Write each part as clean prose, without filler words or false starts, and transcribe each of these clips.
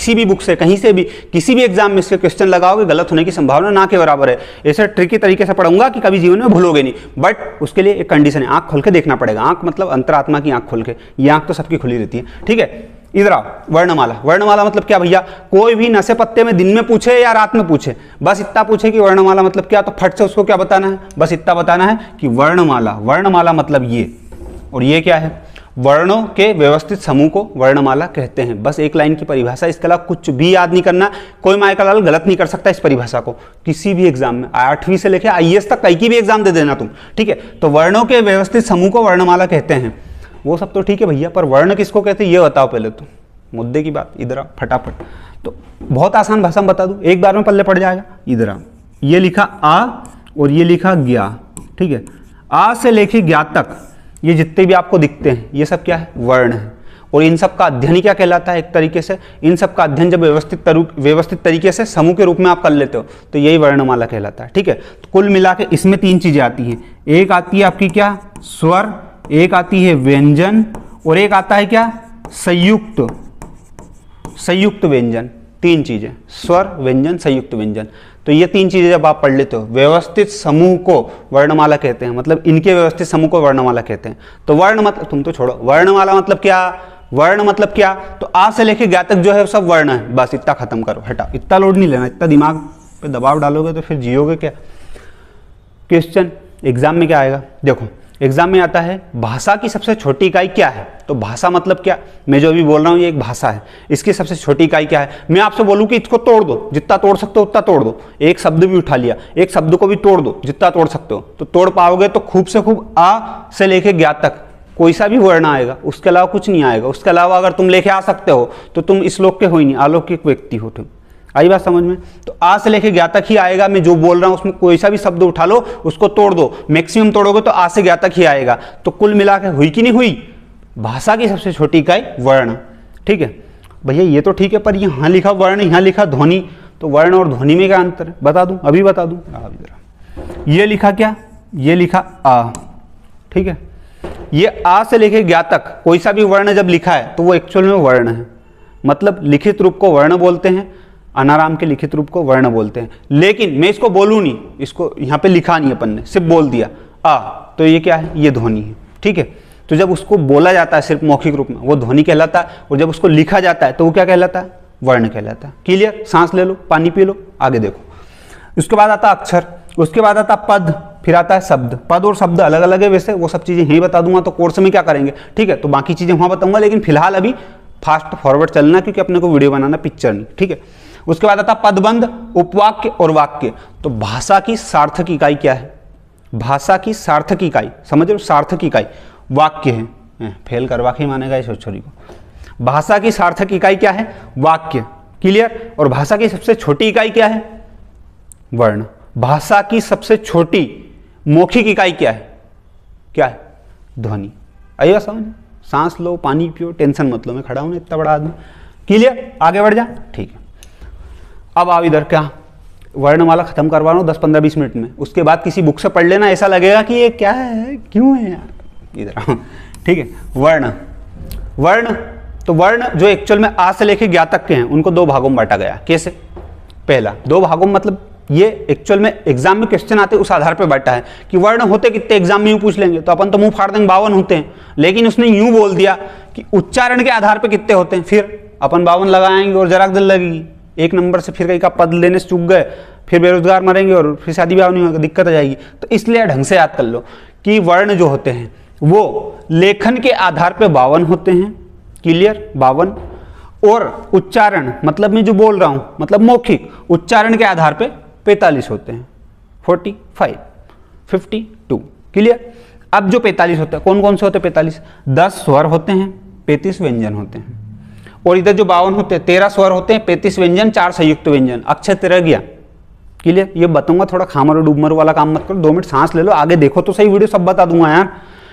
किसी भी बुक से, कहीं से भी, किसी भी एग्जाम में इसके क्वेश्चन लगाओगे गलत होने की संभावना ना के बराबर है। ऐसे ट्रिकी तरीके से पढ़ूंगा कि कभी जीवन में भूलोगे नहीं, बट उसके लिए एक कंडीशन है, आंख खोल के देखना पड़ेगा। आंख मतलब अंतरात्मा की आंख खोल के, ये आंख तो सबकी खुली रहती है, ठीक है। इधर आओ, वर्णमाला। वर्णमाला मतलब क्या भैया, कोई भी नशे पत्ते में दिन में पूछे या रात में पूछे, बस इतना पूछे कि वर्णमाला मतलब क्या, तो फट से उसको क्या बताना है, बस इतना बताना है कि वर्णमाला, वर्णमाला मतलब ये, और ये क्या है, वर्णों के व्यवस्थित समूह को वर्णमाला कहते हैं। बस एक लाइन की परिभाषा, इसके अलावा कुछ भी याद नहीं करना। कोई माय का लाल गलत नहीं कर सकता इस परिभाषा को किसी भी एग्जाम में, 8वीं से लेकर IAS तक कहीं की भी एग्जाम दे देना तुम, ठीक है। तो वर्णों के व्यवस्थित समूह को वर्णमाला कहते हैं। वो सब तो ठीक है भैया, पर वर्ण किसको कहते हैं ये बताओ पहले तो, मुद्दे की बात। इधर आओ फटाफट, तो बहुत आसान भाषा में बता दूं, एक बार में पल्ले पड़ जाएगा। इधर आओ, ये लिखा आ और ये लिखा ज्ञा, ठीक है। आ से लेके ज्ञा तक ये जितने भी आपको दिखते हैं ये सब क्या है, वर्ण है। और इन सब का अध्ययन क्या कहलाता है, एक तरीके से इन सब का अध्ययन जब व्यवस्थित तरीके से समूह के रूप में आप कर लेते हो तो यही वर्णमाला कहलाता है, ठीक है। तो कुल मिला के इसमें 3 चीजें आती हैं। एक आती है आपकी क्या, स्वर, एक आती है व्यंजन, और एक आता है क्या, संयुक्त व्यंजन। 3 चीजें, स्वर, व्यंजन, संयुक्त व्यंजन। तो ये 3 चीजें जब आप पढ़ लेते हो, व्यवस्थित समूह को वर्णमाला कहते हैं, मतलब इनके व्यवस्थित समूह को वर्णमाला कहते हैं। तो वर्ण मतलब, तुम तो छोड़ो, वर्णमाला मतलब क्या, वर्ण मतलब क्या, तो आ से लेके ज्ञा तक जो है सब वर्ण है, बस इतना खत्म करो, हटा, इतना लोड नहीं लेना, इतना दिमाग पे दबाव डालोगे तो फिर जियोगे क्या। क्वेश्चन एग्जाम में क्या आएगा, देखो एग्जाम में आता है भाषा की सबसे छोटी इकाई क्या है। तो भाषा मतलब क्या, मैं जो अभी बोल रहा हूँ ये एक भाषा है, इसकी सबसे छोटी इकाई क्या है। मैं आपसे बोलूँ कि इसको तोड़ दो, जितना तोड़ सकते हो उतना तोड़ दो। एक शब्द भी उठा लिया, एक शब्द को भी तोड़ दो, जितना तोड़ सकते हो तो तोड़ पाओगे। तो खूब से खूब आ से लेके ज्ञा तक कोई सा भी वर्ण आएगा, उसके अलावा कुछ नहीं आएगा। उसके अलावा अगर तुम लेके आ सकते हो तो तुम इस लोक के हो ही नहीं, अलौकिक व्यक्ति हो तुम। आई बात समझ में। तो आ से लेके ज्ञा तक ही आएगा, मैं जो बोल रहा हूं उसमें कोई सा भी शब्द उठा लो, उसको तोड़ दो, मैक्सिमम तोड़ोगे तो आ से ज्ञा तक ही आएगा। तो कुल मिला के हुई कि नहीं हुई, भाषा की सबसे छोटी इकाई वर्ण, ठीक है भैया। ये तो ठीक है, पर यहाँ लिखा वर्ण, यहाँ लिखा ध्वनि, तो वर्ण और ध्वनि में क्या अंतर है बता दूं, अभी बता दूं। ये लिखा क्या, ये लिखा आ, ठीक है। ये आ से लेके ज्ञा तक कोई सा भी वर्ण जब लिखा है तो वो एक्चुअल में वर्ण है, मतलब लिखित रूप को वर्ण बोलते हैं, अनाराम के लिखित रूप को वर्ण बोलते हैं। लेकिन मैं इसको बोलूँ नहीं, इसको यहाँ पे लिखा नहीं अपन ने, सिर्फ बोल दिया आ, तो ये क्या है, ये ध्वनि है, ठीक है। तो जब उसको बोला जाता है सिर्फ मौखिक रूप में वो ध्वनि कहलाता है, और जब उसको लिखा जाता है तो वो क्या कहलाता है, वर्ण कहलाता है। क्लियर, सांस ले लो, पानी पी लो, आगे देखो। उसके बाद आता अक्षर, उसके बाद आता पद, फिर आता है शब्द। पद और शब्द अलग अलग है वैसे, वो सब चीजें यही बता दूंगा, तो कोर्स में क्या करेंगे, ठीक है। तो बाकी चीजें वहां बताऊंगा, लेकिन फिलहाल अभी फास्ट फॉरवर्ड चलना, क्योंकि अपने को वीडियो बनाना, पिक्चर नहीं, ठीक है। उसके बाद आता पदबंध, उपवाक्य और वाक्य। तो भाषा की सार्थक इकाई क्या है, भाषा की सार्थक इकाई समझ लो, सार्थक इकाई वाक्य है। फेल करवा के मानेगा इस छोरी को। भाषा की सार्थक इकाई क्या है, वाक्य। क्लियर। और भाषा की सबसे छोटी इकाई क्या है, वर्ण। भाषा की सबसे छोटी मौखिक इकाई क्या है, क्या है, ध्वनि। आइए समझ, सांस लो, पानी पियो, टेंशन मत लो, मैं खड़ा हूं इतना बड़ा आदमी। क्लियर, आगे बढ़ जा, ठीक है। अब आओ इधर, क्या वर्णमाला खत्म करवा रहा हूँ 10-15-20 मिनट में, उसके बाद किसी बुक से पढ़ लेना, ऐसा लगेगा कि ये क्या है, क्यों है यार। इधर आओ, ठीक है। वर्ण, वर्ण तो वर्ण जो एक्चुअल में आ से लेके ज्ञा तक के हैं उनको 2 भागों में बांटा गया। कैसे, पहला 2 भागों में, मतलब ये एक्चुअल में एग्जाम में क्वेश्चन आते उस आधार पे बांटा है कि वर्ण होते कितने, एग्जाम में यूं पूछ लेंगे तो अपन तो मुंह फाड़ देंगे 52 होते हैं, लेकिन उसने यूं बोल दिया कि उच्चारण के आधार पे कितने होते हैं, फिर अपन 52 लगाएंगे और जरा दिल लगेगी 1 नंबर से, फिर कहीं का पद लेने से चूक गए, फिर बेरोजगार मरेंगे और फिर शादी ब्याह नहीं होगा, दिक्कत आ जाएगी। तो इसलिए ढंग से याद कर लो कि वर्ण जो होते हैं वो लेखन के आधार पे 52 होते हैं। क्लियर, 52। और उच्चारण मतलब मैं जो बोल रहा हूं, मतलब मौखिक उच्चारण के आधार पे 45 होते हैं, 45, 52। क्लियर। अब जो 45 होता है, कौन कौन से होते हैं 45, 10 स्वर होते हैं, 35 व्यंजन होते हैं। और इधर जो 52 होते हैं, 13 स्वर होते हैं, 35 व्यंजन, 4 संयुक्त व्यंजन। अक्षर 13 गया। क्लियर, ये बताऊंगा, थोड़ा खामर और डूबमर वाला काम मत करो, 2 मिनट सांस ले लो, आगे देखो तो सही, वीडियो सब बता दूंगा यार,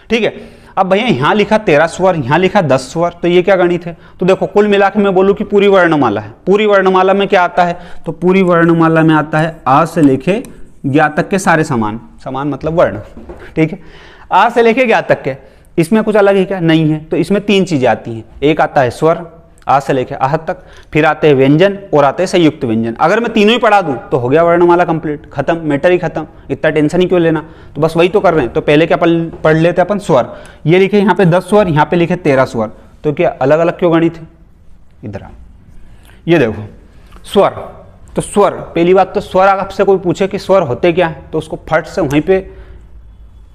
ठीक है। अब भैया यहाँ लिखा 13 स्वर, यहाँ लिखा 10 स्वर, तो ये क्या गणित है। तो देखो कुल मिला के मैं बोलूँ कि पूरी वर्णमाला है। पूरी वर्णमाला में क्या आता है, तो पूरी वर्णमाला में आता है आ से लेके ज्ञा तक के सारे समान, समान मतलब वर्ण, ठीक है। आ से लेके ज्ञा तक के, इसमें कुछ अलग ही क्या नहीं है। तो इसमें 3 चीजें आती हैं, एक आता है स्वर, आ से लेके आह तक, फिर आते हैं व्यंजन और आते हैं संयुक्त व्यंजन। अगर मैं तीनों ही पढ़ा दूं तो हो गया वर्णमाला कंप्लीट, खत्म, मैटर ही खत्म, इतना टेंशन ही क्यों लेना। तो बस वही तो कर रहे हैं। तो पहले क्या पढ़ लेते हैं अपन, स्वर। ये लिखे यहाँ पे 10 स्वर, यहाँ पे लिखे 13 स्वर, तो क्या अलग अलग क्यों गणित है। इधर आ, ये देखो स्वर। तो स्वर, पहली बात तो स्वर आपसे कोई पूछे कि स्वर होते क्या है, तो उसको फट से वहीं पे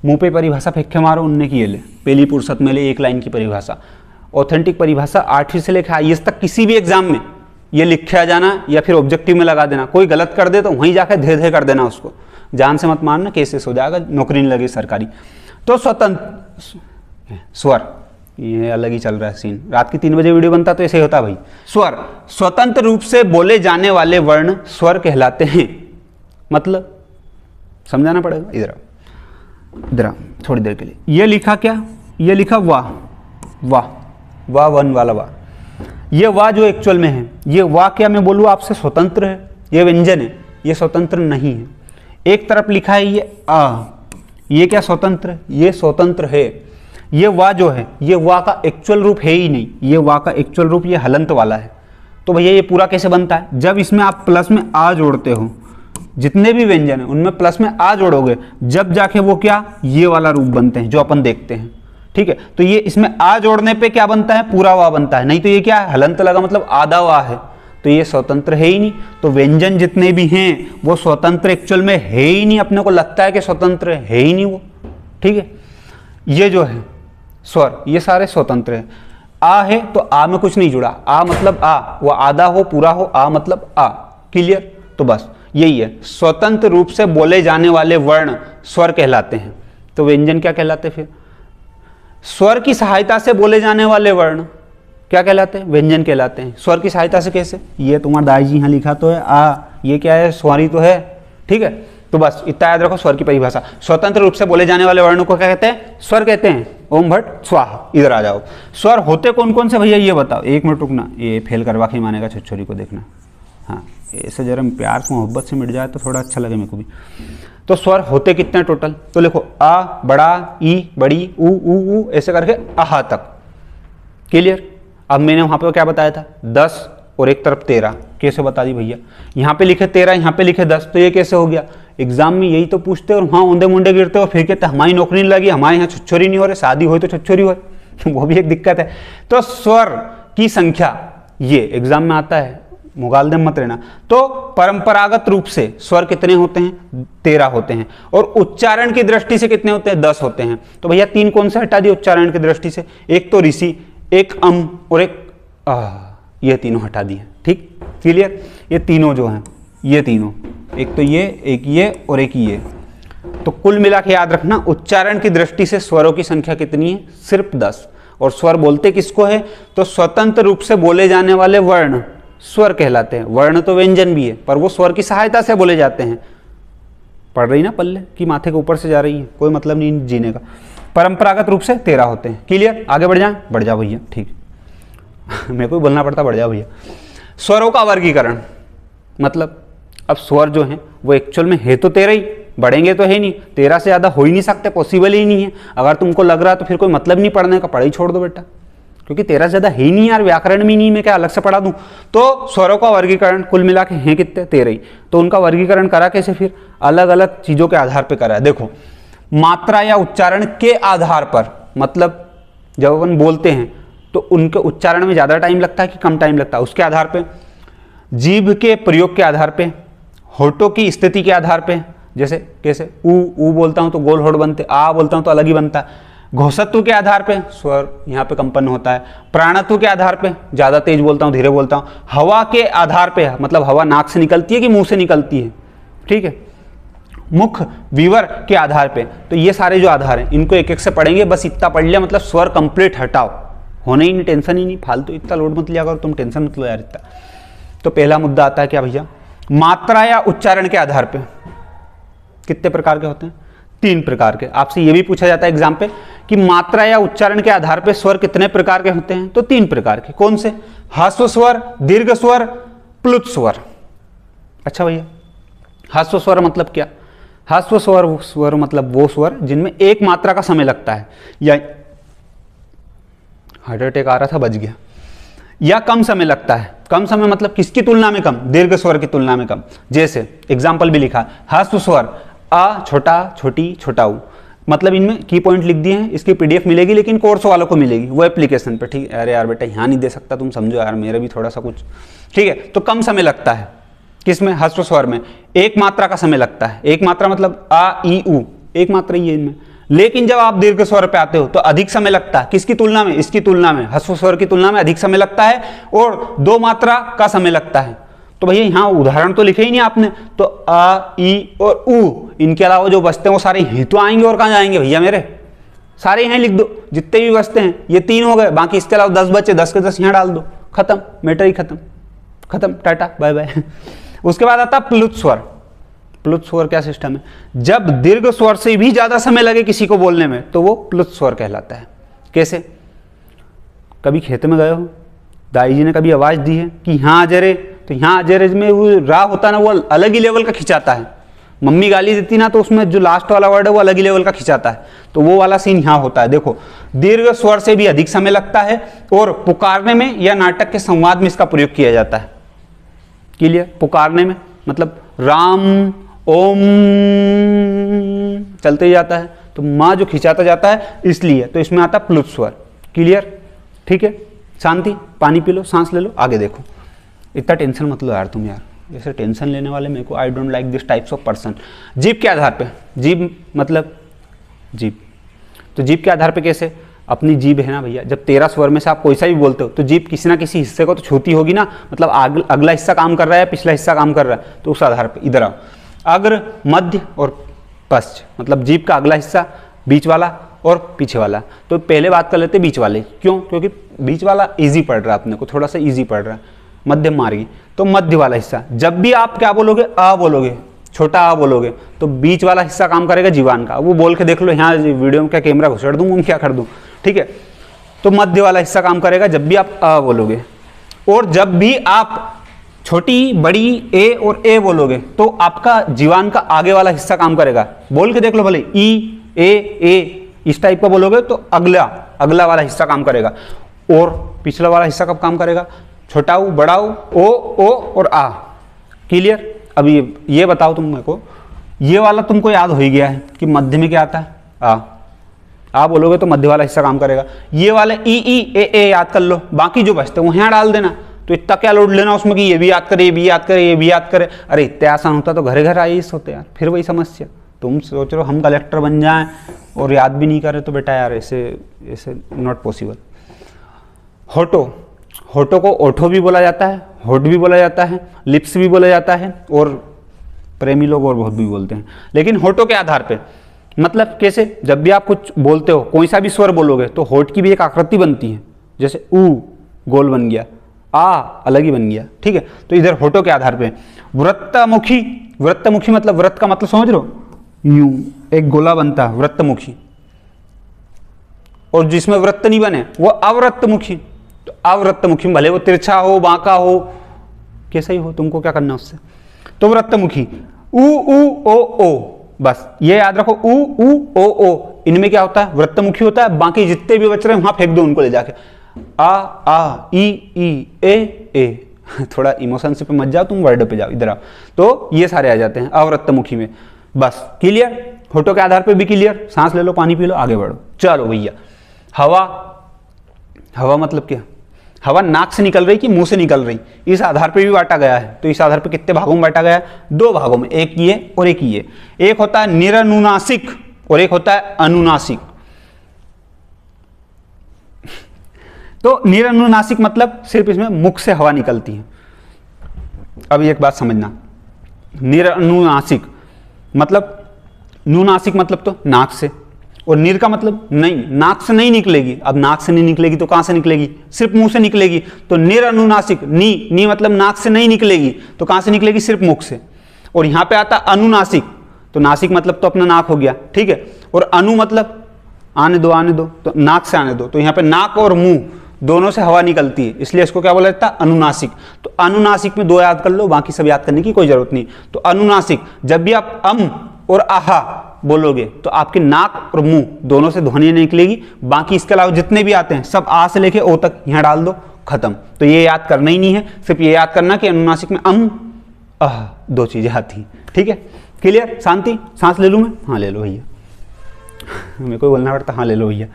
मुंह पे परिभाषा फेंक के मारो, उनने की ये ले, पहली फुर्सत में ले एक लाइन की परिभाषा, ऑथेंटिक परिभाषा 8वीं से लेकर IAS तक किसी भी एग्जाम में ये लिखे आ जाना या फिर ऑब्जेक्टिव में लगा देना। कोई गलत कर दे तो वहीं जाकर धे धे कर देना उसको, जान से मत मारना, केसेस हो जाएगा, नौकरी नहीं लगी सरकारी। तो स्वतंत्र स्वर, ये अलग ही चल रहा है सीन, रात की 3 बजे वीडियो बनता तो ऐसे ही होता भाई। स्वर स्वतंत्र रूप से बोले जाने वाले वर्ण स्वर कहलाते हैं। मतलब समझाना पड़ेगा। इधर थोड़ी देर के लिए, ये लिखा क्या, ये लिखा वाह, वाह वाह, वन वाला वाह। ये वाह जो एक्चुअल में है, ये वाह क्या मैं बोलूँ आपसे स्वतंत्र है, ये व्यंजन है, ये स्वतंत्र नहीं है। एक तरफ लिखा है ये आ, ये क्या स्वतंत्र है, ये स्वतंत्र है। ये वाह जो है, ये वाह का एक्चुअल रूप है ही नहीं, ये वाह का एक्चुअल रूप ये हलंत वाला है। तो भैया ये पूरा कैसे बनता है, जब इसमें आप प्लस में आ जोड़ते हो, जितने भी व्यंजन है उनमें प्लस में आ जोड़ोगे, जब जाके वो क्या ये वाला रूप बनते हैं जो अपन देखते हैं। ठीक है, तो ये इसमें आ जोड़ने पे क्या बनता है, पूरा वाह बनता है, नहीं तो ये क्या है, हलंत लगा मतलब आधा वाह है, तो ये स्वतंत्र है ही नहीं। तो व्यंजन जितने भी हैं वो स्वतंत्र एक्चुअल में है ही नहीं, अपने को लगता है कि स्वतंत्र है ही नहीं वो। ठीक है, ये जो है स्वर, ये सारे स्वतंत्र है। आ है तो आ में कुछ नहीं जुड़ा, आ मतलब आ, वो आधा हो पूरा हो, आ मतलब आ, क्लियर। तो बस यही है, स्वतंत्र रूप से बोले जाने वाले वर्ण स्वर कहलाते हैं। तो व्यंजन क्या कहलाते फिर, स्वर की सहायता से बोले जाने वाले वर्ण क्या कहलाते हैं, व्यंजन कहलाते हैं। स्वर की सहायता से कैसे, ये तुम्हारा दाई जी यहाँ लिखा तो है आ, ये क्या है, स्वर तो है। ठीक है, तो बस इतना याद रखो स्वर की परिभाषा। स्वतंत्र रूप से बोले जाने वाले वर्णों को क्या कहते हैं, स्वर कहते हैं। ओम भट्ट स्वाहा। इधर आ जाओ, स्वर होते कौन कौन से भैया ये बताओ, एक मिनट रुकना, ये फेल करवा के मानेगा छोरी को देखना। हाँ, ऐसे जरा प्यार से मोहब्बत से मिट जाए तो थोड़ा अच्छा लगे मेरे को भी। तो स्वर होते कितने टोटल, तो लिखो आ बड़ा, ई बड़ी, ऊ ऐसे करके आहा तक, क्लियर। अब मैंने वहाँ पे क्या बताया था, 10 और एक तरफ 13, कैसे बता दी भैया, यहाँ पे लिखे 13, यहाँ पे लिखे 10, तो ये कैसे हो गया। एग्जाम में यही तो पूछते और वहाँ ऊंधे मुंडे गिरते हो, फिर कहते हमारी नौकरी नहीं लगी, हमारे यहाँ छुच्छोरी नहीं हो रही, शादी हो तो छुच्छोरी हो वो भी एक दिक्कत है। तो स्वर की संख्या ये एग्जाम में आता है, मुगालदे मत रहना। तो परंपरागत रूप से स्वर कितने होते हैं, 13 होते हैं, और उच्चारण की दृष्टि से कितने होते हैं, 10 होते हैं। तो भैया 3 कौन से हटा दिए उच्चारण की दृष्टि से, एक तो ऋषि, एक और एक ये तीनों हटा दिए। ठीक, क्लियर। ये तीनों जो हैं, ये तीनों, एक तो ये, एक ये और एक ये। तो कुल मिला के याद रखना, उच्चारण की दृष्टि से स्वरों की संख्या कितनी है, सिर्फ 10। और स्वर बोलते किसको है, तो स्वतंत्र रूप से बोले जाने वाले वर्ण स्वर कहलाते हैं। वर्ण तो व्यंजन भी है, पर वो स्वर की सहायता से बोले जाते हैं। पढ़ रही ना पल्ले कि माथे के ऊपर से जा रही है, कोई मतलब नहीं जीने का। परंपरागत रूप से 13 होते हैं, क्लियर। आगे बढ़ जाए, बढ़ जाओ भैया, ठीक मेरे को भी बोलना पड़ता, बढ़ जाओ भैया। स्वरों का वर्गीकरण, मतलब अब स्वर जो है वो एक्चुअल में है तो 13 ही, बढ़ेंगे तो है नहीं, 13 से ज़्यादा हो ही नहीं सकते, पॉसिबल ही नहीं है। अगर तुमको लग रहा है तो फिर कोई मतलब नहीं पढ़ने का, पढ़ाई छोड़ दो बेटा, क्योंकि 13 से ज़्यादा है ही नहीं यार, व्याकरण में नहीं, मैं क्या अलग से पढ़ा दूँ। तो स्वरों का वर्गीकरण कुल मिला के हैं कितने, 13 ही। तो उनका वर्गीकरण करा कैसे, फिर अलग अलग चीज़ों के आधार पर करा है। देखो, मात्रा या उच्चारण के आधार पर, मतलब जब अपन बोलते हैं तो उनके उच्चारण में ज़्यादा टाइम लगता है कि कम टाइम लगता है, उसके आधार पे। जीभ के प्रयोग के आधार पे, होठों की स्थिति के आधार पे, जैसे कैसे ऊ बोलता हूँ तो गोल होठ बनते, आ बोलता हूँ तो अलग ही बनता है। घोषत्व के आधार पे स्वर यहाँ पे कंपन होता है। प्राणत्व के आधार पे, ज़्यादा तेज बोलता हूँ धीरे बोलता हूँ। हवा के आधार पे, मतलब हवा नाक से निकलती है कि मुँह से निकलती है, ठीक है। मुख विवर के आधार पे, तो ये सारे जो आधार हैं इनको एक एक से पढ़ेंगे, बस इतना पढ़ लिया मतलब स्वर कंप्लीट हटाओ, होने ही नहीं, टेंशन ही नहीं, फालतू इतना लोड मत लिया करो तुम, टेंशन मत लो यार इतना। तो पहला मुद्दा आता है क्या भैया, मात्रा या उच्चारण के आधार पे कितने प्रकार के होते हैं, 3 प्रकार के। आपसे ये भी पूछा जाता है एग्जाम पे कि मात्रा या उच्चारण के आधार पे स्वर कितने प्रकार के होते हैं, तो 3 प्रकार के। कौन से, ह्रस्व स्वर, दीर्घ स्वर, प्लुत स्वर। अच्छा भैया, ह्रस्व स्वर मतलब क्या, ह्रस्व स्वर मतलब वो स्वर जिनमें एक मात्रा का समय लगता है, या हार्ट अटैक आ रहा था, बच गया। या कम समय लगता है। कम समय मतलब किसकी तुलना में कम? दीर्घ स्वर की तुलना में कम। जैसे एग्जाम्पल भी लिखा, ह्रस्व स्वर अ, छोटा, छोटी, छोटा ऊ, मतलब इनमें की पॉइंट लिख दिए हैं। इसकी पीडीएफ मिलेगी, लेकिन कोर्स वालों को मिलेगी वो एप्लीकेशन पे, ठीक है। अरे यार बेटा यहाँ नहीं दे सकता, तुम समझो यार, मेरा भी थोड़ा सा कुछ, ठीक है। तो कम समय लगता है किसमें? ह्रस्व स्वर में। एक मात्रा का समय लगता है। एक मात्रा मतलब आ, ई, उ, एक मात्रा ही है इनमें। लेकिन जब आप दीर्घ स्वर पे आते हो तो अधिक समय लगता है। किसकी तुलना में? इसकी तुलना में, ह्रस्व स्वर की तुलना में अधिक समय लगता है और 2 मात्रा का समय लगता है। तो भैया यहाँ उदाहरण तो लिखे ही नहीं आपने, तो आ, ई और उ, इनके अलावा जो बचते हैं वो सारे यहीं तो आएंगे, और कहाँ जाएंगे भैया मेरे? सारे यहीं लिख दो, जितने भी बचते हैं। ये 3 हो गए, बाकी इसके अलावा 10 बचे, 10 के 10 यहाँ डाल दो, खत्म, मैटर ही खत्म, खत्म, टाटा बाय बाय। उसके बाद आता प्लुत स्वर। प्लुत स्वर क्या सिस्टम है? जब दीर्घ स्वर से भी ज्यादा समय लगे किसी को बोलने में तो वो प्लुत स्वर कहलाता है। कैसे? कभी खेत में गए हो, दाई जी ने कभी आवाज दी है कि यहाँ आ जरे, तो यहाँ आ जरे में वो रा होता है ना, वो अलग ही लेवल का खिंचाता है। मम्मी गाली देती ना, तो उसमें जो लास्ट वाला वर्ड है वो अलग ही लेवल का खिंचाता है। तो वो वाला सीन यहाँ होता है। देखो, दीर्घ स्वर से भी अधिक समय लगता है और पुकारने में या नाटक के संवाद में इसका प्रयोग किया जाता है। क्लियर? पुकारने में मतलब राम ओम चलते ही जाता है, तो माँ जो खिंचाता जाता है इसलिए, तो इसमें आता प्लुत स्वर। क्लियर? ठीक है, शांति, पानी पी लो, सांस ले लो, आगे देखो। इतना टेंशन मत लो यार तुम, यार ऐसे टेंशन लेने वाले मेरे को, I don't like this types of person. जीभ के आधार पे, जीभ मतलब जीभ, तो जीभ के आधार पे कैसे? अपनी जीभ है ना भैया, जब 13 स्वर में से आप कोई सा भी बोलते हो तो जीभ किसी ना किसी हिस्से को तो छूती होगी ना, मतलब अगला हिस्सा काम कर रहा है, पिछला हिस्सा काम कर रहा है, तो उस आधार पे इधर आओ। अग्र, मध्य और पश्च, मतलब जीभ का अगला हिस्सा, बीच वाला और पीछे वाला। तो पहले बात कर लेते बीच वाले, क्यों? क्योंकि बीच वाला ईजी पड़ रहा है अपने को, थोड़ा सा ईजी पड़ रहा है, मध्यम मार्गी। तो मध्य वाला हिस्सा, जब भी आप क्या बोलोगे? अ बोलोगे, छोटा आ बोलोगे, तो बीच वाला हिस्सा काम करेगा जीवान का। वो बोल के देख लो, यहाँ वीडियो में क्या कैमरा घुसेड़ दूँ, मैं क्या कर दूँ, ठीक है। तो मध्य वाला हिस्सा काम करेगा जब भी आप अ बोलोगे। और जब भी आप छोटी, बड़ी, ए और ए बोलोगे तो आपका जीवान का आगे वाला हिस्सा काम करेगा। बोल के देख लो भले, ई, ए, इस टाइप का बोलोगे तो अगला वाला हिस्सा काम करेगा। और पिछला वाला हिस्सा कब काम करेगा? छोटा ऊ, बड़ा ऊ, ओ और आ। क्लियर? अब ये बताओ तुम मेरे को, ये वाला तुमको याद हो ही गया है कि मध्य में क्या आता है? आ बोलोगे तो मध्य वाला हिस्सा काम करेगा। ये वाले ई, ए याद कर लो, बाकी जो बचते हैं वो यहाँ डाल देना। तो इतना क्या लोड लेना उसमें कि ये भी याद करे, ये भी याद करे, ये भी याद करे। अरे इतना आसान होता तो घर घर आइए होते यार, फिर वही समस्या। तुम सोच रहे हो हम कलेक्टर बन जाएं और याद भी नहीं करे, तो बेटा यार ऐसे नॉट पॉसिबल। होठों को ओठो भी बोला जाता है, होठ भी बोला जाता है, लिप्स भी बोला जाता है, और प्रेमी लोग और बहुत भी बोलते हैं। लेकिन होठों के आधार पे मतलब कैसे? जब भी आप कुछ बोलते हो, कोई सा भी स्वर बोलोगे तो होठ की भी एक आकृति बनती है। जैसे ऊ गोल बन गया, आ अलग ही बन गया, ठीक है। तो इधर होठों के आधार पे वृत्तमुखी, वृत्तमुखी मतलब व्रत का मतलब समझ रहे हो? यूं एक गोला बनता है वृत्तमुखी, और जिसमें वृत्त नहीं बने वो अवृत्तमुखी। तो अवृत्तमुखी भले वो तिरछा हो, बांका हो, कैसा ही हो, तुमको क्या करना उससे। तो वृत्तमुखी, उ ओ, बस ये याद रखो, उ ओ, इनमें क्या होता है? वृत्तमुखी होता है। बाकी जितने भी बच रहे हैं वहां फेंक दो उनको ले जाके। आ ई ए थोड़ा इमोशन से पे मत जाओ, तुम वर्ड पे जाओ, इधर आओ। तो ये सारे आ जाते हैं अवृत्तमुखी में। बस क्लियर? होठों के आधार पे भी क्लियर। सांस ले लो, पानी पी लो, आगे बढ़ो। चलो भैया, हवा मतलब क्या? हवा नाक से निकल रही कि मुंह से निकल रही, इस आधार पे भी बांटा गया है। तो इस आधार पे कितने भागों में बांटा गया है? 2 भागों में, एक ये और एक ये। एक होता है निरनुनासिक और एक होता है अनुनासिक। तो निरनुनासिक मतलब सिर्फ इसमें मुख से हवा निकलती है। अब एक बात समझना, निरनुनासिक मतलब, नुनासिक मतलब तो नाक से, और निर का मतलब नहीं, नाक से नहीं निकलेगी। अब नाक से नहीं निकलेगी तो कहां से निकलेगी? सिर्फ मुंह से निकलेगी। तो निरनुनासिक, नी मतलब नाक से नहीं निकलेगी, तो कहां से निकलेगी? सिर्फ मुख से। और यहां पे आता अनुनासिक, तो नासिक मतलब तो अपना नाक हो गया, ठीक है। और अनु मतलब आने दो, तो नाक से आने दो। तो यहाँ पे नाक और मुंह दोनों से हवा निकलती है, इसलिए इसको क्या बोला जाता है? अनुनासिक। तो अनुनासिक में 2 याद कर लो, बाकी सब याद करने की कोई जरूरत नहीं। तो अनुनासिक, जब भी आप अम और आहा बोलोगे तो आपके नाक और मुंह दोनों से ध्वनि निकलेगी। बाकी इसके अलावा जितने भी आते हैं सब आ से लेके ओ तक यहाँ डाल दो, खत्म। तो ये याद करना ही नहीं है, सिर्फ ये याद करना कि अनुनासिक में दो चीजें आती हैं। ठीक है, क्लियर? शांति, सांस ले लूँ मैं? हाँ ले लो भैया, मेरे को बोलना पड़ता, हाँ ले लो भैया।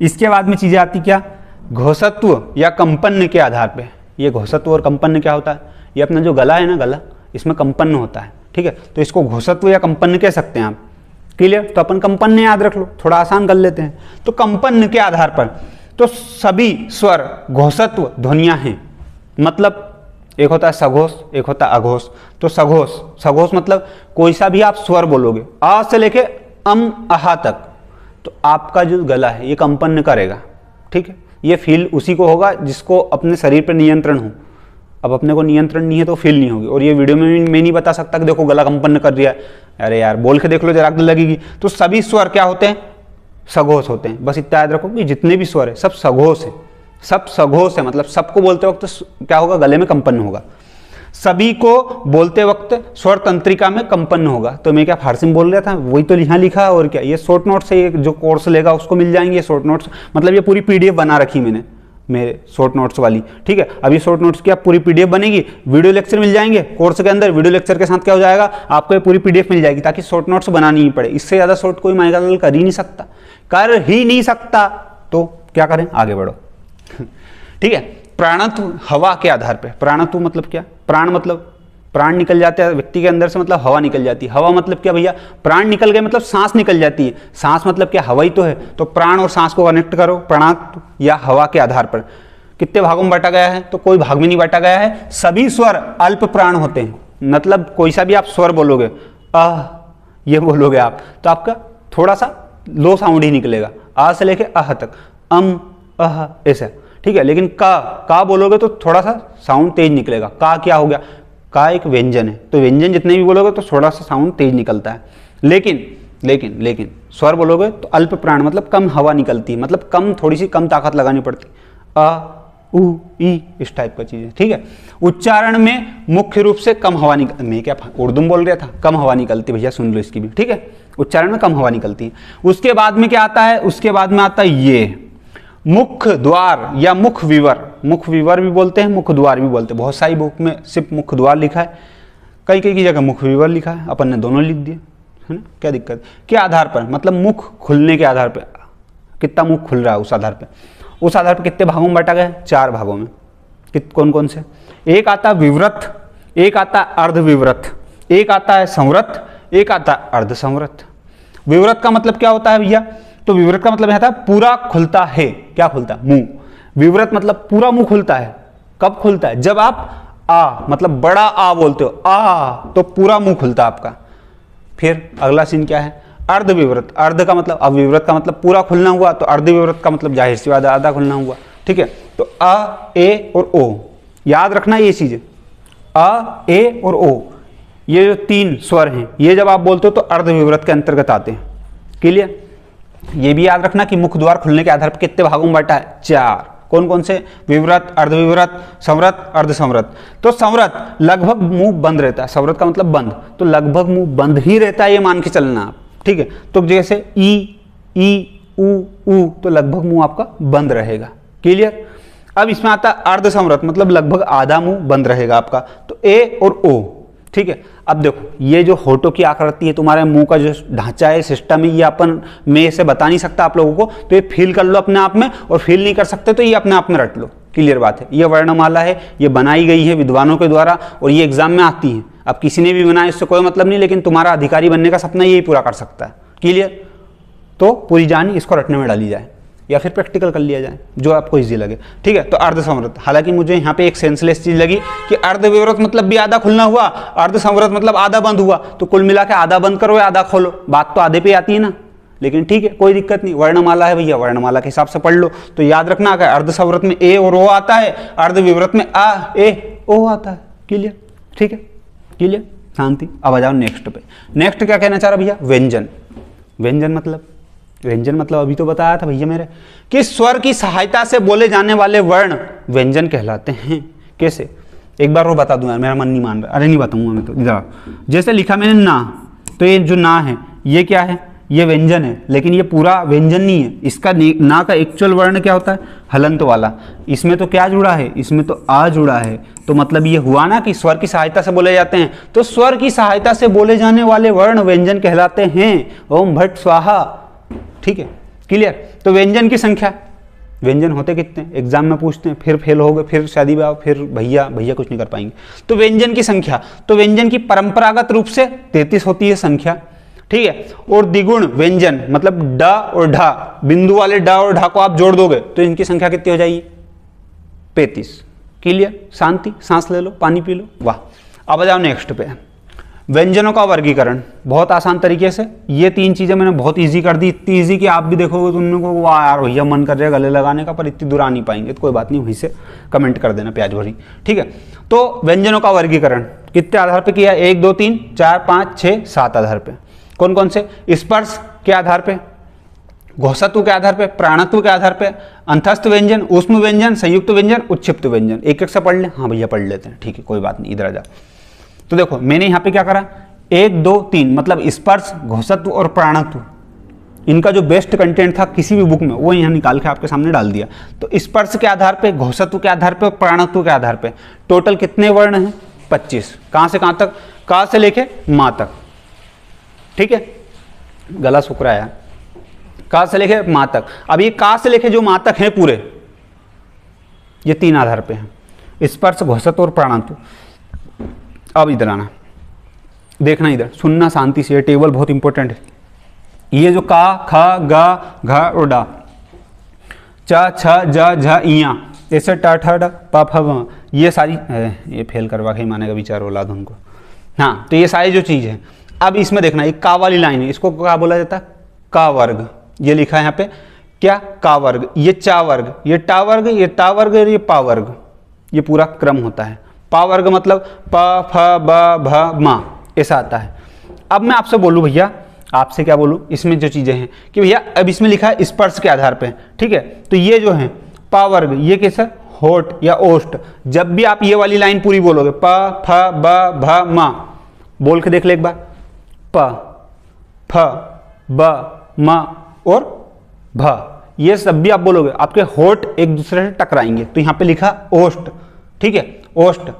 इसके बाद में चीजें आती क्या? घोषत्व या कंपन के आधार पे। ये घोषत्व और कंपन क्या होता है? ये अपना जो गला है ना, गला, इसमें कंपन होता है। ठीक है, तो इसको घोषत्व या कंपन कह सकते हैं आप। क्लियर? तो अपन कंपन याद रख लो, थोड़ा आसान कर लेते हैं। तो कंपन के आधार पर तो सभी स्वर घोषत्व ध्वनियां हैं। मतलब एक होता है सघोष, एक होता है अघोष। तो सघोष, सघोष मतलब कोई सा भी आप स्वर बोलोगे, आ से लेके आहा तक, तो आपका जो गला है ये कंपन करेगा। ठीक है, ये फील उसी को होगा जिसको अपने शरीर पर नियंत्रण हो। अब अपने को नियंत्रण नहीं है तो फील नहीं होगी। और ये वीडियो में मैं नहीं बता सकता कि देखो गला कंपन कर रहा है, अरे यार बोल के देख लो जरा लगेगी। तो सभी स्वर क्या होते हैं? सघोष होते हैं। बस इतना याद रखो कि जितने भी स्वर है सब सघोष है, सब सघोष है। मतलब सबको बोलते वक्त क्या होगा? गले में कंपन होगा। सभी को बोलते वक्त स्वर तंत्रिका में कंपन होगा। तो मैं क्या फारसी में बोल रहा था, वही तो यहाँ लिखा है। और क्या, ये शॉर्ट नोट से जो कोर्स लेगा उसको मिल जाएंगे शॉर्ट नोट्स। मतलब ये पूरी पीडीएफ बना रखी मैंने, मेरे शॉर्ट नोट्स वाली। ठीक है, अभी शॉर्ट नोट्स की आप पूरी पीडीएफ बनेगी, वीडियो लेक्चर मिल जाएंगे कोर्स के अंदर। वीडियो लेक्चर के साथ क्या हो जाएगा? आपको ये पूरी पीडीएफ मिल जाएगी, ताकि शॉर्ट नोट्स बनानी ही पड़े। इससे ज्यादा शॉर्ट कोई माइकल कर ही नहीं सकता, कर ही नहीं सकता। तो क्या करें? आगे बढ़ो। ठीक है, प्राणत्व हवा के आधार पे। प्राणत्व मतलब क्या? प्राण मतलब प्राण निकल जाते हैं व्यक्ति के अंदर से, मतलब हवा निकल जाती है। हवा मतलब क्या भैया? प्राण निकल गए मतलब सांस निकल जाती है। सांस मतलब क्या? हवा ही तो है। तो प्राण और सांस को कनेक्ट करो, प्राणत्व या हवा के आधार पर। कितने भागों में बांटा गया है? तो कोई भाग में नहीं बांटा गया है। सभी स्वर अल्प प्राण होते हैं। मतलब कोई सा भी आप स्वर बोलोगे, ये बोलोगे आप, तो आपका थोड़ा सा लो साउंड ही निकलेगा, आ से लेके अह तक, ऐसा। ठीक है, लेकिन का बोलोगे तो थोड़ा सा साउंड तेज निकलेगा। का क्या हो गया? का एक व्यंजन है, तो व्यंजन जितने भी बोलोगे तो थोड़ा सा साउंड तेज निकलता है। लेकिन स्वर बोलोगे तो अल्प प्राण, मतलब कम हवा निकलती है, मतलब कम, थोड़ी सी कम ताकत लगानी पड़ती। उ ई इस टाइप का चीज है। ठीक है, उच्चारण में मुख्य रूप से कम हवा निकल, मैं क्या उर्दू में बोल रहा था, कम हवा निकलती। भैया सुन लो इसकी भी। ठीक है, उच्चारण में कम हवा निकलती है। उसके बाद में क्या आता है? उसके बाद में आता है ये मुख्य द्वार या मुख विवर। मुख विवर भी बोलते हैं, मुख द्वार भी बोलते हैं। बहुत सारी बुक में सिर्फ मुख द्वार लिखा है, कई की जगह मुख विवर लिखा है। अपन ने दोनों लिख दिए, है ना? क्या दिक्कत? के आधार पर, मतलब मुख खुलने के आधार पर, कितना मुख खुल रहा है उस आधार पर। उस आधार पर कितने भागों में बांटा गया है? 4 भागों में। कौन कौन से? एक आता विव्रत, एक आता अर्धविव्रत, एक आता है संवृत, एक आता है अर्धसंवृत। विव्रत का मतलब क्या होता है भैया? तो विव्रत का मतलब है पूरा खुलता है। क्या खुलता है? मुंह। विव्रत मतलब पूरा मुंह खुलता है। कब खुलता है? जब आप आ, मतलब बड़ा आ बोलते हो, आ, तो पूरा मुंह खुलता है आपका। फिर अगला सीन क्या है? अर्धविव्रत। अर्ध का मतलब, अब विव्रत का मतलब पूरा खुलना हुआ, तो अर्धविव्रत का मतलब जाहिर सी बात है आधा खुलना हुआ। ठीक है, तो अ, ए और ओ याद रखना ये चीजें। अ, ए और ओ, ये जो 3 स्वर हैं, ये जब आप बोलते हो तो अर्धविव्रत के अंतर्गत आते हैं। क्लियर? ये भी याद रखना कि मुख द्वार खुलने के आधार पर कितने भागों में बांटा है? 4। कौन कौन से? विव्रत, अर्धविव्रत, संवृत, अर्धसंवृत। तो संवृत लगभग मुंह बंद रहता है। संवृत का मतलब बंद, तो लगभग मुंह बंद ही रहता है, ये मान के चलना आप। ठीक है, तो जैसे ई उ, तो लगभग मुंह आपका बंद रहेगा। क्लियर? अब इसमें आता है अर्धसंवृत, मतलब लगभग आधा मुंह बंद रहेगा आपका। तो ए और ओ। ठीक है, अब देखो ये जो होठों की आकृति है, तुम्हारे मुंह का जो ढांचा है, सिस्टम है, ये अपन मैं इसे बता नहीं सकता आप लोगों को, तो ये फील कर लो अपने आप में, और फील नहीं कर सकते तो ये अपने आप में रट लो। क्लियर बात है? ये वर्णमाला है, ये बनाई गई है विद्वानों के द्वारा, और ये एग्जाम में आती है। अब किसी ने भी बनाया इससे कोई मतलब नहीं, लेकिन तुम्हारा अधिकारी बनने का सपना यही पूरा कर सकता है। क्लियर? तो पूरी जान इसको रटने में डाली जाए, या फिर प्रैक्टिकल कर लिया जाए, जो आपको इजी लगे। ठीक है, तो अर्धसंवृत। हालांकि मुझे यहाँ पे एक सेंसलेस चीज लगी कि अर्धविव्रत मतलब भी आधा खुलना हुआ, अर्धसंवृत मतलब आधा बंद हुआ, तो कुल मिला के आधा बंद करो या आधा खोलो, बात तो आधे पे आती है ना। लेकिन ठीक है, कोई दिक्कत नहीं, वर्णमाला है भैया, वर्णमाला के हिसाब से पढ़ लो। तो याद रखना अगर अर्धसंवृत में ए और ओ आता है, अर्धविव्रत में आ, ए, ओ आता है। क्लियर? ठीक है, क्लियर? शांति। अब आ जाओ नेक्स्ट पे। नेक्स्ट क्या कहना चाह रहा भैया? व्यंजन। व्यंजन मतलब अभी तो बताया था भैया मेरे कि स्वर की सहायता से बोले जाने वाले वर्ण व्यंजन कहलाते हैं। कैसे? एक बार वो बता दूं यार, मेरा मन नहीं मान रहा। अरे नहीं बताऊंगा मैं तो। इधर जैसे लिखा मैंने ना, तो ये जो ना है ये क्या है? ये व्यंजन है, लेकिन ये पूरा व्यंजन नहीं है। इसका ना का एक्चुअल वर्ण क्या होता है, हलंत वाला। इसमें तो क्या जुड़ा है, इसमें तो आ जुड़ा है। तो मतलब ये हुआ ना कि स्वर की सहायता से बोले जाते हैं, तो स्वर की सहायता से बोले जाने वाले वर्ण व्यंजन कहलाते हैं। ओम भट्ट स्वाहा। ठीक है, क्लियर। तो व्यंजन की संख्या, व्यंजन होते कितने, एग्जाम में पूछते हैं, फिर फेल हो गए, फिर शादी ब्याह, फिर भैया कुछ नहीं कर पाएंगे। तो व्यंजन की संख्या, तो व्यंजन की परंपरागत रूप से 33 होती है संख्या। ठीक है, और द्विगुण व्यंजन मतलब ड और ढा, बिंदु वाले ड और ढा को आप जोड़ दोगे तो इनकी संख्या कितनी हो जाएगी, 35। क्लियर, शांति, सांस ले लो, पानी पी लो, वाह। अब आ जाओ नेक्स्ट पे, व्यंजनों का वर्गीकरण। बहुत आसान तरीके से ये 3 चीजें मैंने बहुत इजी कर दी, इतनी इजी कि आप भी देखोगे तो उनको वाह यार भैया मन कर रहा है गले लगाने का, पर इतनी दूर आ नहीं पाएंगे। तो कोई बात नहीं, वहीं से कमेंट कर देना प्याज भरी। ठीक है, तो व्यंजनों का वर्गीकरण कितने आधार पे किया, 1 2 3 4 5 6 7 आधार पे। कौन कौन से, स्पर्श के आधार पे, घोषत्व के आधार पे, प्राणत्व के आधार पे, अंतस्थ व्यंजन, ऊष्म व्यंजन, संयुक्त व्यंजन, उच्छिप्त व्यंजन। एक एक से पढ़ लें, हाँ भैया पढ़ लेते हैं, ठीक है कोई बात नहीं, इधर आ जा। तो देखो मैंने यहाँ पे क्या करा, 1 2 3 मतलब स्पर्श, घोषत्व और प्राणत्व, इनका जो बेस्ट कंटेंट था किसी भी बुक में वो यहाँ निकाल के आपके सामने डाल दिया। तो स्पर्श के आधार पे, घोषत्व के आधार पे और प्राणत्व के आधार पे टोटल कितने वर्ण हैं, 25। कहाँ से कहाँ तक, का से लेके माँ तक। ठीक है, गला सूख रहा है यार, का से लेके माँ तक। अब ये का से लेके जो माँ तक है पूरे, ये 3 आधार पे हैं, स्पर्श, घोषत्व और प्राणत्व। अब इधर आना, देखना इधर, सुनना शांति से, ये टेबल बहुत इंपॉर्टेंट है। ये जो का, ख, ग, घ और डा, च, छ, ज, झ, इया, ऐसे ट, ठ, ड, प, फ, व, ये सारी ये फेल करवा के ही मानेगा विचार औलाद उनको। हाँ, तो ये सारी जो चीज़ है। अब इसमें देखना, ये का वाली लाइन है, इसको क्या बोला जाता है, का वर्ग। ये लिखा है यहाँ पे क्या, का वर्ग, ये चा वर्ग, ये टा वर्ग, ये ता वर्ग और ये पा वर्ग। ये पूरा क्रम होता है। पा वर्ग मतलब प, फ, ब, भ, मा, ऐसा आता है। अब मैं आपसे बोलूँ भैया, आपसे क्या बोलूँ, इसमें जो चीज़ें हैं कि भैया अब इसमें लिखा है स्पर्श के आधार पे। ठीक है, तो ये जो है पा वर्ग, ये कैसा, होठ या ओष्ठ। जब भी आप ये वाली लाइन पूरी बोलोगे, प, फ, ब, भ, मा, बोल के देख ले एक बार, प, फ, ब, म और भ, ये सब भी आप बोलोगे, आपके होठ एक दूसरे से टकराएंगे। तो यहाँ पे लिखा ओष्ठ। ठीक है, ओष्ठ,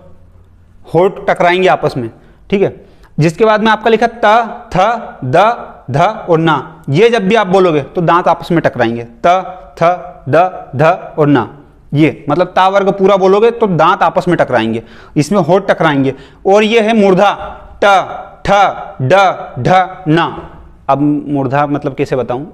होठ टकराएंगे आपस में। ठीक है, जिसके बाद में आपका लिखा त, थ, द, ध और ना, ये जब भी आप बोलोगे तो दांत आपस में टकराएंगे। त, थ, द, ध और ना, ये मतलब ता वर्ग पूरा बोलोगे तो दांत आपस में टकराएंगे, इसमें होठ टकराएंगे। और ये है मूर्धा, ट, ठ, ड, ढ, ना। अब मूर्धा मतलब कैसे बताऊं,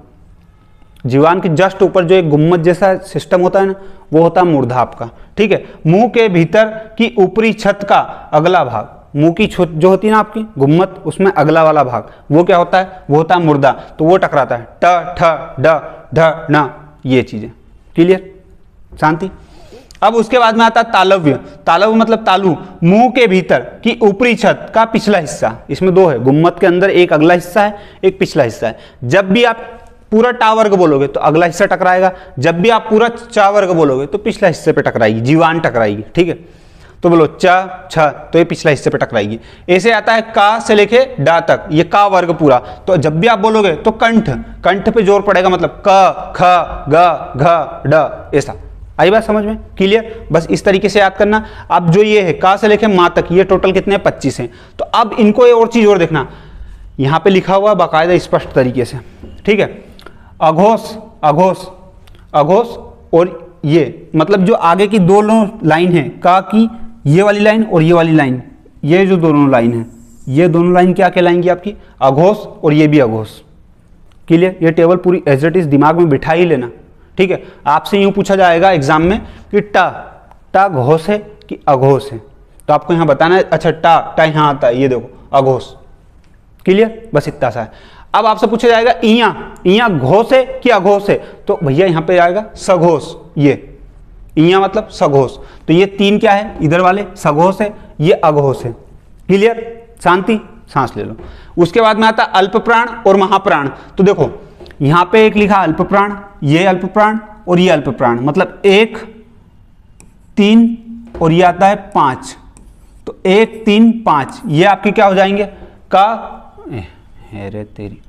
जीवान के जस्ट ऊपर जो एक गुम्मत जैसा सिस्टम होता है ना, वो होता है मूर्धा आपका। ठीक है, मुंह के भीतर की ऊपरी छत का अगला भाग, मुंह की छत जो होती है ना आपकी गुम्मत, उसमें अगला वाला भाग वो क्या होता है, वो होता है मूर्धा। तो वो टकराता है, ट, ठ, ड, ढ, ना, ये चीजें। क्लियर, शांति। अब उसके बाद में आता है तालव्य। तालव्य मतलब तालु, मुंह के भीतर की ऊपरी छत का पिछला हिस्सा। इसमें 2 है, गुम्मत के अंदर एक अगला हिस्सा है, एक पिछला हिस्सा है। जब भी आप पूरा टा वर्ग बोलोगे तो अगला हिस्सा टकराएगा, जब भी आप पूरा चा वर्ग बोलोगे तो पिछला हिस्से पे टकराएगी, जीवान टकराएगी। ठीक है, तो बोलो च, छ, तो ये पिछला हिस्से पे टकराएगी। ऐसे आता है का से लेके डा तक, ये का वर्ग पूरा। तो जब भी आप बोलोगे तो कंठ, कंठ पे जोर पड़ेगा, मतलब क, ख, ग, घ, ड, ऐसा। आई बात समझ में, क्लियर। बस इस तरीके से याद करना। अब जो ये है का से लेके माँ तक, ये टोटल कितने हैं, 25 हैं। तो अब इनको ये और चीज और देखना, यहाँ पे लिखा हुआ बाकायदा स्पष्ट तरीके से। ठीक है, अघोष, अघोष, अघोष और ये मतलब जो आगे की 2 लाइन है का की, ये वाली लाइन और ये वाली लाइन, ये जो दोनों लाइन है, ये दोनों लाइन क्या कहलाएंगी आपकी, अघोष, और ये भी अघोष। क्लियर, ये टेबल पूरी एज इट इज दिमाग में बिठा ही लेना। ठीक है, आपसे यूं पूछा जाएगा एग्जाम में कि टा घोष है कि अघोष है, तो आपको यहां बताना है, अच्छा टा यहां आता है, ये देखो अघोष। क्लियर, बस इतना सा है। अब आपसे पूछा जाएगा इया घोष है कि अघोष है, तो भैया यहां पे आएगा सघोष। ये इया मतलब सघोष। तो ये 3 क्या है, इधर वाले सघोष है, ये अघोष है। क्लियर, शांति, सांस ले लो। उसके बाद में आता अल्प प्राण और महाप्राण। तो देखो यहां पे एक लिखा अल्प प्राण, ये अल्प प्राण और ये अल्प प्राण, मतलब 1 3 और ये आता है 5। तो 1 3 5 ये आपके क्या हो जाएंगे, का अरे तेरी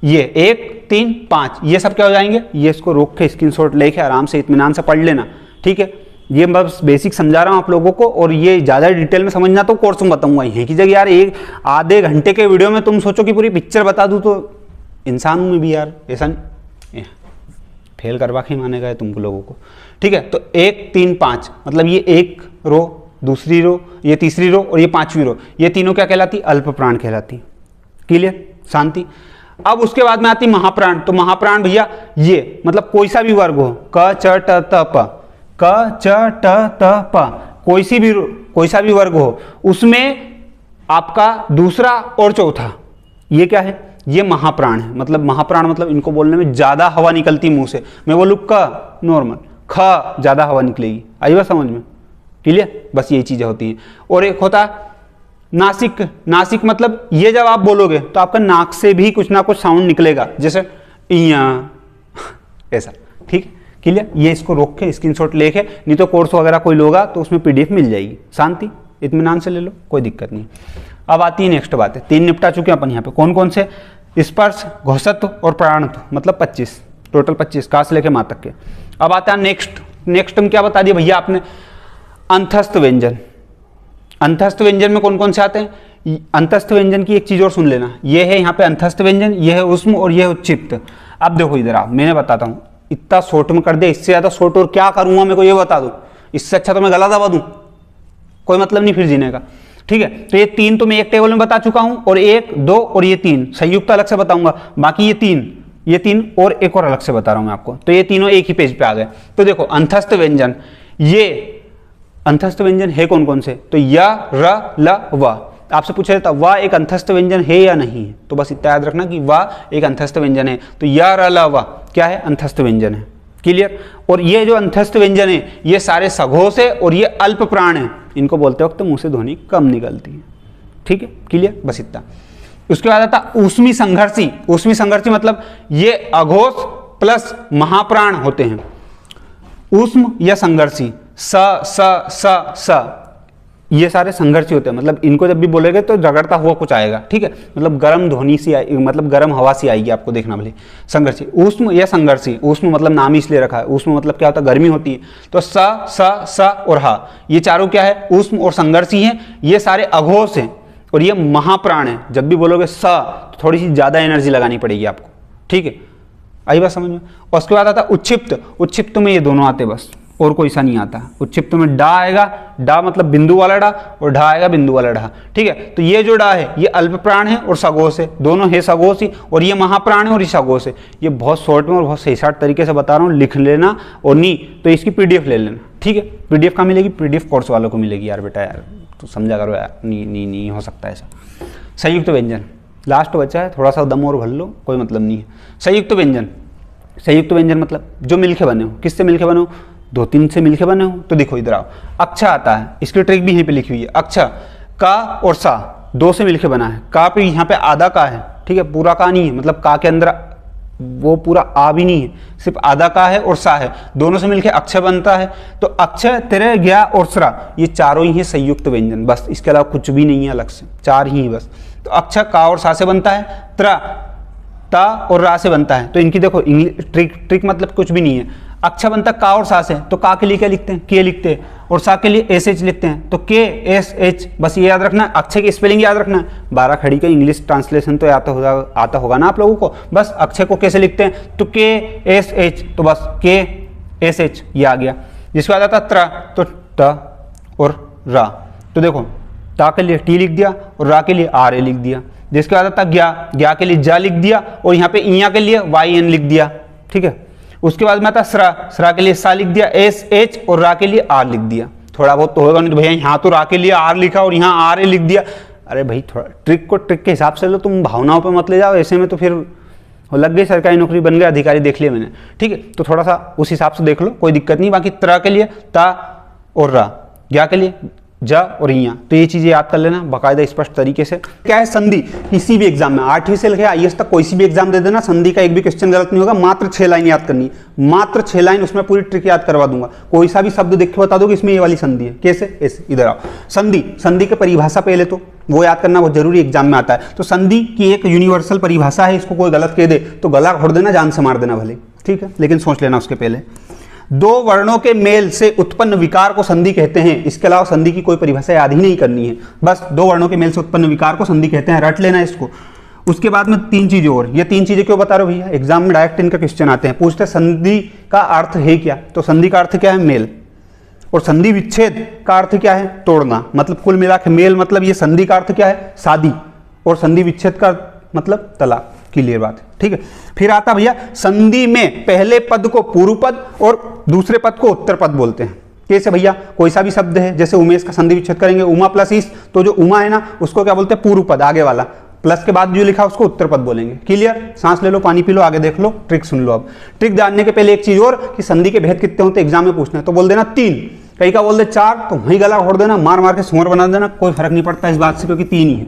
ये 1 3 5 ये सब क्या हो जाएंगे, ये इसको रोक के स्क्रीनशॉट लेके आराम से इत्मीनान से पढ़ लेना, ठीक है। ये बस बेसिक समझा रहा हूँ आप लोगों को, और ये ज़्यादा डिटेल में समझना तो कोर्स में बताऊंगा। यहीं की जगह यार एक आधे घंटे के वीडियो में तुम सोचो कि पूरी पिक्चर बता दूँ, तो इंसान हूँ मैं भी यार, ऐसा नहीं, फेल करवा के मानेगा है तुम लोगों को, ठीक है। तो 1 3 5 मतलब ये एक रो, दूसरी रो, ये तीसरी रो और ये पांचवी रो, ये तीनों क्या कहलाती, अल्प प्राण कहलाती। क्लियर, शांति। अब उसके बाद में आती महाप्राण। तो महाप्राण भैया ये मतलब कोई सा भी वर्ग हो, क च ट त प, क च ट त प, कोई सा भी वर्ग हो, उसमें आपका दूसरा और चौथा ये क्या है, ये महाप्राण है। मतलब महाप्राण मतलब इनको बोलने में ज्यादा हवा निकलती मुंह से। मैं बोलूँ क नॉर्मल, ख ज्यादा हवा निकलेगी। आई बात समझ में? क्लियर, बस यही चीजें होती हैं। और एक होता नासिक। नासिक मतलब ये जब आप बोलोगे तो आपका नाक से भी कुछ ना कुछ साउंड निकलेगा, जैसे इया ऐसा, ठीक। क्लियर, ये इसको रोक के स्क्रीनशॉट लेके, नहीं तो कोर्स वगैरह कोई लोगा तो उसमें पीडीएफ मिल जाएगी। शांति, इत्मीनान से ले लो, कोई दिक्कत नहीं। अब आती है नेक्स्ट बात है, 3 निपटा चुके हैं अपन यहाँ पे। कौन कौन से? स्पर्श, घोषत्व और प्राणत्व, मतलब 25, टोटल 25 का से लेके माँ तक के। अब आता है नेक्स्ट में क्या बता दिया भैया आपने, अंतस्थ व्यंजन। अंतस्थ व्यंजन में कौन कौन से आते हैं? अंतस्थ व्यंजन की एक चीज और सुन लेना, ये है यहाँ पे अंतस्थ व्यंजन, ये है उष्म और ये है उच्चिप्त। अब देखो इधर आप, मैंने बताता हूँ, इतना शॉर्ट में कर दे, इससे ज्यादा शॉर्ट और क्या करूंगा मेरे को ये बता दो, इससे अच्छा तो मैं गला दबा दूं, कोई मतलब नहीं फिर जीने का, ठीक है। तो ये 3 तो मैं एक टेबल में बता चुका हूं, और 1 2 और ये 3 संयुक्त अलग से बताऊंगा। बाकी ये तीन और एक और अलग से बता रहा हूं मैं आपको। तो ये तीनों एक ही पेज पे आ गए। तो देखो अंतस्थ व्यंजन, ये अंतस्थ व्यंजन है कौन कौन से? तो य र ल व। आपसे पूछा जाता व एक अंतस्थ व्यंजन है या नहीं है, तो बस इतना याद रखना कि व एक अंतस्थ व्यंजन है। तो य र ल व क्या है? अंतस्थ व्यंजन है। क्लियर। और ये जो अंतस्थ व्यंजन है ये सारे सघोष है और ये अल्प प्राण है, इनको बोलते वक्त मुंह से ध्वनि कम निकलती है, ठीक है। क्लियर, बस इतना। उसके बाद आता ऊष्मी संघर्षी। ऊष्मी संघर्षी मतलब ये अघोष प्लस महाप्राण होते हैं। ऊष्म या संघर्षी, स स स स ये सारे संघर्षी होते हैं। मतलब इनको जब भी बोलेंगे तो रगड़ता हुआ कुछ आएगा, ठीक है। मतलब गर्म ध्वनि सी आएगी, मतलब गर्म हवा सी आएगी, आपको देखना भले। संघर्षी, ऊष्म या संघर्षी। ऊष्म मतलब नाम ही इसलिए रखा है, ऊष्म मतलब क्या होता है, गर्मी होती है। तो स स स और हा, ये चारों क्या है? ऊष्म और संघर्षी हैं। ये सारे अघोष हैं और ये महाप्राण है। जब भी बोलोगे स तो थोड़ी सी ज्यादा एनर्जी लगानी पड़ेगी आपको, ठीक है। आई बात समझ में? और उसके बाद आता उच्छिप्त। उच्छिप्त में ये दोनों आते बस, और कोई सा नहीं आता। उच्छिप्त में डा आएगा, डा मतलब बिंदु वाला डा, और ढा आएगा बिंदु वाला ढा, ठीक है। तो ये जो डा है ये अल्प प्राण है और सघोष है, दोनों है सघोष ही, और ये महाप्राण है और ये सघोष है। ये बहुत शॉर्ट में और बहुत सही शार्ट तरीके से बता रहा हूँ, लिख लेना। और नहीं तो इसकी पीडीएफ ले लेना, ठीक है। पीडीएफ कहाँ मिलेगी? पीडीएफ कोर्स वालों को मिलेगी यार बेटा, यार तो समझा करो यार, नहीं हो सकता ऐसा। संयुक्त व्यंजन लास्ट बचा है, थोड़ा सा दम और भर लो, कोई मतलब नहीं है। संयुक्त व्यंजन, संयुक्त व्यंजन मतलब जो मिलके बने हो। किससे मिलके बने हो? 2-3 से मिलके बने हो। तो देखो इधर आओ, अक्षा आता है, इसकी ट्रिक भी यहीं पे लिखी हुई है। अक्षा का और सा 2 से मिलके बना है। का पे यहाँ पे आधा का है, ठीक है, पूरा का नहीं है। मतलब का के अंदर वो पूरा आ भी नहीं है, सिर्फ आधा का है और सा है, दोनों से मिलके अक्षय बनता है। तो अक्षय, तिरे, ज्ञा और स्रा ये चारों ही है संयुक्त व्यंजन, बस इसके अलावा कुछ भी नहीं है अलग से, 4 ही है बस। तो अक्षय का और सा से बनता है, त्र ता और रा से बनता है। तो इनकी देखो ट्रिक मतलब कुछ भी नहीं है। अक्षय बनता का और सा से, तो का के लिए क्या लिखते हैं? के लिखते हैं, और सा के लिए एस एच लिखते हैं। तो के एस एच, बस ये याद रखना। अक्षय की स्पेलिंग याद रखना है। 12 खड़ी का इंग्लिश ट्रांसलेशन तो आता होगा ना आप लोगों को। बस अक्षय को कैसे लिखते हैं? तो के एस एच, तो बस के एस एच ये आ गया। जिसके बाद आता त्र, तो त और रा। तो देखो ता के लिए टी लिख दिया और रा के लिए आर ए लिख दिया। जिसके बाद आता ज्ञा, ज्ञा के लिए जा लिख दिया, और यहाँ पे इया के लिए वाई एन लिख दिया, ठीक है। उसके बाद में आता स्रा, स्रा के लिए सा लिख दिया, एस एच, और रा के लिए आर लिख दिया। थोड़ा बहुत तो होगा, नहीं तो भैया यहाँ तो रा के लिए आर लिखा और यहाँ आर ए लिख दिया। अरे भाई थोड़ा ट्रिक को ट्रिक के हिसाब से लो, तुम भावनाओं पे मत ले जाओ। ऐसे में तो फिर लग गई सरकारी नौकरी, बन गया अधिकारी, देख लिया मैंने, ठीक है। तो थोड़ा सा उस हिसाब से देख लो, कोई दिक्कत नहीं। बाकी त्र के लिए ता और रा, ज्ञा के लिए ज और इया। तो ये चीजें याद कर लेना बाकायदा स्पष्ट तरीके से। क्या है संधि? किसी भी एग्जाम में 8वीं से लेकर IAS तक कोई सी भी एग्जाम दे देना, संधि का एक भी क्वेश्चन गलत नहीं होगा। मात्र 6 लाइन याद करनी, मात्र 6 लाइन, उसमें पूरी ट्रिक याद करवा दूंगा। कोई सा भी शब्द देख के बता दो कि इसमें ये वाली संधि है। कैसे? ऐसे। इधर आओ, संधि, संधि की परिभाषा पहले तो वो याद करना बहुत जरूरी, एग्जाम में आता है। तो संधि की एक यूनिवर्सल परिभाषा है, इसको कोई गलत कह दे तो गला घोट देना, जान से मार देना भले, ठीक है, लेकिन सोच लेना उसके पहले। दो वर्णों के मेल से उत्पन्न विकार को संधि कहते हैं। इसके अलावा संधि की कोई परिभाषा याद ही नहीं करनी है, बस दो वर्णों के मेल से उत्पन्न विकार को संधि कहते हैं, रट लेना इसको। उसके बाद में 3 चीजें और। ये 3 चीजें क्यों बता रहे हो भैया? एग्जाम में डायरेक्ट इनका क्वेश्चन आते हैं, पूछते हैं संधि का अर्थ है क्या? तो संधि का अर्थ क्या है? मेल। और संधि विच्छेद का अर्थ क्या है? तोड़ना। मतलब कुल मिला के मेल मतलब ये संधि का अर्थ क्या है? शादी। और संधि विच्छेद का मतलब तलाक। क्लियर बात है, ठीक है। फिर आता भैया संधि में पहले पद को पूर्व पद और दूसरे पद को उत्तर पद बोलते हैं। कैसे भैया? कोई सा भी शब्द है, जैसे उमेश का संधि विच्छेद करेंगे, उमा प्लस ईश, तो जो उमा है ना उसको क्या बोलते हैं? पूर्व पद, आगे वाला। प्लस के बाद जो लिखा उसको उत्तर पद बोलेंगे। क्लियर? सांस ले लो, पानी पी लो, आगे देख लो, ट्रिक सुन लो। अब ट्रिक जानने के पहले एक चीज और कि संधि के भेद कितने होते हैं एग्जाम में पूछना है, तो बोल देना 3, कई का बोल दे 4, तो वही गला घोट देना, मार मार के सुअर बना देना, कोई फर्क नहीं पड़ता इस बात से, क्योंकि 3 ही है,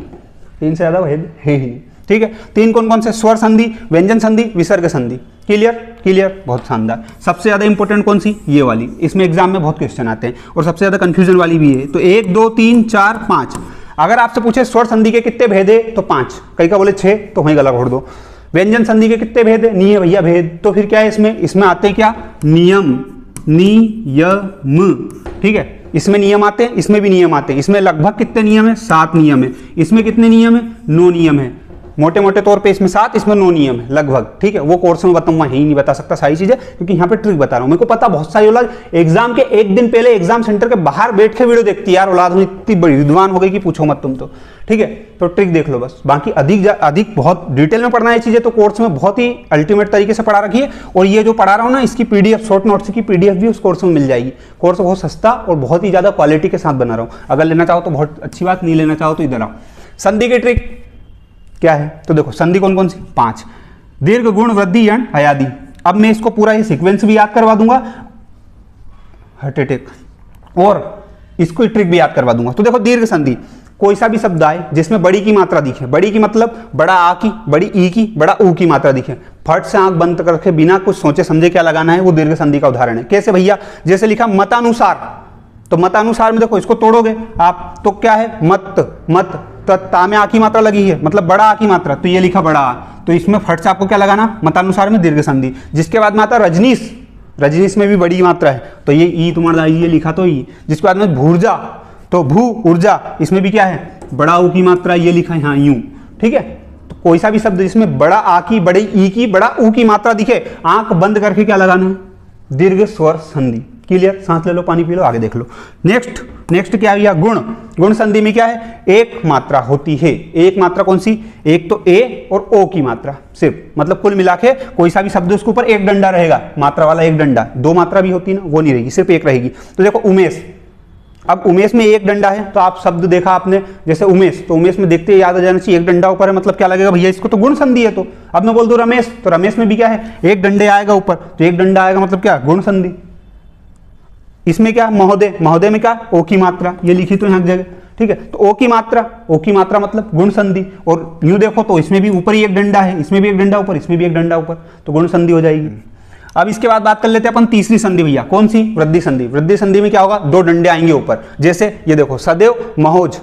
3 से ज्यादा भेद है ही नहीं, ठीक है। 3 कौन कौन से? स्वर संधि, व्यंजन संधि, विसर्ग संधि। क्लियर? क्लियर, बहुत शानदार। सबसे ज्यादा इंपॉर्टेंट कौन सी? ये वाली, इसमें एग्जाम में बहुत क्वेश्चन आते हैं और सबसे ज्यादा कंफ्यूजन वाली भी है। तो 1 2 3 4 5, अगर आपसे पूछे स्वर संधि के कितने भेद है तो 5, कई का बोले 6, तो वही गला घोट दो। व्यंजन संधि के कितने भेद है? नहीं है भैया भेद, तो फिर क्या है इसमें? इसमें आते हैं क्या? नियम, नियम, ठीक है, इसमें नियम आते हैं, इसमें भी नियम आते हैं। इसमें लगभग कितने नियम है? 7 नियम है। इसमें कितने नियम है? 9 नियम है। मोटे मोटे तौर पे इसमें 7, इसमें 9 नियम है लगभग, ठीक है। वो कोर्स में बताऊंगा, यही नहीं बता सकता सारी चीजें, क्योंकि यहाँ पे ट्रिक बता रहा हूँ। मेरे को पता बहुत सारी औलाद एग्जाम के एक दिन पहले एग्जाम सेंटर के बाहर बैठ के वीडियो देखती है, यार औलाद में इतनी बड़ी विद्वान हो गई कि पूछो मत तुम तो, ठीक है। तो ट्रिक देख लो बस, बाकी अधिक बहुत डिटेल में पढ़ना है चीजें तो कोर्स में बहुत ही अल्टीमेट तरीके से पढ़ा रखी है। और ये जो पढ़ा रहा हूँ ना, इसकी PDF, शॉर्ट नोट्स की PDF भी उस कोर्स में मिल जाएगी। कोर्स बहुत सस्ता और बहुत ही ज्यादा क्वालिटी के साथ बना रहा हूँ। अगर लेना चाहो तो बहुत अच्छी बात, नहीं लेना चाहो तो इधर आओ। संधि की ट्रिक क्या है? तो देखो संधि कौन कौन सी? 5, दीर्घ, गुण, वृद्धि, यण, हयादि। अब मैं इसको पूरा ये सीक्वेंस भी याद करवा दूंगा, हार्ट अटैक, और इसको ट्रिक भी याद करवा दूंगा। तो देखो दीर्घ संधि, कोई सा भी शब्द आए जिसमें बड़ी की मात्रा दिखे, बड़ी की मतलब बड़ा आ की, बड़ी ई की, बड़ा ऊ की मात्रा दिखे, फट से आंख बंद करके बिना कुछ सोचे समझे क्या लगाना है, वो दीर्घ संधि का उदाहरण है। कैसे भैया? जैसे लिखा मतानुसार, तो मतानुसार में देखो इसको तोड़ोगे आप तो क्या है? मत, मत, ता में आ की मात्रा लगी है, मतलब बड़ा आ की मात्रा, तो ये लिखा बड़ा आ, तो इसमें फट से आपको क्या लगाना? मतानुसार में दीर्घ संधि। जिसके बाद में आता रजनीश, रजनीश में भी बड़ी मात्रा है, तो ये ई तुम्हारा ये लिखा तो ई। जिसके बाद में भूर्जा, तो भू ऊर्जा, इसमें भी क्या है? बड़ा ऊ की मात्रा, ये लिखा है यहाँ यूं, ठीक है। तो कोई सा भी शब्द जिसमें बड़ा आ की, बड़ी ई की, बड़ा ऊ की मात्रा दिखे, आंख बंद करके क्या लगाना है? दीर्घ स्वर संधि। क्लियर? सांस ले लो, पानी पी लो, आगे देख लो। नेक्स्ट क्या है? गुण। गुण संधि में क्या है? एक मात्रा होती है। एक मात्रा कौन सी? एक तो ए और ओ की मात्रा सिर्फ, मतलब कुल मिला के कोई सा भी शब्द उसके ऊपर एक डंडा रहेगा, मात्रा वाला एक डंडा। 2 मात्रा भी होती है ना, वो नहीं रहेगी, सिर्फ एक रहेगी। तो देखो उमेश, अब उमेश में एक डंडा है, तो आप शब्द देखा आपने जैसे उमेश, तो उमेश में देखते याद आ जाना चाहिए एक डंडा ऊपर है, मतलब क्या लगेगा भैया? इसको तो गुण संधि है। तो अब मैं बोल दूं रमेश, तो रमेश में भी क्या है? एक डंडे आएगा ऊपर, तो एक डंडा आएगा, मतलब क्या? गुण संधि। इसमें क्या? महोदय, महोदय में क्या? ओ की मात्रा, ये लिखी तो यहाँ जगह, ठीक है। तो ओ की मात्रा मतलब गुण संधि। और यूं देखो तो इसमें भी ऊपर ही एक डंडा है, इसमें भी एक डंडा ऊपर, इसमें भी एक डंडा ऊपर, तो गुण संधि हो जाएगी। अब इसके बाद बात कर लेते हैं अपन तीसरी संधि भैया, कौन सी? वृद्धि संधि। वृद्धि संधि में क्या होगा? 2 डंडे आएंगे ऊपर, जैसे ये देखो सदैव, महोज,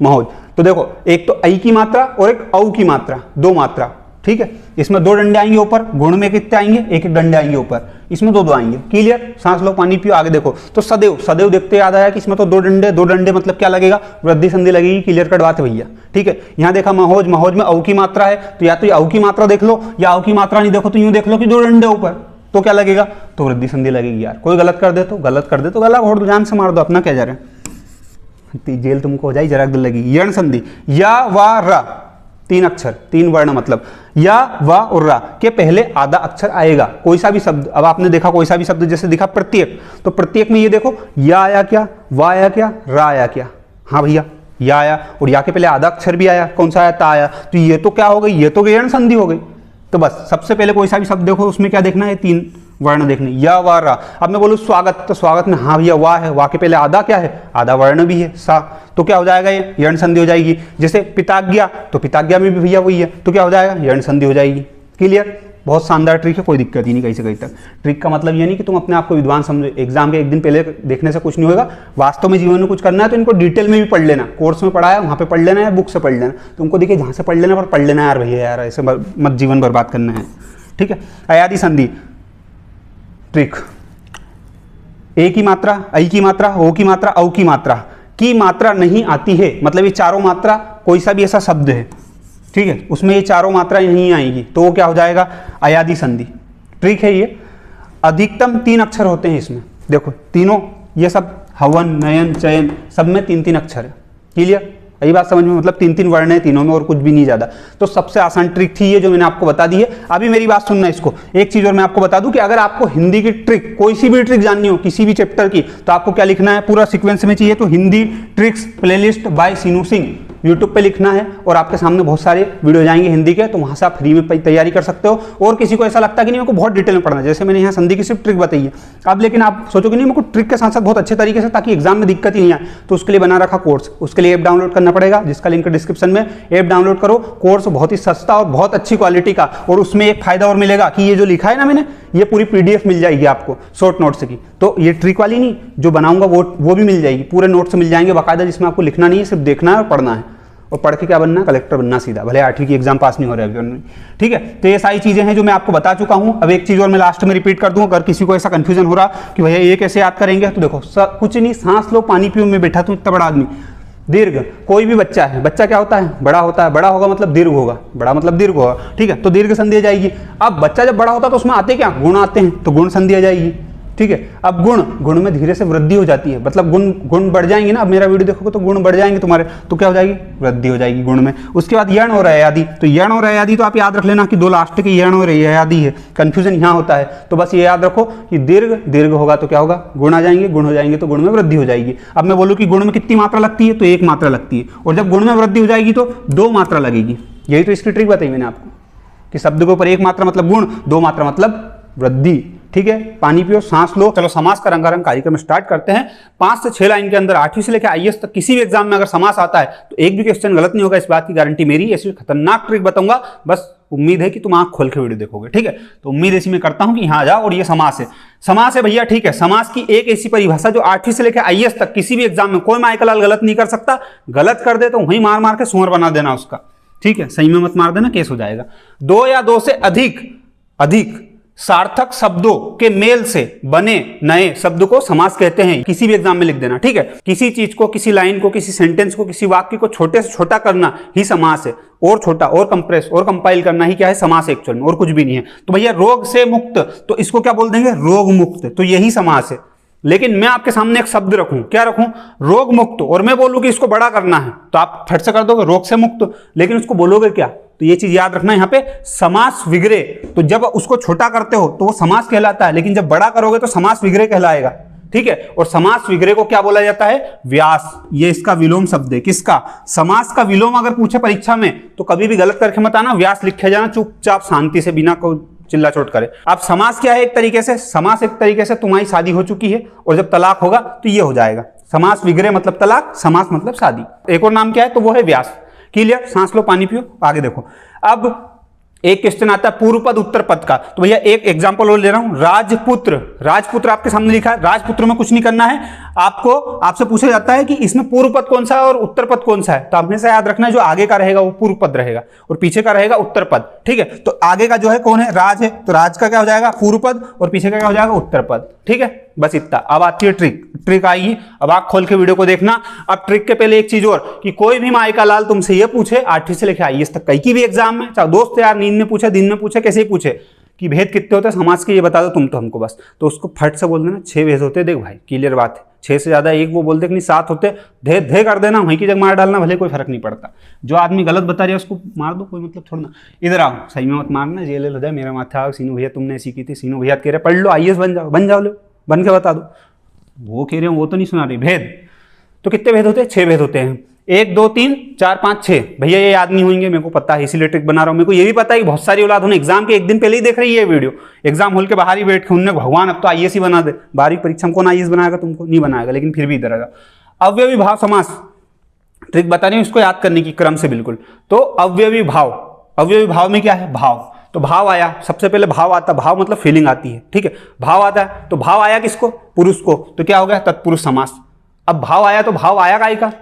महोज। तो देखो एक तो ऐ की मात्रा और एक औ की मात्रा, 2 मात्रा, ठीक है। इसमें 2 डंडे आएंगे ऊपर, गुण में कितने आएंगे? एक डंडे आएंगे ऊपर, इसमें 2 आएंगे। क्लियर? सांस लो, पानी पियो, आगे देखो। तो सदैव, सदैव देखते याद आया कि इसमें तो 2 डंडे मतलब क्या लगेगा? वृद्धि संधि लगेगी। क्लियर कट बात है भैया, ठीक है। यहाँ देखा महोज, महोज में औ की मात्रा है, तो या तो औ की मात्रा देख लो, या औ की मात्रा नहीं देखो तो यूं देख लो कि 2 डंडे ऊपर, तो क्या लगेगा? तो वृद्धि संधि लगेगी। यार कोई गलत कर दे तो गला घोट दो, जान से मार दो, अपना क्या जा रहा है, जेल तुमको हो जाए, जरा दिल लगी। यण संधि, या वा रा, 3 अक्षर, 3 वर्ण, मतलब या वा और रा के पहले आधा अक्षर आएगा। कोई सा भी शब्द, अब आपने देखा कोई सा भी शब्द जैसे दिखा प्रत्येक, तो प्रत्येक में ये देखो या आया क्या, वा आया क्या, रा आया क्या? हाँ भैया या आया, और या के पहले आधा अक्षर भी आया, कौन सा आया? ता आया। तो ये तो क्या हो गई? ये तो यण संधि हो गई। तो बस सबसे पहले कोई सा भी शब्द देखो, उसमें क्या देखना है? 3 वर्ण देखने, य व र। अब मैं बोलूँ स्वागत, तो स्वागत में हाँ भैया वाह है, वाह के पहले आधा क्या है, आधा वर्ण भी है सा, तो क्या हो जाएगा ये यण संधि हो जाएगी। जैसे पिताज्ञा, तो पिताज्ञा में भी भैया वही है, तो क्या हो जाएगा यण संधि हो जाएगी। क्लियर, बहुत शानदार ट्रिक है, कोई दिक्कत ही नहीं कहीं से कहीं तक। ट्रिक का मतलब ये नहीं कि तुम अपने आप को विद्वान समझो, एग्जाम के एक दिन पहले देखने से कुछ नहीं होगा। वास्तव में जीवन में कुछ करना है तो इनको डिटेल में भी पढ़ लेना, कोर्स में पढ़ा है वहाँ पे पढ़ लेना है, बुक से पढ़ लेना, तुमको देखिए जहाँ से पढ़ लेना पर पढ़ लेना यार भैया, यार ऐसे मत जीवन बर्बाद करना है। ठीक है, अयादि संधि ट्रिक, ए की मात्रा, ऐ की मात्रा, ओ की मात्रा, औ की मात्रा नहीं आती है, मतलब ये चारों मात्रा कोई सा भी ऐसा शब्द है, ठीक है, उसमें ये चारों मात्राएं नहीं आएंगी तो वो क्या हो जाएगा अयादि संधि। ट्रिक है ये, अधिकतम 3 अक्षर होते हैं इसमें, देखो तीनों ये सब हवन, नयन, चयन सब में 3-3 अक्षर है। क्लियर, यही बात समझ में, मतलब 3-3 वर्ण है तीनों में और कुछ भी नहीं ज्यादा। तो सबसे आसान ट्रिक थी ये जो मैंने आपको बता दी है। अभी मेरी बात सुनना इसको, एक चीज और मैं आपको बता दूं कि अगर आपको हिंदी की ट्रिक, कोई सी भी ट्रिक जाननी हो किसी भी चैप्टर की, तो आपको क्या लिखना है, पूरा सीक्वेंस में चाहिए तो हिंदी ट्रिक्स प्लेलिस्ट बाय सीनू सिंह यूट्यूब पे लिखना है और आपके सामने बहुत सारे वीडियो जाएंगे हिंदी के, तो वहां से आप फ्री में तैयारी कर सकते हो। और किसी को ऐसा लगता है कि नहीं मेरे को बहुत डिटेल में पढ़ना है, जैसे मैंने यहाँ संधि की सिर्फ ट्रिक बताई है, अब लेकिन आप सोचो कि नहीं मेरे को ट्रिक के साथ साथ बहुत अच्छे तरीके से, ताकि एग्जाम में दिक्कत ही नहीं आए, तो उसके लिए बना रखा कोर्स। उसके लिए ऐप डाउनलोड करना पड़ेगा, जिसका लिंक डिस्क्रिप्शन में, ऐप डाउनलोड करो। कोर्स बहुत ही सस्ता और बहुत अच्छी क्वालिटी का, और उसमें एक फायदा और मिलेगा कि ये जो लिखा है ना मैंने, ये पूरी PDF मिल जाएगी आपको शॉर्ट नोट्स की। तो ये ट्रिक वाली नहीं, जो बनाऊंगा वो भी मिल जाएगी, पूरे नोट्स मिल जाएंगे बाकायदा, जिसमें आपको लिखना नहीं है, सिर्फ देखना है और पढ़ना है, और पढ़ के क्या बनना, कलेक्टर बनना सीधा, भले 8वीं की एग्जाम पास नहीं हो रहा है। ठीक है, तो ये सारी चीजें हैं जो मैं आपको बता चुका हूं। अब एक चीज और मैं लास्ट में रिपीट कर दूं, अगर किसी को ऐसा कंफ्यूजन हो रहा कि भैया ये कैसे याद करेंगे, तो देखो कुछ नहीं, सांस लो, पानी पियो, में बैठा तुम इतना बड़ा आदमी, दीर्घ, कोई भी बच्चा है, बच्चा क्या होता है, बड़ा होता है, बड़ा होगा मतलब दीर्घ होगा, बड़ा मतलब दीर्घ होगा, ठीक है, तो दीर्घ संधि आ जाएगी। अब बच्चा जब बड़ा होता है तो उसमें आते क्या, गुण आते हैं, तो गुण संधि आ जाएगी। ठीक है, अब गुण में धीरे से वृद्धि हो जाती है, मतलब गुण बढ़ जाएंगे ना, अब मेरा वीडियो देखोगे तो गुण बढ़ जाएंगे तुम्हारे, तो क्या हो जाएगी, वृद्धि हो जाएगी गुण में। उसके बाद यण और अयादि, तो यण और अयादि तो आप याद रख लेना कि 2 लास्ट के यण और अयादि है, कंफ्यूजन यहाँ होता है, तो बस ये याद रखो कि दीर्घ होगा तो क्या होगा, गुण आ जाएंगे, गुण हो जाएंगे तो गुण में वृद्धि हो जाएगी। अब मैं बोलूँ कि गुण में कितनी मात्रा लगती है, तो 1 मात्रा लगती है, और जब गुण में वृद्धि हो जाएगी तो 2 मात्रा लगेगी। यही तो इसकी ट्रिक बताई मैंने आपको कि शब्द के ऊपर 1 मात्रा मतलब गुण, 2 मात्रा मतलब वृद्धि। ठीक है, पानी पियो, सांस लो। चलो समास का रंगारंग कार्यक्रम स्टार्ट करते हैं। 5 से 6 लाइन के अंदर 8वीं से लेकर IAS तक किसी भी एग्जाम में अगर समास आता है तो एक भी क्वेश्चन गलत नहीं होगा, इस बात की गारंटी मेरी। ऐसी खतरनाक ट्रिक बताऊंगा, बस उम्मीद है कि तुम आंख खोल के वीडियो देखोगे। ठीक है, तो उम्मीद ऐसी मैं करता हूं कि यहाँ जाओ। और ये समास है, समास है भैया, ठीक है। समास की एक ऐसी परिभाषा जो 8वीं से लेकर IAS तक किसी भी एग्जाम में कोई माइकलाल गलत नहीं कर सकता। गलत कर दे तो वहीं मार मार के सुअर बना देना उसका। ठीक है, सही में मत मार देना, केस हो जाएगा। 2 या 2 से अधिक सार्थक शब्दों के मेल से बने नए शब्द को समास कहते हैं। किसी भी एग्जाम में लिख देना। ठीक है, किसी चीज को, किसी लाइन को, किसी सेंटेंस को, किसी वाक्य को छोटे से छोटा करना ही समास है। और छोटा और कंप्रेस और कंपाइल करना ही क्या है, समास एक्चुअल में, और कुछ भी नहीं है। तो भैया रोग से मुक्त, तो इसको क्या बोल देंगे, रोग मुक्त, तो यही समास है। लेकिन मैं आपके सामने एक शब्द रखूं, क्या रखूं, रोग मुक्त, और मैं बोलूं कि इसको बड़ा करना है, तो आप फट से कर दोगे रोग से मुक्त, लेकिन उसको बोलोगे क्या, तो ये चीज याद रखना। यहां पे समास विग्रह, तो जब उसको छोटा करते हो तो वो समास कहलाता है, लेकिन जब बड़ा करोगे तो समास विग्रह कहलाएगा। ठीक है, और समास विग्रह को क्या बोला जाता है, व्यास। ये इसका विलोम शब्द है, किसका, समास का विलोम अगर पूछे परीक्षा में तो कभी भी गलत करके मत आना, व्यास लिखे जाना चुपचाप शांति से, बिना को चिल्ला चोट करे। अब समास क्या है, एक तरीके से समास, एक तरीके से तुम्हारी शादी हो चुकी है और जब तलाक होगा तो ये हो जाएगा। समास विग्रह मतलब तलाक, समास मतलब शादी। एक और नाम क्या है, तो वो है व्यास। क्लियर, सांस लो, पानी पियो, आगे देखो। अब एक क्वेश्चन आता है पूर्व पद उत्तर पद का, तो भैया एक एग्जांपल और ले रहा हूं, राजपुत्र। राजपुत्र आपके सामने लिखा है, राजपुत्र में कुछ नहीं करना है आपको। आपसे पूछा जाता है कि इसमें पूर्व पद कौन सा है और उत्तर पद कौन सा है, तो हमेशा याद रखना है जो आगे का रहेगा वो पूर्व पद रहेगा और पीछे का रहेगा उत्तर पद। ठीक है, तो आगे का जो है कौन है, राज है, तो राज का क्या हो जाएगा, पूर्व पद, और पीछे का क्या हो जाएगा, उत्तर पद। ठीक है, बस इतना। अब आती है ट्रिक आएगी, अब आंख खोल के वीडियो को देखना। अब ट्रिक के पहले एक चीज और, कि कोई भी माइका लाल तुमसे ये पूछे 8वीं से लेकर IAS तक कहीं की भी एग्जाम में, चाहे दोस्त यार नींद में पूछे, दिन में पूछे, कैसे ही पूछे कि भेद कितने होते हैं समाज के, ये बता दो तुम तो हमको बस, तो उसको फट से बोल देना 6 भेद होते हैं। देख भाई क्लियर बात है, 6 से ज्यादा एक वो बोलते कि नहीं 7 होते, धे कर देना, वहीं की जगह मार डालना, भले कोई फर्क नहीं पड़ता। जो आदमी गलत बता रहा है उसको मार दो, कोई मतलब छोड़ना। इधर आओ, सही में मत मारना, जेल हो जाए, मेरा माथा आओ, सीनू भैया तुमने ऐसी की थी, सीनू भैया कह रहे पढ़ लो IAS बन जाओ, लो बन के बता दो। वो कह रहे हैं वो तो नहीं सुना रही। भेद तो कितने भेद होते हैं, 6 भेद होते हैं। 1 2 3 4 5 6, भैया ये याद नहीं होंगे, मेरे को पता है, इसीलिए ट्रिक बना रहा हूं। मेरे को ये भी पता है कि बहुत सारी औलाद उन्हें एग्जाम के एक दिन पहले ही देख रही है वीडियो, एग्जाम हॉल के बाहर ही बैठ के उन्होंने भगवान अब तो आईएएस ही बना दे, बारहवीं परीक्षा में कौन आईएएस बनाएगा, तुमको नहीं बनाएगा, लेकिन फिर भी इधर आएगा। अव्ययी भाव समास, ट्रिक बता रही हूँ इसको याद करने की क्रम से बिल्कुल। तो अव्ययी भाव, अव्ययी भाव में क्या है, भाव, तो भाव आया, सबसे पहले भाव आता, भाव मतलब फीलिंग आती है, ठीक है, भाव आता है, तो भाव आया किसको, पुरुष को, तो क्या हो गया तत्पुरुष समास। अब भाव आया तो भाव आया काय का,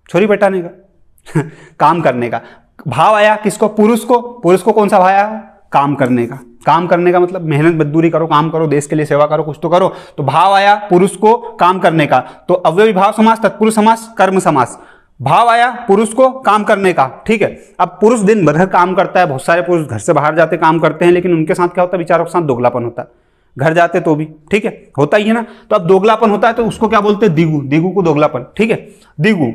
छोरी बटाने का काम करने का। भाव आया किसको, पुरुष को, पुरुष को कौन सा भाव आया, काम करने का। काम करने का मतलब मेहनत मजदूरी करो, काम करो, देश के लिए सेवा करो, कुछ तो करो, तो भाव आया पुरुष को काम करने का। तो अव्ययी भाव समास, तत्पुरुष समास, कर्म समास। भाव आया पुरुष को काम करने का, ठीक है। अब पुरुष दिन भर काम करता है, बहुत सारे पुरुष घर से बाहर जाते काम करते हैं, लेकिन उनके साथ क्या होता है, विचारों के साथ दोगलापन होता है, घर जाते तो भी, ठीक है, होता ही है ना। तो अब दोगलापन होता है तो उसको क्या बोलते हैं, दिगु, दिगु को दोगलापन, ठीक है, दिगु।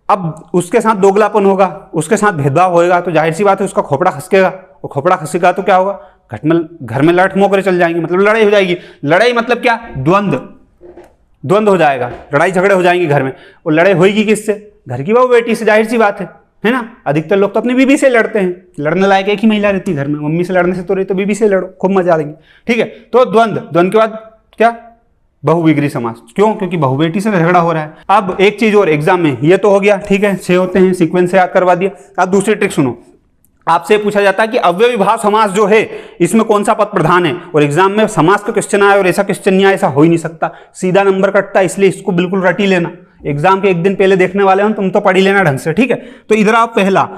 अब उसके साथ दोगलापन होगा, उसके साथ भेदभाव होएगा, तो जाहिर सी बात है उसका खोपड़ा खसकेगा, और खोपड़ा खसेगा तो क्या होगा, घर में लड़ मोकरे चल जाएंगे, मतलब लड़ाई हो जाएगी। लड़ाई मतलब क्या, द्वंद्व, द्वंद्व हो जाएगा, लड़ाई झगड़े हो जाएंगे घर में। और लड़ाई होगी किससे, घर की बहू बेटी से, जाहिर सी बात है ना। अधिकतर लोग तो अपनी बीबी से लड़ते हैं, लड़ने लायक एक ही महिला रहती है घर में, मम्मी से लड़ने से तो रही, तो बीबी से लड़ो, खूब मजा देंगे, ठीक है। तो द्वंद्व, द्वंद्व के बाद क्या, बहुविग्री समास, क्यों, क्योंकि बहु बेटी से झगड़ा हो रहा है। अब एक चीज और एग्जाम में, ये तो हो गया, ठीक है, 6 होते हैं, सीक्वेंस से याद करवा दिया। अब दूसरी ट्रिक सुनो, आपसे पूछा जाता है कि अव्ययी भाव समास जो है इसमें कौन सा पद प्रधान है, और एग्जाम में समास का क्वेश्चन आया और ऐसा क्वेश्चन नहीं आया, ऐसा हो ही नहीं सकता, सीधा नंबर कटता है, इसलिए इसको बिल्कुल रट ही लेना। एग्जाम के एक दिन पहले देखने वाले हो तुम तो पढ़ ही लेना ढंग से, ठीक है। तो इधर आप पहला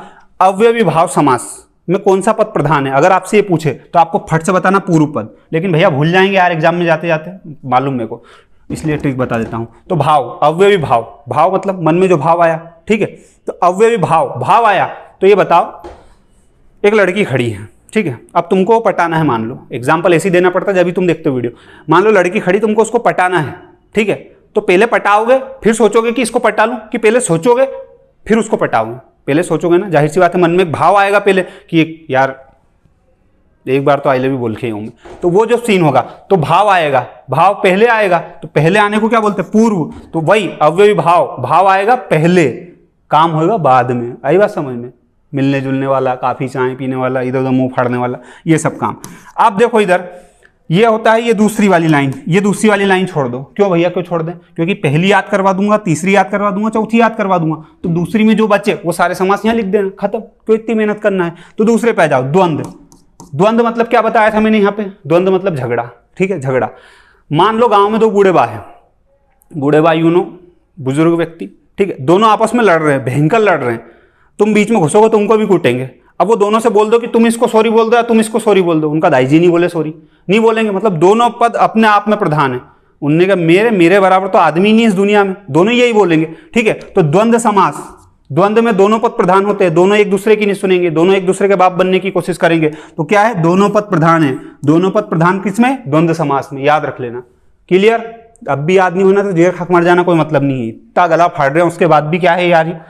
अव्ययी भाव समास में कौन सा पद प्रधान है, अगर आपसे ये पूछे तो आपको फट से बताना पूर्व पद, लेकिन भैया भूल जाएंगे यार एग्जाम में जाते जाते, मालूम मेरे को, इसलिए ट्रिक बता देता हूं। तो भाव, अव्ययी भाव, भाव मतलब मन में जो भाव आया, ठीक है। तो अव्ययी भाव, भाव आया तो ये बताओ, एक लड़की खड़ी है, ठीक है, अब तुमको पटाना है, मान लो, एग्जाम्पल ऐसे ही देना पड़ता है जब भी तुम देखते हो वीडियो। मान लो लड़की खड़ी, तुमको उसको पटाना है, ठीक है, तो पहले पटाओगे फिर सोचोगे कि इसको पटा लूं, कि पहले सोचोगे फिर उसको पटाओगे, पहले सोचोगे ना, जाहिर सी बात है मन में एक भाव आएगा पहले कि यार एक बार तो आई लव यू बोल के ही हूं मैं, तो वो जो सीन होगा तो भाव आएगा, भाव पहले आएगा, तो पहले आने को क्या बोलते हैं, पूर्व। तो वही अव्ययी भाव, भाव आएगा पहले, काम होगा बाद में। आई बात समझ में, मिलने जुलने वाला, काफी चाय पीने वाला, इधर उधर मुंह फाड़ने वाला, ये सब काम। आप देखो इधर ये होता है, ये दूसरी वाली लाइन, ये दूसरी वाली लाइन छोड़ दो। क्यों भैया, क्यों छोड़ दें, क्योंकि पहली याद करवा दूंगा, तीसरी याद करवा दूंगा, चौथी याद करवा दूंगा, तो दूसरी में जो बचे वो सारे समास यहाँ लिख देना, खत्म, क्यों इतनी मेहनत करना है। तो दूसरे पे आ जाओ, द्वंद्व। द्वंद्व मतलब क्या बताया था मैंने यहाँ पे, द्वंद्व मतलब झगड़ा, ठीक है, झगड़ा। मान लो गांव में 2 बूढ़े बा है, बूढ़े बा यूनो बुजुर्ग व्यक्ति, ठीक है, दोनों आपस में लड़ रहे हैं, भयंकर लड़ रहे हैं, तुम बीच में घुसोगे तुमको भी कूटेंगे। अब वो दोनों से बोल दो कि तुम इसको सॉरी बोल दो या तुम इसको सॉरी बोल दो, उनका दाई जी नहीं बोले सॉरी, नहीं बोलेंगे, मतलब दोनों पद अपने आप में प्रधान है। उनने कहा मेरे बराबर तो आदमी नहीं है इस दुनिया में, दोनों यही बोलेंगे, ठीक है। तो द्वंद्व समास, द्वंद्व में दोनों पद प्रधान होते हैं, दोनों एक दूसरे की नहीं सुनेंगे, दोनों एक दूसरे के बाप बनने की कोशिश करेंगे, तो क्या है, दोनों पद प्रधान है। दोनों पद प्रधान किसमें, द्वंद्व समास में, याद रख लेना, क्लियर। अब भी याद नहीं होना तो जेर खक मर जाना, कोई मतलब नहीं है, इतना गला फाड़ रहे हैं उसके बाद भी क्या है यार।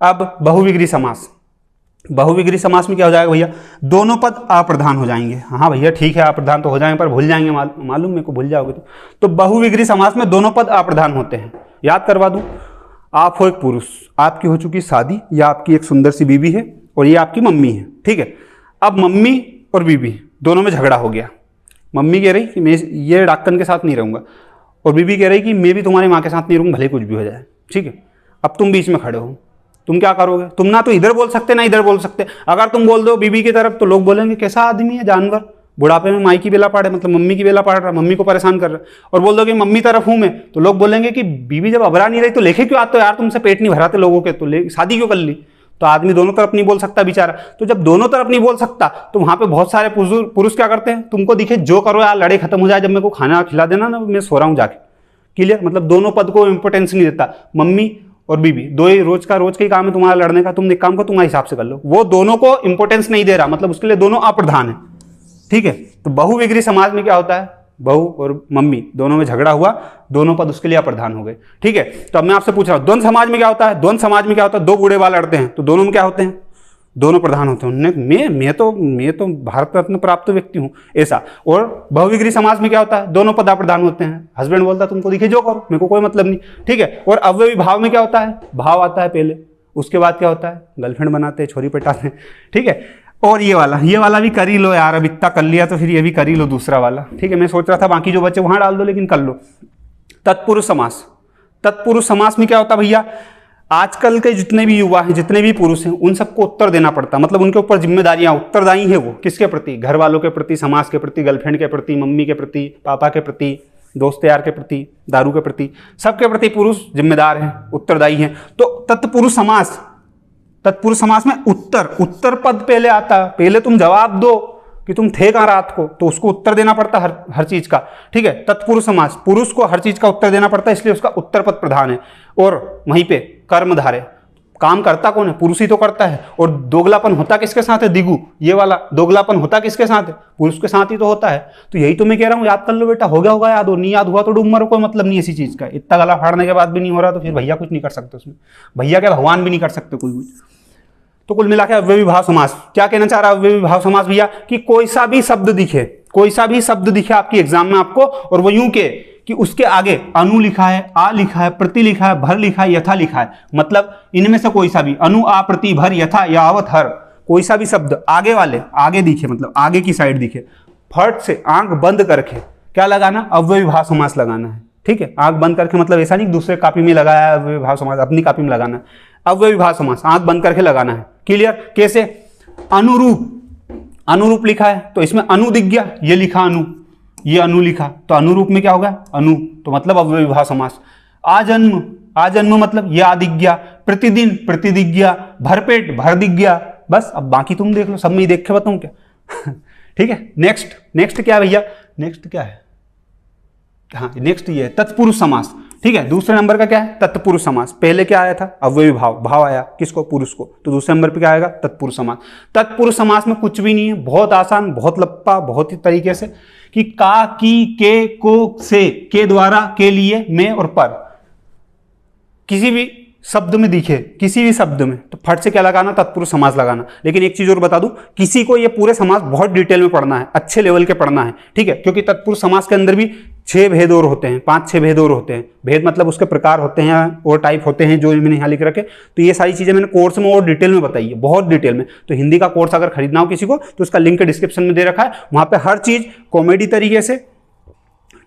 अब बहुविग्री समास, बहुविग्री समास में क्या हो जाएगा भैया, दोनों पद अप्रधान हो जाएंगे। हाँ भैया ठीक है, अप्रधान तो हो जाएंगे पर भूल जाएंगे, मालूम मेरे को, भूल जाओगे तो बहुविग्री समास में दोनों पद अप्रधान होते हैं। याद करवा दूं, आप हो एक पुरुष, आपकी हो चुकी शादी, या आपकी एक सुंदर सी बीवी है और ये आपकी मम्मी है, ठीक है। अब मम्मी और बीवी दोनों में झगड़ा हो गया, मम्मी कह रही कि मैं ये डाक्कन के साथ नहीं रहूंगा, और बीवी कह रही कि मैं भी तुम्हारी माँ के साथ नहीं रहूंगा, भले कुछ भी हो जाए, ठीक है। अब तुम बीच में खड़े हो, तुम क्या करोगे, तुम ना तो इधर बोल सकते ना इधर बोल सकते। अगर तुम बोल दो बीवी की तरफ तो लोग बोलेंगे कैसा आदमी है, जानवर, बुढ़ापे में माई की बेला पाड़े, मतलब मम्मी की बेला पाड़ रहा, मम्मी को परेशान कर रहा। और बोल दो कि मम्मी तरफ हूं मैं, तो लोग बोलेंगे कि बीवी जब अबरा नहीं रही तो लेके क्यों आते हो यार, तुमसे पेट नहीं भराते लोगों के, तो शादी क्यों कर ली। तो आदमी दोनों तरफ नहीं बोल सकता बेचारा। तो जब दोनों तरफ नहीं बोल सकता तो वहां पे बहुत सारे पुरुष क्या करते हैं, तुमको दिखे जो करो यार, लड़ाई खत्म हो जाए, जब मेरे को खाना खिला देना ना, मैं सो रहा हूँ जाके, क्लियर। मतलब दोनों पद को इंपोर्टेंस नहीं देता, मम्मी और बीबी दो ही रोज का ही काम है तुम्हारा लड़ने का, तुम एक काम को तुम्हारे हिसाब से कर लो, वो दोनों को इंपोर्टेंस नहीं दे रहा, मतलब उसके लिए दोनों अप्रधान है, ठीक है। तो बहुविग्री समाज में क्या होता है, बहू और मम्मी दोनों में झगड़ा हुआ, दोनों पद उसके लिए अप्रधान हो गए, ठीक है। तो अब मैं आपसे पूछ रहा हूं द्वंद्व समाज में क्या होता है, द्वंद्व समाज में क्या होता है, 2 बूढ़े बाल लड़ते हैं तो दोनों में क्या होते हैं, दोनों प्रधान होते हैं। उन्होंने मैं तो भारत रत्न प्राप्त व्यक्ति हूँ ऐसा। और बहुविग्री समास में क्या होता है, दोनों पदा प्रधान होते हैं। हस्बैंड बोलता है तुमको दिखे जो करो, मेरे को कोई मतलब नहीं, ठीक है। और अव्ययी भाव में क्या होता है, भाव आता है पहले, उसके बाद क्या होता है, गर्लफ्रेंड बनाते हैं, छोरी पटाते हैं, ठीक है। और ये वाला भी कर ही लो यार, अब इतना कर लिया तो फिर ये भी कर ही लो दूसरा वाला, ठीक है। मैं सोच रहा था बाकी जो बच्चे वहां डाल दो, लेकिन कर लो। तत्पुरुष समास, तत्पुरुष समास में क्या होता है भैया, आजकल के जितने भी युवा हैं, जितने भी पुरुष हैं, उन सबको उत्तर देना पड़ता है। मतलब उनके ऊपर जिम्मेदारियां, उत्तरदायी है वो, किसके प्रति, घर वालों के प्रति, समाज के प्रति, गर्लफ्रेंड के प्रति, मम्मी के प्रति, पापा के प्रति, दोस्त यार के प्रति, दारू के प्रति, सबके प्रति पुरुष जिम्मेदार है, उत्तरदायी है। तो तत्पुरुष समास, तत्पुरुष समास में उत्तर पद पहले आता है। पहले तुम जवाब दो कि तुम थे कहाँ रात को, तो उसको उत्तर देना पड़ता है हर चीज का, ठीक है। तत्पुरुष समास, पुरुष को हर चीज का उत्तर देना पड़ता है, इसलिए उसका उत्तर पद प्रधान है। और वहीं पे कर्मधारय, काम करता कौन है, पुरुष ही तो करता है। और दोगलापन होता किसके साथ है, दिगु, ये वाला दोगलापन होता किसके साथ है, पुरुष के साथ ही तो होता है। तो यही तो मैं कह रहा हूँ, याद कर लो बेटा, हो गया होगा याद, हो नहीं याद हुआ तो डूब मरो, कोई मतलब नहीं ऐसी चीज का। इतना गला फाड़ने के बाद भी नहीं हो रहा तो फिर भैया कुछ नहीं कर सकते उसमें, भैया क्या भगवान भी नहीं कर सकते कोई कुछ। तो कुल मिला के अव्ययी भाव समास क्या कहना चाह रहा है अव्ययी भाव समास भैया, कि कोई सा भी शब्द दिखे आपकी एग्जाम में आपको, और वो यूं के कि उसके आगे अनु लिखा है, आ लिखा है, प्रति लिखा है, भर लिखा है, यथा लिखा है। मतलब इनमें से कोई सा भी अनु, आ, प्रति, भर, यथा, यावत, हर, कोई सा भी शब्द आगे दिखे, मतलब आगे की साइड दिखे, फट से आंख बंद करके क्या लगाना, अव्ययी भाव समास लगाना है, ठीक है। आंख बंद करके मतलब ऐसा नहीं दूसरे कॉपी में लगाया है अव्ययी भाव समास, अपनी कॉपी में लगाना है। अव्ययी भाव समास आंख बंद करके लगाना है, क्लियर। कैसे, अनुरूप लिखा है तो इसमें अनु दिख गया, ये लिखा अनु, ये अनु लिखा, तो अनुरूप में क्या होगा, अनु, तो मतलब अव्ययी भाव समास। आजन्म मतलब ये आ दिख गया, प्रतिदिन प्रति दिख गया, भरपेट भर दिख गया। बस अब बाकी तुम देख लो, सब में ही देख के बताऊं क्या ठीक है। नेक्स्ट क्या है भैया, नेक्स्ट क्या है, हाँ नेक्स्ट ये है तत्पुरुष समास, ठीक है। दूसरे नंबर का क्या है, तत्पुरुष समास। पहले क्या आया था, अव्ययी भाव आया किसको, पुरुष को, तो दूसरे नंबर पे क्या आएगा, तत्पुरुष समास। तत्पुरुष समास में कुछ भी नहीं है, बहुत आसान, बहुत लप्पा, बहुत ही तरीके से, कि का, की, के, को, से, के द्वारा, के लिए, में और पर, किसी भी शब्द में दिखे, किसी भी शब्द में, तो फट से क्या लगाना, तत्पुरुष समास लगाना। लेकिन एक चीज और बता दूं, किसी को ये पूरे समास बहुत डिटेल में पढ़ना है, अच्छे लेवल के पढ़ना है, ठीक है। क्योंकि तत्पुरुष समास के अंदर भी 6 भेद और होते हैं, 5-6 भेद और होते हैं। भेद मतलब उसके प्रकार होते हैं और टाइप होते हैं, जो मैंने यहाँ लिख रखे। तो ये सारी चीजें मैंने कोर्स में और डिटेल में बताई है, बहुत डिटेल में। तो हिंदी का कोर्स अगर खरीदना हो किसी को तो उसका लिंक डिस्क्रिप्शन में दे रखा है, वहां पे हर चीज कॉमेडी तरीके से,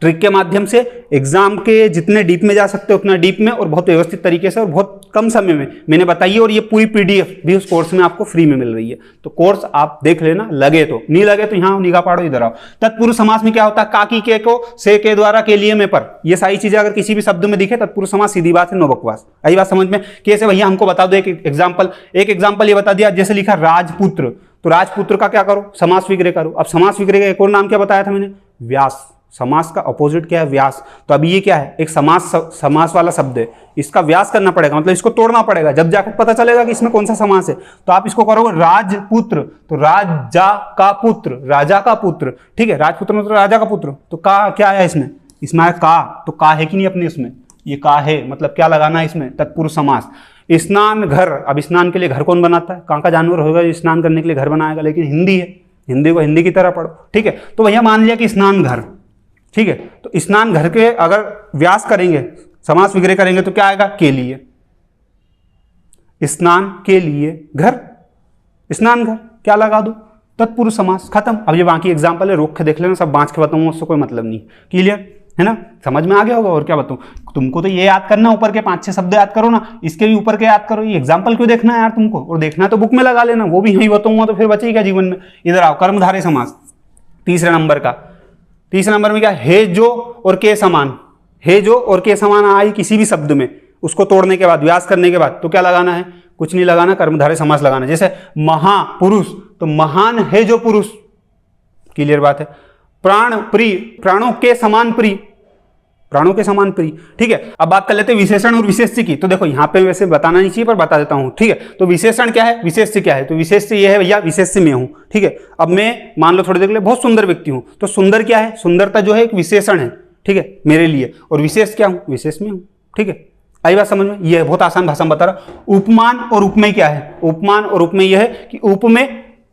ट्रिक के माध्यम से, एग्जाम के जितने डीप में जा सकते हैं उतना डीप में, और बहुत व्यवस्थित तरीके से और बहुत कम समय में मैंने बताई है। और ये पूरी पीडीएफ भी उस कोर्स में आपको फ्री में मिल रही है। तो कोर्स आप देख लेना, लगे तो, नहीं लगे तो यहाँ निगाह पाड़ो, इधर आओ। तत्पुरुष समास में क्या होता है, का, की, के, को, से, के द्वारा, के लिए, में, पर, ये सारी चीजें अगर किसी भी शब्द में दिखे, तत्पुरुष समास, सीधी बात है, नो बकवास। आई बात समझ में। कैसे भैया, हमको बता दो एक एग्जाम्पल ये बता दिया, जैसे लिखा राजपुत्र, तो राजपुत्र का क्या करो, समास विग्रह करो। अब समास विग्रह का एक और नाम क्या बताया था मैंने, व्यास। समास का अपोजिट क्या है, व्यास। तो अभी ये क्या है, एक समास वाला शब्द है, इसका व्यास करना पड़ेगा, मतलब इसको तोड़ना पड़ेगा, जब जाकर पता चलेगा कि इसमें कौन सा समास है। तो आप इसको करोगे राजपुत्र, तो राजा का पुत्र, राजा का पुत्र, ठीक है। राजपुत्र मतलब राजा का पुत्र। तो का क्या आया इसमें आया का, तो का है कि नहीं अपने इसमें, ये का है, मतलब क्या लगाना है इसमें, तत्पुरुष समास। स्नान घर, अब स्नान के लिए घर कौन बनाता है, कहाँ का जानवर होगा स्नान करने के लिए घर बनाएगा, लेकिन हिंदी है, हिंदी को हिंदी की तरह पढ़ो, ठीक है। तो भैया मान लिया कि स्नान घर, ठीक है। तो स्नान घर के अगर व्यास करेंगे, समास विग्रह करेंगे, तो क्या आएगा, के लिए, स्नान के लिए घर, स्नान घर, क्या लगा दो, तत्पुरुष समास, खत्म। अब ये बाकी एग्जाम्पल है, रोक के देख लेना, सब बांच के बताऊंगा, उससे कोई मतलब नहीं, क्लियर है ना, समझ में आ गया होगा। और क्या बताऊं तुमको, तो ये याद करना, ऊपर के 5-6 शब्द याद करो ना, इसके भी ऊपर के याद करो। ये एग्जाम्पल क्यों देखना है यार तुमको, और देखना तो बुक में लगा लेना, वो भी यही बताऊंगा, तो फिर बचेगा जीवन में। इधर आओ, कर्मधारय समास, तीसरे नंबर में क्या, हे जो और के समान, हे जो और के समान आई किसी भी शब्द में, उसको तोड़ने के बाद, व्यास करने के बाद, तो क्या लगाना है, कुछ नहीं लगाना, कर्मधारय समास लगाना। जैसे महापुरुष, तो महान है जो पुरुष, क्लियर बात है। प्राण प्रिय, प्राणों के समान प्रिय, प्राणों के समान प्रिय, ठीक है। अब बात कर लेते हैं विशेषण और विशेष्य की। तो देखो यहाँ पे वैसे बताना नहीं चाहिए, पर बता देता हूँ, ठीक है। तो विशेषण क्या है, विशेष्य क्या है, तो विशेष्य ये है भैया, विशेष्य में हूँ, ठीक है। अब मैं मान लो थोड़ी देर के लिए बहुत सुंदर व्यक्ति हूँ, तो सुंदर क्या है, सुंदरता जो है एक विशेषण है, ठीक है, मेरे लिए, और विशेष क्या हूँ, विशेष में हूँ, ठीक है, आई बात समझ में? ये बहुत आसान भाषा में बता रहा हूं। उपमान और उपमेय क्या है? उपमान और उपमेय यह है कि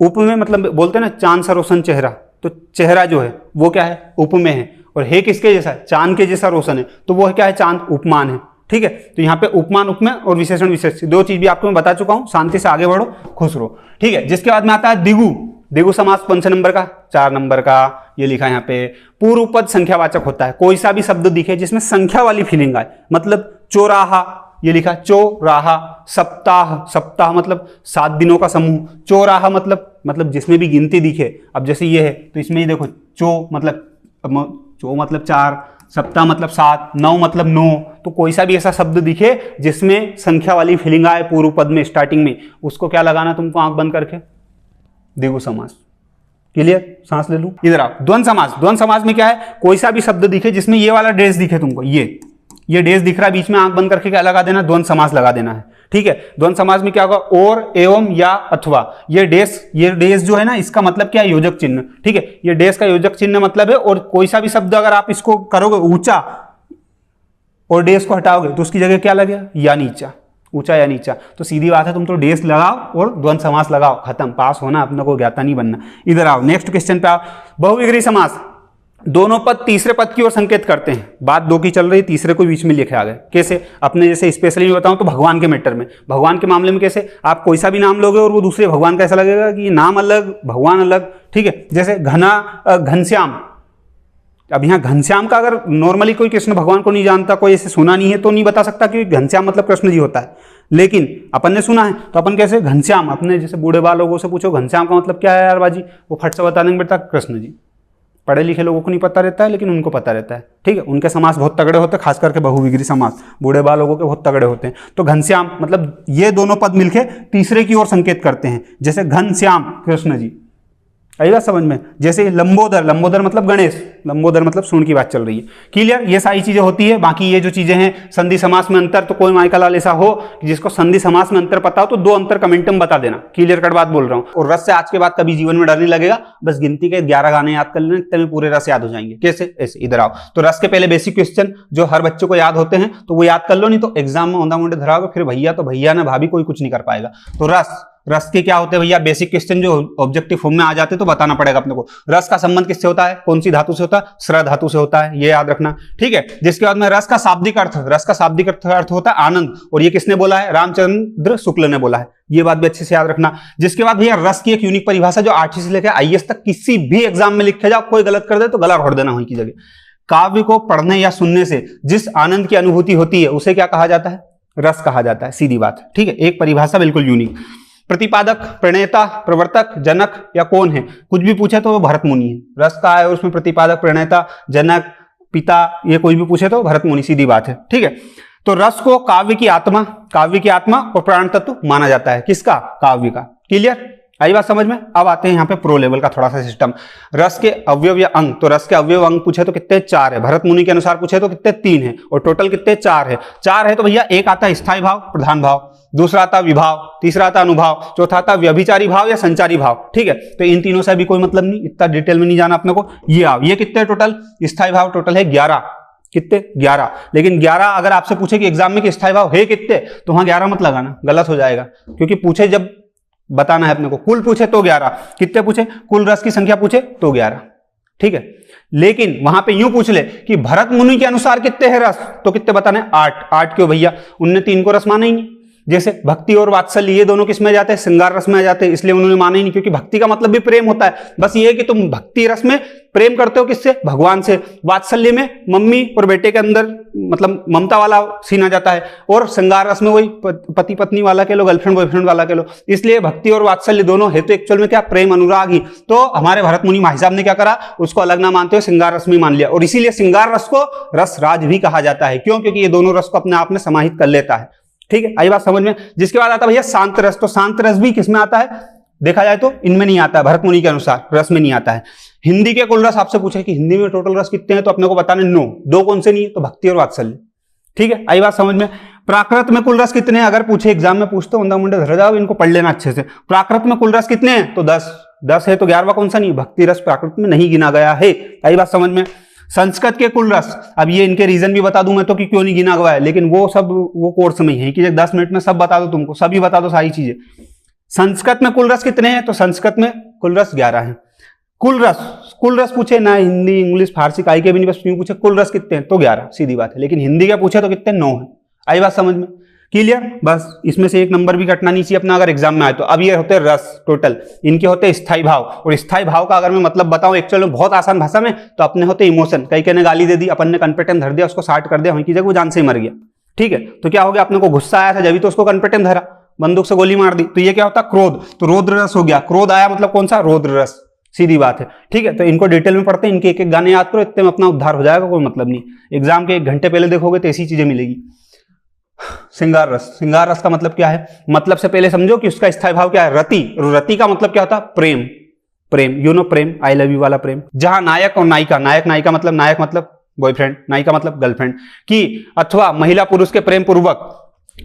उपमेय मतलब बोलते हैं ना चांद सा रोशन चेहरा, तो चेहरा जो है वो क्या है? उपमेय है। और है किसके जैसा? चांद के जैसा रोशन है, तो वो है क्या है? चांद। उपमान है। ठीक है, तो यहाँ पे उपमान उपमेय और विशेषण विशेष दो चीज भी आपको मैं बता चुका हूं। शांति से आगे बढ़ो, खुश रहो। ठीक है, जिसके बाद में आता है दिगु। दिगु समास कौन से नंबर का? 4 नंबर का। ये लिखा है यहाँ पे। पूर्व पद संख्यावाचक होता है। कोई सा भी शब्द दिखे जिसमें संख्या वाली फीलिंग आए, मतलब चौराहा, ये लिखा चौराहा। सप्ताह, सप्ताह मतलब 7 दिनों का समूह। चौराहा मतलब जिसमें भी गिनती दिखे। अब जैसे ये है तो इसमें ये देखो चौ मतलब 4, सप्ताह मतलब 7, 9 मतलब 9। तो कोई सा भी ऐसा शब्द दिखे जिसमें संख्या वाली फीलिंग आए पूर्व पद में, स्टार्टिंग में, उसको क्या लगाना तुमको आंख बंद करके? द्विगु समास। क्लियर? सांस ले लूं। इधर आओ। द्वंद्व समास। द्वंद्व समास में क्या है? कोई सा भी शब्द दिखे जिसमें ये वाला ड्रेस दिखे तुमको, ये डेस दिख रहा है, बीच में आंख बंद करके क्या लगा देना? द्वंद्व समास लगा देना है। ठीक है, द्वंद्व समास में क्या होगा? और, एवं, या, अथवा। ये डेस जो है ना, इसका मतलब क्या है? योजक चिन्ह। ठीक है, ये डेस का योजक चिन्ह मतलब है। और कोई सा भी शब्द अगर आप इसको करोगे ऊंचा और डेस को हटाओगे तो उसकी जगह क्या लगेगा? या नीचा। ऊंचा या नीचा। तो सीधी बात है, तुम तो डेस लगाओ और द्वंद्व समास लगाओ, खत्म। पास होना, अपने को ज्ञाता नहीं बनना। इधर आओ, नेक्स्ट क्वेश्चन पे आओ। बहुविग्रही समास। दोनों पद तीसरे पद की ओर संकेत करते हैं। बात दो की चल रही, तीसरे को बीच में लिखे आ गए। कैसे? अपने जैसे स्पेशली मैं बताऊं तो भगवान के मैटर में, भगवान के मामले में कैसे? आप कोई सा भी नाम लोगे और वो दूसरे भगवान का ऐसा लगेगा कि नाम अलग, भगवान अलग। ठीक है, जैसे घनश्याम। अब यहाँ घनश्याम का अगर नॉर्मली कोई कृष्ण भगवान को नहीं जानता, कोई ऐसे सुना नहीं है, तो नहीं बता सकता कि घनश्याम मतलब कृष्ण जी होता है। लेकिन अपन ने सुना है तो अपन कैसे? घनश्याम। अपने जैसे बूढ़े बा लोगों से पूछो घनश्याम का मतलब क्या है यार बाजी, वो फट से बता देंगे बेटा कृष्ण जी। पढ़े लिखे लोगों को नहीं पता रहता है, लेकिन उनको पता रहता है। ठीक है, उनके समास बहुत तगड़े होते हैं, खास करके बहुविग्रही समास बूढ़े बा लोगों के बहुत तगड़े होते हैं। तो घनश्याम मतलब ये दोनों पद मिलके तीसरे की ओर संकेत करते हैं। जैसे घनश्याम कृष्ण जी, आई बात समझ में? जैसे लंबोदर, लंबोदर मतलब गणेश, लंबोदर मतलब सूंड की बात चल रही है। क्लियर? ये सारी चीजें होती है। बाकी ये जो चीजें हैं संधि समास में अंतर, तो कोई माइकल लाल ऐसा हो जिसको संधि समास में अंतर पता हो तो 2 अंतर कमेंट में बता देना। क्लियर कट बात बोल रहा हूं। और रस से आज के बाद कभी जीवन में डर नहीं लगेगा। बस गिनती के 11 गाने याद कर लेने, तभी पूरे रस याद हो जाएंगे। कैसे? ऐसे। इधर आओ। तो रस के पहले बेसिक क्वेश्चन जो हर बच्चे को याद होते हैं तो वो याद कर लो, नहीं तो एग्जाम में औंधा मुंडे धराओगे, फिर भैया तो भैया ना भाभी कोई कुछ नहीं कर पाएगा। तो रस के क्या होते हैं भैया? बेसिक क्वेश्चन जो ऑब्जेक्टिव फॉर्म में आ जाते तो बताना पड़ेगा अपने को। रस का संबंध किससे होता है? कौन सी धातु से होता है? स्र धातु से होता है, ये याद रखना। ठीक है, जिसके बाद में रस का शाब्दिक अर्थ, रस का शाब्दिक अर्थ होता है आनंद। और ये किसने बोला है? रामचंद्र शुक्ल ने बोला है। ये बात भी अच्छे से याद रखना। जिसके बाद भैया रस की एक यूनिक परिभाषा जो 8वीं से लेकर IAS तक किसी भी एग्जाम में लिखे जाओ, कोई गलत कर दे तो गला घोट देना वहीं की जगह। काव्य को पढ़ने या सुनने से जिस आनंद की अनुभूति होती है उसे क्या कहा जाता है? रस कहा जाता है। सीधी बात। ठीक है, एक परिभाषा बिल्कुल यूनिक। प्रतिपादक, प्रणेता, प्रवर्तक, जनक या कौन है? कुछ भी पूछे तो वो भरत मुनि है। रस का है और उसमें प्रतिपादक, प्रणेता, जनक, पिता, ये कोई भी पूछे तो भरत मुनि। सीधी बात है। ठीक है, तो रस को काव्य की आत्मा और प्राण तत्व माना जाता है। किसका? काव्य का। क्लियर? आई बात समझ में? अब आते हैं यहाँ पे प्रो लेवल का थोड़ा सा सिस्टम। रस के अवयव या अंग, तो रस के अवयव अंग पूछे तो कितने? 4 है। भरत मुनि के अनुसार पूछे तो कितने? 3 है। और टोटल कितने? 4 है। 4 है तो भैया एक आता है स्थायी भाव, प्रधान भाव, दूसरा आता विभाव, तीसरा आता अनुभाव, चौथा आता व्यभिचारी भाव या संचारी भाव। ठीक है, तो इन तीनों से भी कोई मतलब नहीं, इतना डिटेल में नहीं जाना अपने को। ये आओ, ये कितने टोटल? स्थायी भाव टोटल है 11। कितने? 11। लेकिन 11 अगर आपसे पूछे कि एग्जाम में कि स्थायी भाव है कितने, तो वहां 11 मत लगाना, गलत हो जाएगा। क्योंकि पूछे जब बताना है अपने को, कुल पूछे तो 11, कितने पूछे? कुल रस की संख्या पूछे तो 11। ठीक है, लेकिन वहां पे यूं पूछ ले कि भरत मुनि के अनुसार कितने हैं रस, तो कितने बताने? 8। 8 क्यों भैया? उनने 3 को रस माना ही नहीं। जैसे भक्ति और वात्सल्य ये दोनों किस में जाते हैं? श्रृंगार रस में आ जाते हैं, इसलिए उन्होंने माना ही नहीं। क्योंकि भक्ति का मतलब भी प्रेम होता है। बस ये है कि तुम भक्ति रस में प्रेम करते हो किससे? भगवान से। वात्सल्य में मम्मी और बेटे के अंदर मतलब ममता वाला सीन आ जाता है। और श्रृंगार रस में वही पति पत्नी वाला के लो, गर्लफ्रेंड बॉयफ्रेंड वाला के लो। इसलिए भक्ति और वात्सल्य दोनों है तो एक्चुअल में क्या? प्रेम, अनुराग ही। तो हमारे भरत मुनि भाई साहब ने क्या करा? उसको अलग ना मानते हुए श्रृंगार रस में मान लिया। और इसीलिए श्रृंगार रस को रस राज भी कहा जाता है। क्यों? क्योंकि ये दोनों रस को अपने आप में समाहित कर लेता है। ठीक है, आई बात समझ में? जिसके बाद आता है भैया शांत रस। तो शांत रस भी किसमें आता है? देखा जाए तो इनमें नहीं आता है, भरत मुनि के अनुसार रस में नहीं आता है। हिंदी के कुल रस आपसे पूछे कि हिंदी में टोटल रस कितने हैं, तो अपने को बताने 9। 2 कौन से नहीं है? तो भक्ति और वात्सल्य। ठीक है, आई बात समझ में? प्राकृत में कुल रस कितने हैं? अगर पूछे एग्जाम में पूछते हो, मुंडे धर जाओ, इनको पढ़ लेना अच्छे से। प्राकृत में कुल रस कितने हैं? तो 10 है। तो 11वां कौन सा नहीं? भक्ति रस प्राकृत में नहीं गिना गया है। आई बात समझ में? संस्कृत के कुल रस, अब ये इनके रीजन भी बता दूं मैं तो कि क्यों नहीं गिना हुआ है, लेकिन वो सब वो कोर्स में ही है कि 10 मिनट में सब बता दो तुमको, सभी बता दो सारी चीजें। संस्कृत में कुल रस कितने हैं, तो संस्कृत में कुल रस 11 हैं। कुल रस पूछे ना हिंदी इंग्लिश फारसी काई के भी नहीं, बस यूं पूछे कुल रस कितने हैं तो 11, सीधी बात है। लेकिन हिंदी का पूछे तो कितने, 9 है। आई बात समझ में, क्लियर। बस इसमें से एक नंबर भी कटना नहीं चाहिए अपना अगर एग्जाम में आए तो। अब ये होते हैं रस टोटल, इनके होते हैं स्थाई भाव, और स्थाई भाव का अगर मैं मतलब बताऊं एक्चुअल में बहुत आसान भाषा में, तो अपने होते इमोशन। कई ने गाली दे दी, अपन ने कनपेटन धर दिया, उसको साट कर दिया, वहीं की जगह वो जान से ही मर गया, ठीक है। तो क्या हो गया, अपने को गुस्सा आया था जब तो उसको कनपेटन धरा, बंदूक से गोली मार दी, तो ये क्या होता क्रोध, तो रौद्र रस हो गया। क्रोध आया मतलब कौन सा, रौद्र रस, सीधी बात है, ठीक है। तो इनको डिटेल में पढ़ते हैं, इनके एक एक गाने याद करो, इतने में अपना उद्धार हो जाएगा, कोई मतलब नहीं। एग्जाम के 1 घंटे पहले देखोगे तो ऐसी चीजें मिलेगी। श्रृंगार रस, श्रृंगार रस का मतलब क्या है, मतलब से पहले समझो कि उसका स्थायी भाव क्या है, रति। रति का मतलब क्या होता है, प्रेम, प्रेम, यू नो प्रेम, आई लव यू वाला प्रेम। जहां नायक और नायिका, नायिका मतलब नायक मतलब बॉयफ्रेंड, नायिका मतलब गर्लफ्रेंड की, अथवा महिला पुरुष के प्रेम पूर्वक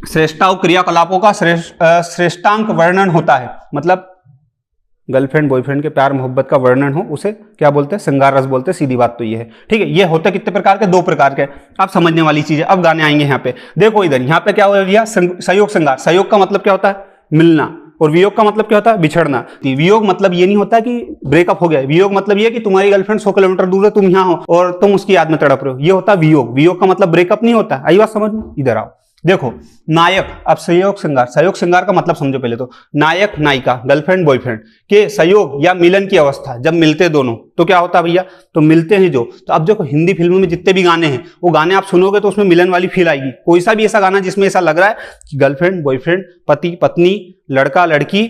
श्रेष्ठाओं क्रियाकलापों का श्रेष्ठांक वर्णन होता है। मतलब गर्लफ्रेंड बॉयफ्रेंड के प्यार मोहब्बत का वर्णन हो, उसे क्या बोलते हैं, श्रृंगार रस बोलते हैं, सीधी बात तो ये है, ठीक है। ये होते कितने प्रकार के, 2 प्रकार के। अब समझने वाली चीज है, अब गाने आएंगे यहाँ पे। देखो इधर, यहाँ पे क्या हो गया, संयोग श्रृंगार। संयोग का मतलब क्या होता है, मिलना, और वियोग का मतलब क्या होता है, बिछड़ना। वियोग मतलब ये नहीं होता कि ब्रेकअप हो गया, वियोग मतलब ये कि तुम्हारी गर्लफ्रेंड 100 किलोमीटर दूर है, तुम यहाँ हो और तुम उसकी याद में तड़प रहे हो, ये होता है वियोग। वियोग का मतलब ब्रेकअप नहीं होता। आई बात समझ में, इधर आओ। देखो नायक, अब संयोग श्रृंगार, संयोग श्रृंगार का मतलब समझो पहले तो। नायक नायिका, गर्लफ्रेंड बॉयफ्रेंड के संयोग या मिलन की अवस्था, जब मिलते दोनों तो क्या होता है भैया, तो मिलते हैं जो। तो अब देखो हिंदी फिल्मों में जितने भी गाने हैं, वो गाने आप सुनोगे तो उसमें मिलन वाली फील आएगी। कोई सा भी ऐसा गाना जिसमें ऐसा लग रहा है कि गर्लफ्रेंड बॉयफ्रेंड, पति पत्नी, लड़का लड़की,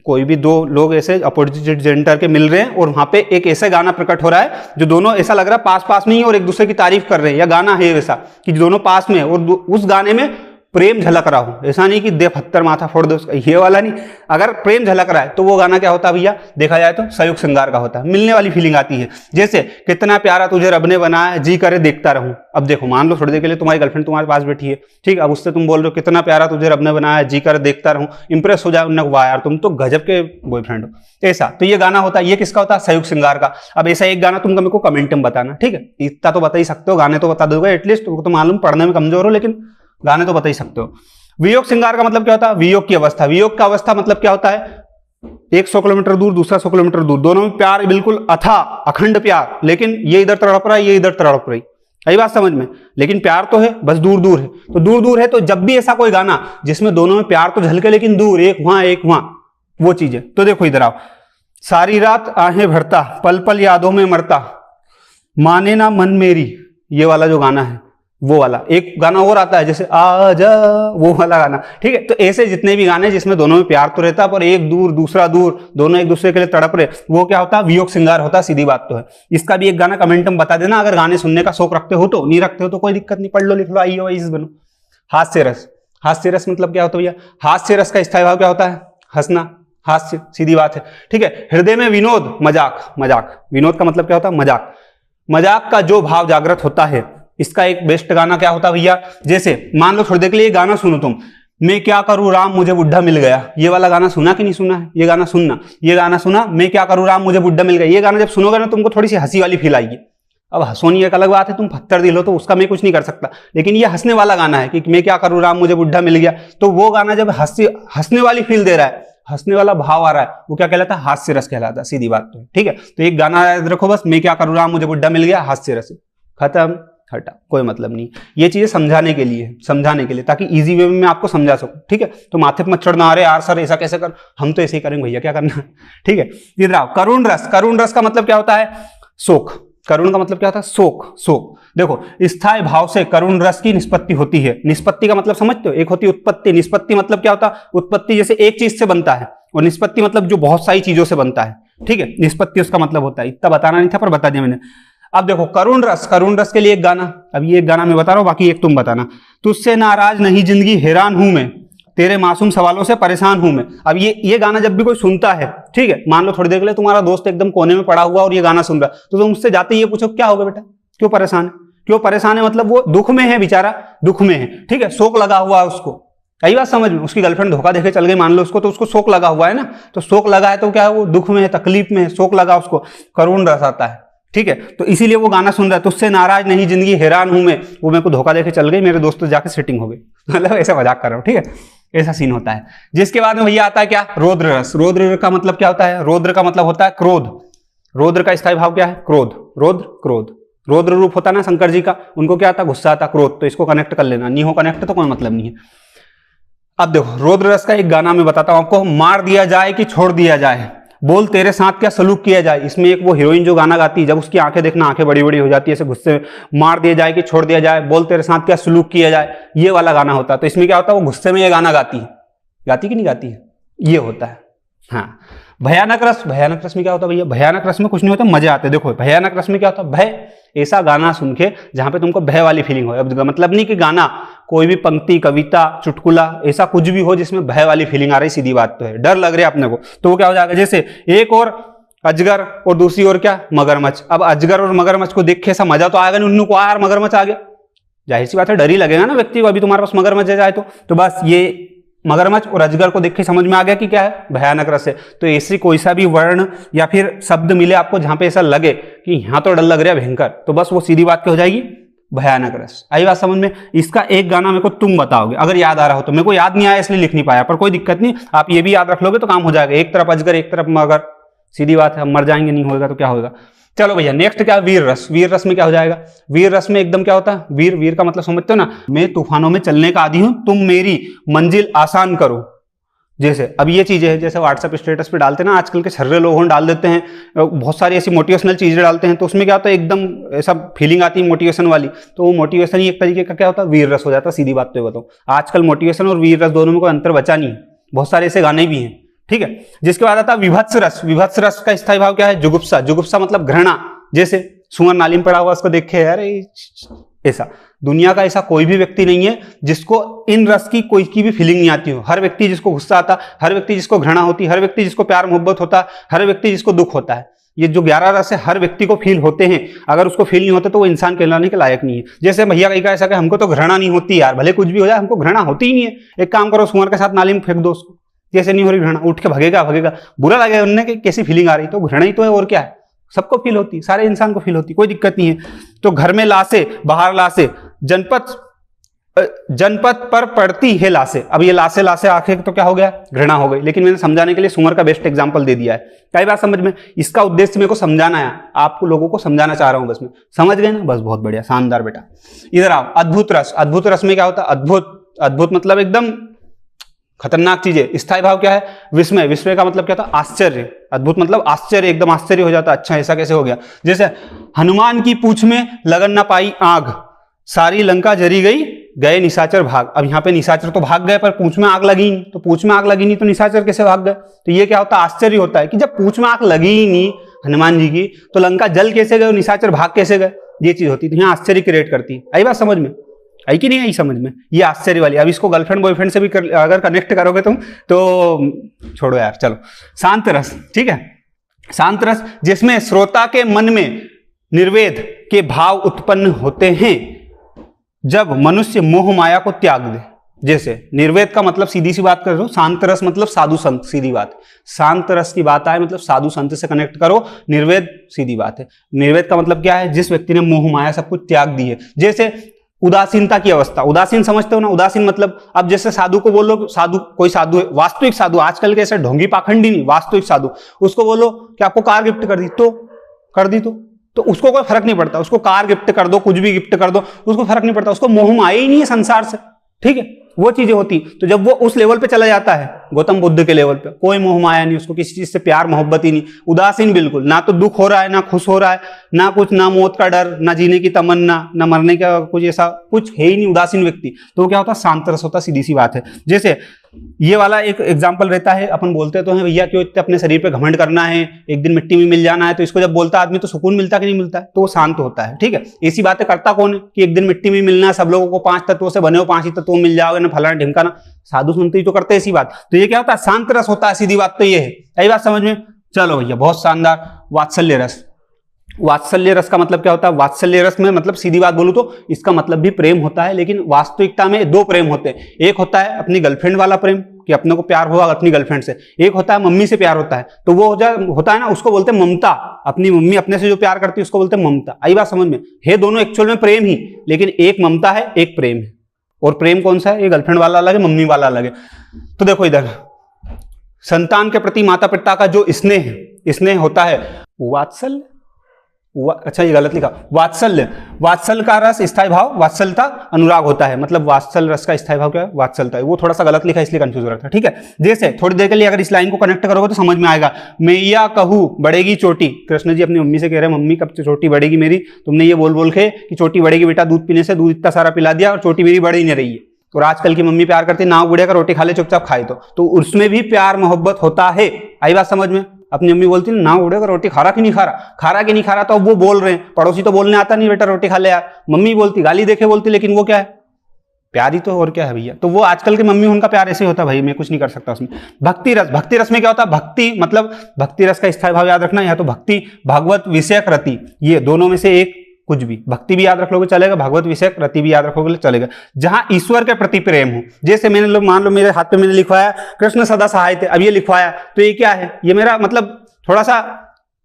कोई भी 2 लोग ऐसे अपोजिट जेंडर के मिल रहे हैं, और वहां पे एक ऐसा गाना प्रकट हो रहा है जो दोनों ऐसा लग रहा है पास पास में ही और एक दूसरे की तारीफ कर रहे हैं, या गाना है वैसा कि दोनों पास में, और उस गाने में प्रेम झलक रहा हो। ऐसा नहीं कि दे पत्थर माथा फोड़ दे उसका, ये वाला नहीं। अगर प्रेम झलक रहा है तो वो गाना क्या होता है भैया, देखा जाए तो संयोग श्रृंगार का होता है। मिलने वाली फीलिंग आती है, जैसे कितना प्यारा तुझे रब ने बनाया, जी करे देखता रहूं। अब देखो मान लो थोड़ी देर के लिए तुम्हारी गर्लफ्रेंड तुम्हारे पास बैठी है, ठीक है, अब उससे तुम बोल रहे हो कितना प्यारा तुझे रब ने बनाया, जी करे देखता रहूं। इंप्रेस हो जाए उन्हें, वाह यार तुम तो गजब के बॉयफ्रेंड हो, ऐसा। तो ये गाना होता है, ये किसका होता है, संयोग श्रृंगार का। अब ऐसा एक गाना तुमको मेरे को कमेंट में बताना, ठीक है। इतना तो बता ही सकते हो, गाने तो बता दोगे एटलीस्ट, तो मालूम पढ़ने में कमजोर हो, लेकिन गाने तो बता ही सकते हो। वियोग श्रृंगार का मतलब क्या होता है, वियोग की अवस्था। वियोग का अवस्था मतलब क्या होता है, एक 100 किलोमीटर दूर, दूसरा 100 किलोमीटर दूर, दोनों में प्यार बिल्कुल अथाह अखंड प्यार, लेकिन ये इधर तड़प रहा है, ये इधर तड़प रही। यही बात समझ में, लेकिन प्यार तो है, बस दूर दूर है। तो दूर दूर है, तो जब भी ऐसा कोई गाना जिसमें दोनों में प्यार तो झलके लेकिन दूर, एक वहां, वो चीजें। तो देखो इधर आओ, सारी रात आहें भरता, पल पल यादों में मरता, माने ना मन मेरी, ये वाला जो गाना है वो वाला। एक गाना और आता है जैसे आजा, वो वाला गाना, ठीक है। तो ऐसे जितने भी गाने जिसमें दोनों में प्यार तो रहता पर एक दूर दूसरा दूर, दोनों एक दूसरे के लिए तड़प रहे, वो क्या होता है, वियोग श्रृंगार होता है, सीधी बात तो है। इसका भी एक गाना कमेंट में बता देना अगर गाने सुनने का शौक रखते हो तो। नहीं रखते हो तो कोई दिक्कत नहीं, पढ़ लो लिख लो, आइए बनो। हास्य रस, हास्य रस मतलब क्या होता है भैया, हास्य रस का स्थायी भाव क्या होता है, हंसना, हास्य, सीधी बात है, ठीक है। हृदय में विनोद, मजाक, मजाक, विनोद का मतलब क्या होता है, मजाक। मजाक का जो भाव जागृत होता है, इसका एक बेस्ट गाना क्या होता है भैया, जैसे मान लो थोड़ी देर के लिए गाना सुनो तुम, मैं क्या करूं राम मुझे बुढ़ा मिल गया। ये वाला गाना सुना कि नहीं सुना है, ये गाना सुनना, ये गाना सुना, मैं क्या करूं राम मुझे बुढ़ा मिल गया। ये गाना जब सुनोगे ना तुमको थोड़ी सी हंसी वाली फील आएगी। अब हंसोनी एक अलग बात है, तुम पत्थर दिल हो तो उसका मैं कुछ नहीं कर सकता, लेकिन ये हंसने वाला गाना है कि मैं क्या करूं राम मुझे बुढ़ा मिल गया। तो वो गाना जब हंसने वाली फील दे रहा है, हंसने वाला भाव आ रहा है, वो क्या कहलाता है, हास्य रस कहलाता है, सीधी बात तो, ठीक है। तो एक गाना याद रखो बस, मैं क्या करूं राम मुझे बुढ़ा मिल गया, हास्य रस, खत्म, हटा, कोई मतलब नहीं। ये चीजें समझाने के लिए, ताकि इजी वे में मैं आपको समझा सकूं, ठीक है। तो माथे पे मत चढ़ना, अरे यार सर ऐसा कैसे कर, हम तो ऐसे ही करेंगे भैया, क्या करना, ठीक है। इधर आओ, करुण रस, करुण रस का मतलब क्या होता है, शोक। करुण का मतलब क्या होता है, शोक, शोक। देखो स्थायी भाव से करुण रस की निष्पत्ति होती है। निष्पत्ति का मतलब समझते हो, एक होती है उत्पत्ति। निष्पत्ति मतलब क्या होता है, उत्पत्ति जैसे एक चीज से बनता है, और निष्पत्ति मतलब जो बहुत सारी चीजों से बनता है, ठीक है। निष्पत्ति उसका मतलब होता है, इतना बताना नहीं था पर बता दिया मैंने। अब देखो करुण रस, करुण रस के लिए एक गाना, अब ये एक गाना मैं बता रहा हूं, बाकी एक तुम बताना। तुझसे नाराज नहीं जिंदगी हैरान हूं मैं, तेरे मासूम सवालों से परेशान हूं मैं। अब ये गाना जब भी कोई सुनता है, ठीक है, मान लो थोड़ी देर के लिए तुम्हारा दोस्त एकदम कोने में पड़ा हुआ और ये गाना सुन रहा है, तो तुम उससे जाते ही ये पूछो क्या हो गया बेटा, क्यों परेशान है, क्यों परेशान है, मतलब वो दुख में है बेचारा, दुख में है, ठीक है, शोक लगा हुआ है उसको। यही बात समझ में, उसकी गर्लफ्रेंड धोखा देके चल गई मान लो उसको, तो उसको शोक लगा हुआ है ना, तो शोक लगा है तो क्या है, वो दुख में है, तकलीफ में है, शोक लगा उसको, करुण रस आता है। ठीक है, तो इसीलिए वो गाना सुन रहा है, तुझसे नाराज नहीं जिंदगी हैरान हूं मैं, वो मेरे को धोखा देके चल गई, मेरे दोस्त तो जाके सेटिंग हो गई। मतलब ऐसा मजाक कर रहा हूँ, ठीक है, ऐसा सीन होता है। जिसके बाद में भैया आता है क्या, रौद्र रस। रौद्र का मतलब क्या होता है, रौद्र का मतलब होता है क्रोध। रौद्र का स्थायी भाव क्या है, क्रोध। रौद्र क्रोध, रौद्र रूप होता है ना शंकर जी का, उनको क्या आता, गुस्सा आता, क्रोध। तो इसको कनेक्ट कर लेना, नहीं हो कनेक्ट तो कोई मतलब नहीं है। अब देखो रौद्र रस का एक गाना मैं बताता हूं आपको, मार दिया जाए कि छोड़ दिया जाए, बोल तेरे साथ क्या सलूक किया जाए। इसमें एक वो हीरोइन जो गाना गाती है, जब उसकी आंखें देखना, आंखें बड़ी बड़ी हो जाती है ऐसे गुस्से में, मार दिया जाए कि छोड़ दिया जाए, बोल तेरे साथ क्या सलूक किया जाए, ये वाला गाना होता है। तो इसमें क्या होता है, वो गुस्से में ये गाना गाती है, गाती कि नहीं गाती है, ये होता है। हाँ, भयानक रस। भयानक रस में क्या होता है भैया, भयानक रस में कुछ नहीं होता, मजे आते हैं। देखो भयानक रस में क्या होता है, भय, ऐसा गाना सुन के जहां पे तुमको भय वाली फीलिंग हो। अब मतलब नहीं कि गाना कोई भी पंक्ति, कविता, चुटकुला, ऐसा कुछ भी हो जिसमें भय वाली फीलिंग आ रही, सीधी बात तो है, डर लग रहा है अपने को, तो वो क्या हो जाएगा, जैसे एक और अजगर और दूसरी ओर क्या, मगरमच्छ। अब अजगर और मगरमच्छ को देख के ऐसा मजा तो आएगा नहीं, उन्होंने को यार मगरमच्छ आ गया, जाहिर सी बात है डर ही लगेगा ना व्यक्ति को। अभी तुम्हारे पास मगरमच्छ जाए तो बस ये मगरमच्छ और अजगर को देख के समझ में आ गया कि क्या है, भयानक रस है। तो ऐसी कोई सा भी वर्ण या फिर शब्द मिले आपको जहां पे ऐसा लगे कि यहां तो डर लग रहा है भयंकर, तो बस वो सीधी बात क्या हो जाएगी, भयानक रस। आई बात समझ में। इसका एक गाना मेरे को तुम बताओगे, अगर याद आ रहा हो तो, मेरे को याद नहीं आया इसलिए लिख नहीं पाया, पर कोई दिक्कत नहीं, आप ये भी याद रख लोगे तो काम हो जाएगा। एक तरफ अजगर एक तरफ मगर, सीधी बात है, हम मर जाएंगे, नहीं होगा तो क्या होगा। चलो भैया नेक्स्ट क्या, वीर रस। वीर रस में क्या हो जाएगा, वीर रस में एकदम क्या होता है, वीर, वीर का मतलब समझते हो ना, मैं तूफानों में चलने का आदी हूं, तुम मेरी मंजिल आसान करो। जैसे अब ये चीजें हैं, जैसे व्हाट्सएप स्टेटस पे डालते हैं ना आजकल के छर्रे लोग, डाल देते हैं बहुत सारी ऐसी मोटिवेशनल चीजें डालते हैं, तो उसमें क्या होता है, एकदम ऐसा फीलिंग आती है मोटिवेशन वाली, तो वो मोटिवेशन ही एक तरीके का क्या होता है, वीर रस हो जाता है। सीधी बात तो ये बताओ, आजकल मोटिवेशन और वीर रस दोनों में कोई अंतर बचा नहीं है, बहुत सारे ऐसे गाने भी हैं, ठीक है। जिसके बाद आता है विभत्स रस। विभत्स रस का स्थायी भाव क्या है, जुगुप्सा। जुगुप्सा मतलब घृणा, जैसे सुअर नाली में पड़ा हुआ उसको देखे यार, ऐसा दुनिया का ऐसा कोई भी व्यक्ति नहीं है जिसको इन रस की कोई की भी फीलिंग नहीं आती हो। हर व्यक्ति जिसको गुस्सा आता, हर व्यक्ति जिसको घृणा होती, हर व्यक्ति जिसको प्यार मोहब्बत होता, हर व्यक्ति जिसको दुख होता है, ये जो 11 रस है हर व्यक्ति को फील होते हैं। अगर उसको फील नहीं होते तो वो इंसान कहलाने के लायक नहीं है। जैसे भैया कहीं का ऐसा कि हमको तो घृणा नहीं होती यार, भले कुछ भी हो जाए हमको घृणा होती ही नहीं है। एक काम करो, सुअर के साथ नाली में फेंक दो उसको, जैसे नहीं हो रही घृणा, उठ के भगेगा, बुरा लगेगा उन्हें कि कैसी फीलिंग आ रही, तो घृणा ही तो है और क्या है, सबको फील होती, सारे इंसान को फील होती, कोई दिक्कत नहीं है। तो घर में लाशे, बाहर लाशे, जनपद पर पड़ती है लाशे। अब ये लाशे लाशे आंखें तो क्या हो गया, घृणा हो गई, लेकिन मैंने समझाने के लिए सुअर का बेस्ट एग्जांपल दे दिया है। कई बात समझ में, इसका उद्देश्य मेरे को समझाना है, आपको लोगों को समझाना चाह रहा हूं बस, में समझ गए ना, बस बहुत बढ़िया, शानदार बेटा। इधर आओ, अद्भुत रस। अद्भुत रस में क्या होता है, अद्भुत, अद्भुत मतलब एकदम खतरनाक चीजें। स्थायी भाव क्या है, विस्मय। विस्मय का मतलब क्या था, आश्चर्य। अद्भुत मतलब आश्चर्य, एकदम आश्चर्य हो जाता, अच्छा ऐसा कैसे हो गया। जैसे हनुमान की पूंछ में लगन ना पाई आग, सारी लंका जरी गई, गए निशाचर भाग। अब यहाँ पे निशाचर तो भाग गए पर पूंछ में आग लगी नहीं, तो पूंछ में आग लगी नहीं तो निशाचर कैसे भाग गए। तो ये क्या होता है, आश्चर्य होता है कि जब पूंछ में आग लगी ही नहीं हनुमान जी की, तो लंका जल कैसे गए, निशाचर भाग कैसे गए, ये चीज होती है। तो यहाँ आश्चर्य क्रिएट करती है। आई बात समझ में, आई कि नहीं आई समझ में, ये आश्चर्य वाली। अब इसको गर्लफ्रेंड बॉयफ्रेंड से भी अगर कनेक्ट करोगे तुम तो छोड़ो यार, चलो। शांत रस, ठीक है, शांत रस जिसमें श्रोता के मन में निर्वेद के भाव उत्पन्न होते हैं जब मनुष्य मोह माया को त्याग दे। जैसे निर्वेद का मतलब सीधी सी बात करो, शांत रस मतलब साधु संत, सीधी बात। शांत रस की बात आए मतलब साधु संत से कनेक्ट करो, निर्वेद सीधी बात है। निर्वेद का मतलब क्या है, जिस व्यक्ति ने मोह माया सब कुछ त्याग दी है। जैसे उदासीनता की अवस्था, उदासीन समझते हो ना, उदासीन मतलब अब जैसे साधु को बोलो, साधु कोई साधु है, वास्तविक साधु, आजकल के ऐसे ढोंगी पाखंडी नहीं, वास्तविक साधु, उसको बोलो कि आपको कार गिफ्ट कर दी, तो कर दी तो उसको कोई फर्क नहीं पड़ता। उसको कार गिफ्ट कर दो, कुछ भी गिफ्ट कर दो, उसको फर्क नहीं पड़ता, उसको मोह माया ही नहीं है संसार से, ठीक है, वो चीजें होती। तो जब वो उस लेवल पे चला जाता है, गौतम बुद्ध के लेवल पे, कोई मोह माया नहीं, उसको किसी चीज से प्यार मोहब्बत ही नहीं, उदासीन बिल्कुल, ना तो दुख हो रहा है, ना खुश हो रहा है, ना कुछ, ना मौत का डर, ना जीने की तमन्ना, ना मरने का कुछ, ऐसा कुछ है ही नहीं, उदासीन व्यक्ति। तो वो क्या होता है, शांत रस होता, सीधी सी बात है। जैसे ये वाला एक एग्जाम्पल रहता है, अपन बोलते तो हैं भैया क्यों इतने अपने शरीर पे घमंड करना है, एक दिन मिट्टी में मिल जाना है, तो इसको जब बोलता आदमी तो सुकून मिलता कि नहीं मिलता है, तो वो शांत होता है, ठीक है। ऐसी बातें करता कौन है कि एक दिन मिट्टी में मिलना है, सब लोगों को 5 तत्वों से बने हो, 5 ही तत्वों मिल जाओगे ना, फलाना ढिमकाना, साधु सुनते ही तो करते ऐसी बात। तो ये क्या होता है, शांत रस होता है, सीधी बात तो ये है। यही बात समझ में, चलो भैया बहुत शानदार। वात्सल्य रस। वात्सल्य रस का मतलब क्या होता है, वात्सल्य रस में मतलब सीधी बात बोलूं तो इसका मतलब भी प्रेम होता है, लेकिन वास्तविकता में 2 प्रेम होते हैं। एक होता है अपनी गर्लफ्रेंड वाला प्रेम, कि अपने को प्यार हुआ अपनी गर्लफ्रेंड से, एक होता है मम्मी से प्यार होता है, तो वो होता है ना, उसको बोलते हैं ममता। अपनी मम्मी अपने से जो प्यार करती है उसको बोलते हैं ममता। आई बात समझ में? है दोनों एक्चुअल में प्रेम ही, लेकिन एक ममता है एक प्रेम है। और प्रेम कौन सा है? ये गर्लफ्रेंड वाला अलग है, मम्मी वाला अलग है। तो देखो इधर, संतान के प्रति माता पिता का जो स्नेह होता है वात्सल्य, अच्छा ये गलत लिखा, वात्सल्य। वात्सल का रस स्थायी भाव, वात्सलता अनुराग होता है, मतलब वात्सल रस का स्थायी भाव क्या है? वात्सलता है। वो थोड़ा सा गलत लिखा इसलिए कंफ्यूज हो रहा था, ठीक है। जैसे थोड़ी देर के लिए अगर इस लाइन को कनेक्ट करोगे तो समझ में आएगा। मैया कहूँ बढ़ेगी चोटी, कृष्ण जी अपनी मम्मी से कह रहे हैं मम्मी कब चोटी बढ़ेगी मेरी, तुमने ये बोल के कि चोटी बढ़ेगी बेटा, दूध पीने से दूध इतना सारा पिला दिया और चोटी मेरी बढ़ ही नहीं रही है। और आजकल की मम्मी प्यार करती, नाव बुढ़े का रोटी खा ले चुपचाप खाए, तो उसमें भी प्यार मोहब्बत होता है। आई बात समझ में? अपनी मम्मी बोलती है नाव उड़ेगा रोटी खा रहा कि नहीं खा रहा, तो अब वो बोल रहे हैं, पड़ोसी तो बोलने आता नहीं बेटा रोटी खा ले यार, मम्मी बोलती, गाली देखे बोलती, लेकिन वो क्या है? प्यार ही तो, और क्या है भैया। तो वो आजकल की मम्मी, उनका प्यार ऐसे होता है भाई, मैं कुछ नहीं कर सकता उसमें। भक्ति रस में क्या होता है? भक्ति मतलब भक्ति रस का स्थायी भाव याद रखना, या तो भक्ति भागवत विषयक रति, ये दोनों में से एक कुछ भी, भक्ति भी याद रख लोगे चलेगा, भागवत विषयक रति भी याद रखोगे चलेगा, जहां ईश्वर के प्रति प्रेम हो। जैसे मैंने मान लो मेरे हाथ पे मैंने लिखवाया कृष्ण सदा सहाय थे, अब ये लिखवाया तो ये क्या है? ये मेरा मतलब थोड़ा सा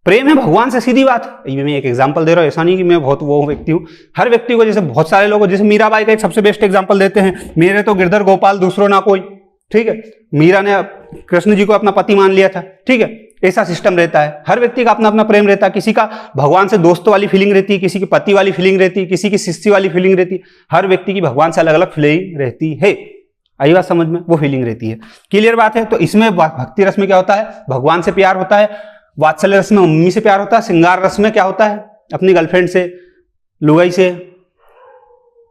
प्रेम है भगवान से, सीधी बात। ये मैं एक एग्जांपल दे रहा हूँ, ऐसा नहीं कि मैं बहुत वो व्यक्ति हूँ। हर व्यक्ति को, जैसे बहुत सारे लोग, जैसे मीराबाई का एक सबसे बेस्ट एग्जांपल देते हैं, मेरे तो गिरधर गोपाल दूसरों ना कोई, ठीक है। मीरा ने कृष्ण जी को अपना पति मान लिया था, ठीक है। ऐसा सिस्टम रहता है, हर व्यक्ति का अपना अपना प्रेम रहता है। किसी का भगवान से दोस्त वाली फीलिंग रहती है, किसी की पति वाली फीलिंग रहती है, किसी की शिष्य वाली फीलिंग रहती है। हर व्यक्ति की भगवान से अलग अलग फीलिंग रहती है। आई बात समझ में? वो फीलिंग रहती है। क्लियर बात है? तो इसमें भक्ति रस में क्या होता है? भगवान से प्यार होता है। वात्सल्य रस में मम्मी से प्यार होता है। श्रृंगार रस में क्या होता है? अपनी गर्लफ्रेंड से, लुगाई से,